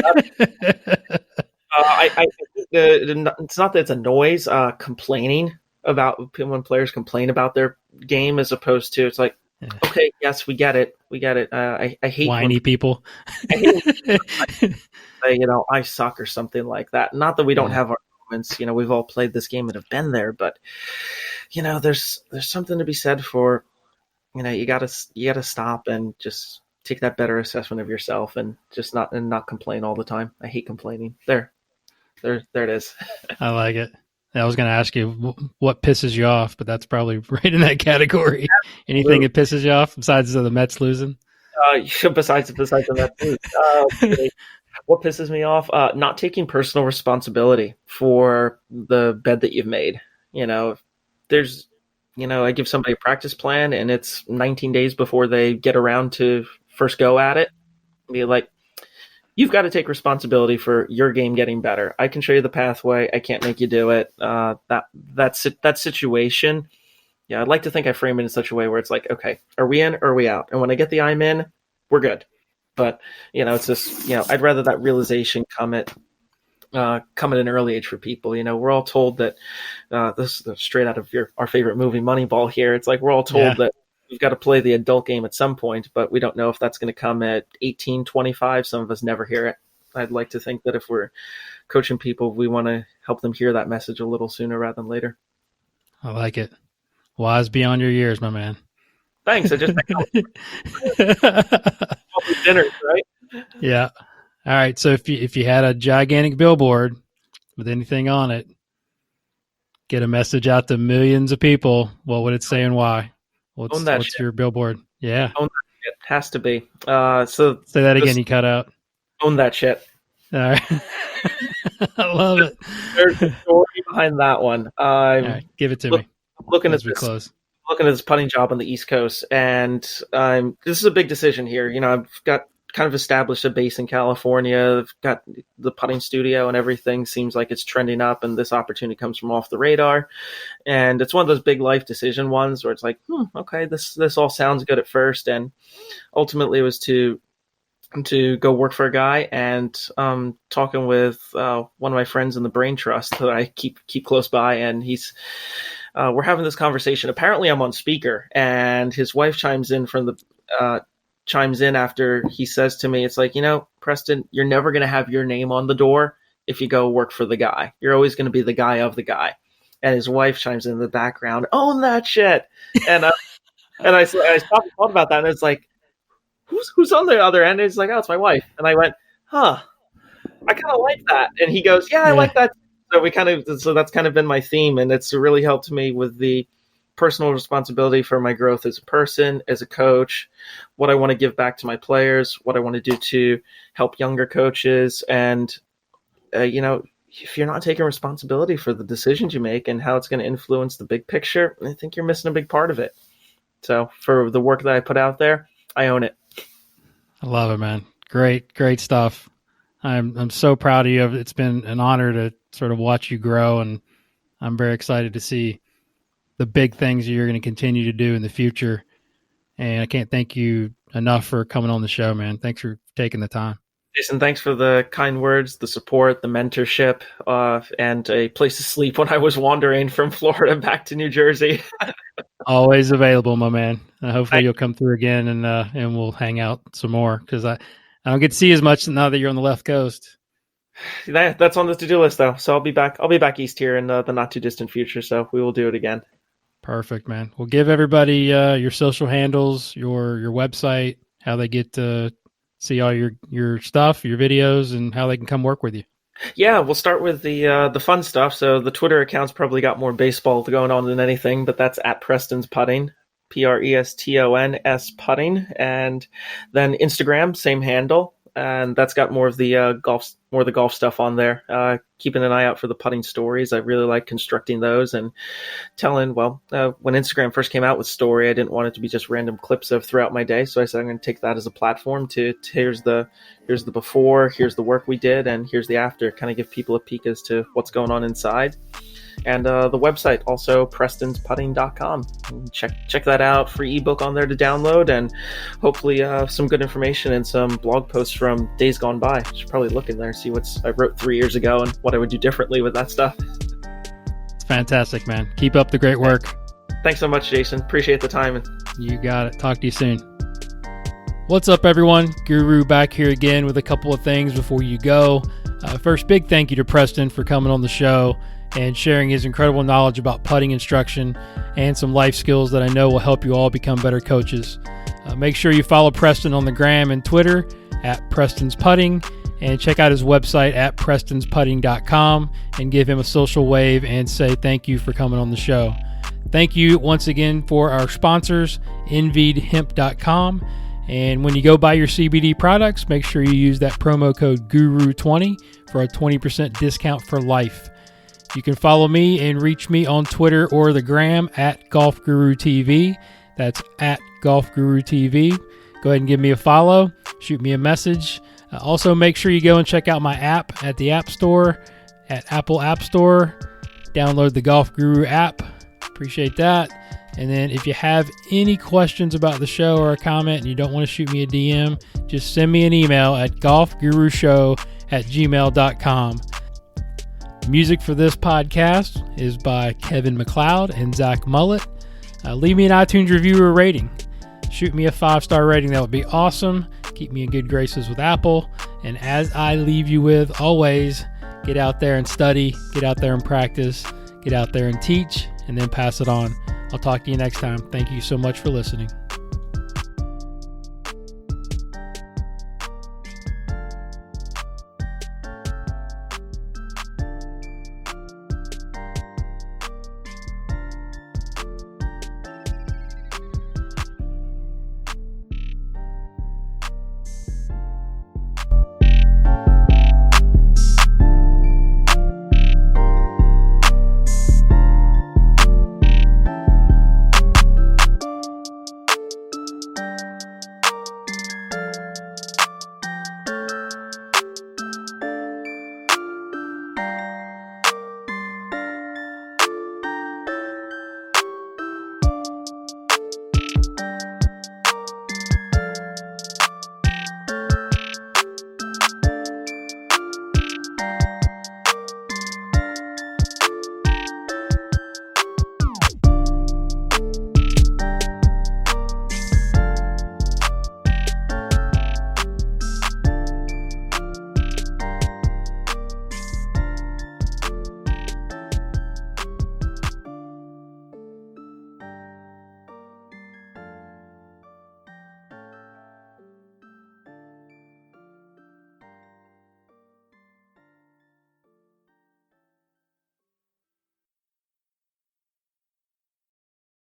It's not that it's a noise. Complaining about when players complain about their game, as opposed to it's like, okay, yes, we get it. I hate whiny people. I hate when say, I suck or something like that. Not that we don't have our moments. We've all played this game and have been there, but there's something to be said for, you gotta stop and just take that better assessment of yourself and just not complain all the time. I hate complaining. There it is. I like it. I was going to ask you what pisses you off, but that's probably right in that category. Anything that pisses you off besides the Mets losing? Besides the Mets, what pisses me off? Not taking personal responsibility for the bed that you've made. There's, I give somebody a practice plan and it's 19 days before they get around to first go at it. Be like, you've got to take responsibility for your game getting better. I can show you the pathway. I can't make you do it. That situation. Yeah, I'd like to think I frame it in such a way where it's like, okay, are we in or are we out? And when I get the I'm in, we're good. But it's just, I'd rather that realization come at an early age for people. We're all told that this is straight out of our favorite movie, Moneyball. Here, it's like we're all told that we've got to play the adult game at some point, but we don't know if that's going to come at 18, 25. Some of us never hear it. I'd like to think that if we're coaching people, we want to help them hear that message a little sooner rather than later. I like it. Wise beyond your years, my man. Thanks. I just dinners, right? Yeah. All right. So if you had a gigantic billboard with anything on it, get a message out to millions of people, what would it say and why? What's your billboard? Yeah. Own that shit. Has to be. So say that again. You cut out. Own that shit. All right. I love it. There's a story behind that one. All right, give it to me. Looking as at we this, close. Looking at this putting job on the East Coast, and this is a big decision here. I've got kind of established a base in California. I've got the putting studio and everything seems like it's trending up, and this opportunity comes from off the radar. And it's one of those big life decision ones where it's like, okay, this all sounds good at first. And ultimately it was to go work for a guy, and talking with one of my friends in the Brain Trust that I keep close by, and we're having this conversation. Apparently I'm on speaker, and his wife chimes in after he says to me, it's like, Preston, you're never going to have your name on the door if you go work for the guy. You're always going to be the guy of the guy. And his wife chimes in the background, own that shit. And I stopped and thought about that, and it's like, who's on the other end? And it's like, oh, it's my wife. And I went, I kind of like that. And he goes, yeah, I like that. So that's kind of been my theme, and it's really helped me with the personal responsibility for my growth as a person, as a coach, what I want to give back to my players, what I want to do to help younger coaches. And, if you're not taking responsibility for the decisions you make and how it's going to influence the big picture, I think you're missing a big part of it. So for the work that I put out there, I own it. I love it, man. Great stuff. I'm so proud of you. It's been an honor to sort of watch you grow, and I'm very excited to see the big things you're going to continue to do in the future. And I can't thank you enough for coming on the show, man. Thanks for taking the time. Jason, thanks for the kind words, the support, the mentorship, and a place to sleep when I was wandering from Florida back to New Jersey. Always available, my man. Hopefully you'll come through again, and we'll hang out some more, because I don't get to see as much now that you're on the left coast. That's on the to-do list, though. So I'll be back east here in the not too distant future. So we will do it again. Perfect, man. Well, give everybody your social handles, your website, how they get to see all your stuff, your videos, and how they can come work with you. Yeah, we'll start with the fun stuff. So the Twitter account's probably got more baseball going on than anything, but that's at Preston's Putting, PRESTONS Putting, and then Instagram, same handle, and that's got more of the golf stuff on there. Keeping an eye out for the putting stories. I really like constructing those and telling. When Instagram first came out with story, I didn't want it to be just random clips of throughout my day, so I said I'm going to take that as a platform to here's the before, here's the work we did, and here's the after. Kind of give people a peek as to what's going on inside. And the website, also prestonsputting.com. Check that out. Free ebook on there to download, and hopefully some good information and some blog posts from days gone by. I should probably look in there and see what I wrote 3 years ago and what I would do differently with that stuff. It's fantastic, man. Keep up the great work. Thanks so much, Jason. Appreciate the time. You got it. Talk to you soon. What's up, everyone? Guru back here again with a couple of things before you go. First, big thank you to Preston for coming on the show and sharing his incredible knowledge about putting instruction and some life skills that I know will help you all become better coaches. Make sure you follow Preston on the gram and Twitter at Preston's Putting, and check out his website at prestonsputting.com and give him a social wave and say thank you for coming on the show. Thank you once again for our sponsors, nvidhemp.com. And when you go buy your CBD products, make sure you use that promo code GURU20 for a 20% discount for life. You can follow me and reach me on Twitter or the gram at GolfGuruTV. That's at GolfGuruTV. Go ahead and give me a follow. Shoot me a message. Also, make sure you go and check out my app at the App Store, at Apple App Store. Download the Golf Guru app. Appreciate that. And then if you have any questions about the show or a comment and you don't want to shoot me a DM, just send me an email at golfgurushow@gmail.com. Music for this podcast is by Kevin MacLeod and Zach Mullet. Leave me an iTunes review or rating. Shoot me a 5-star rating. That would be awesome. Keep me in good graces with Apple. And as I leave you with, always get out there and study, get out there and practice, get out there and teach, and then pass it on. I'll talk to you next time. Thank you so much for listening.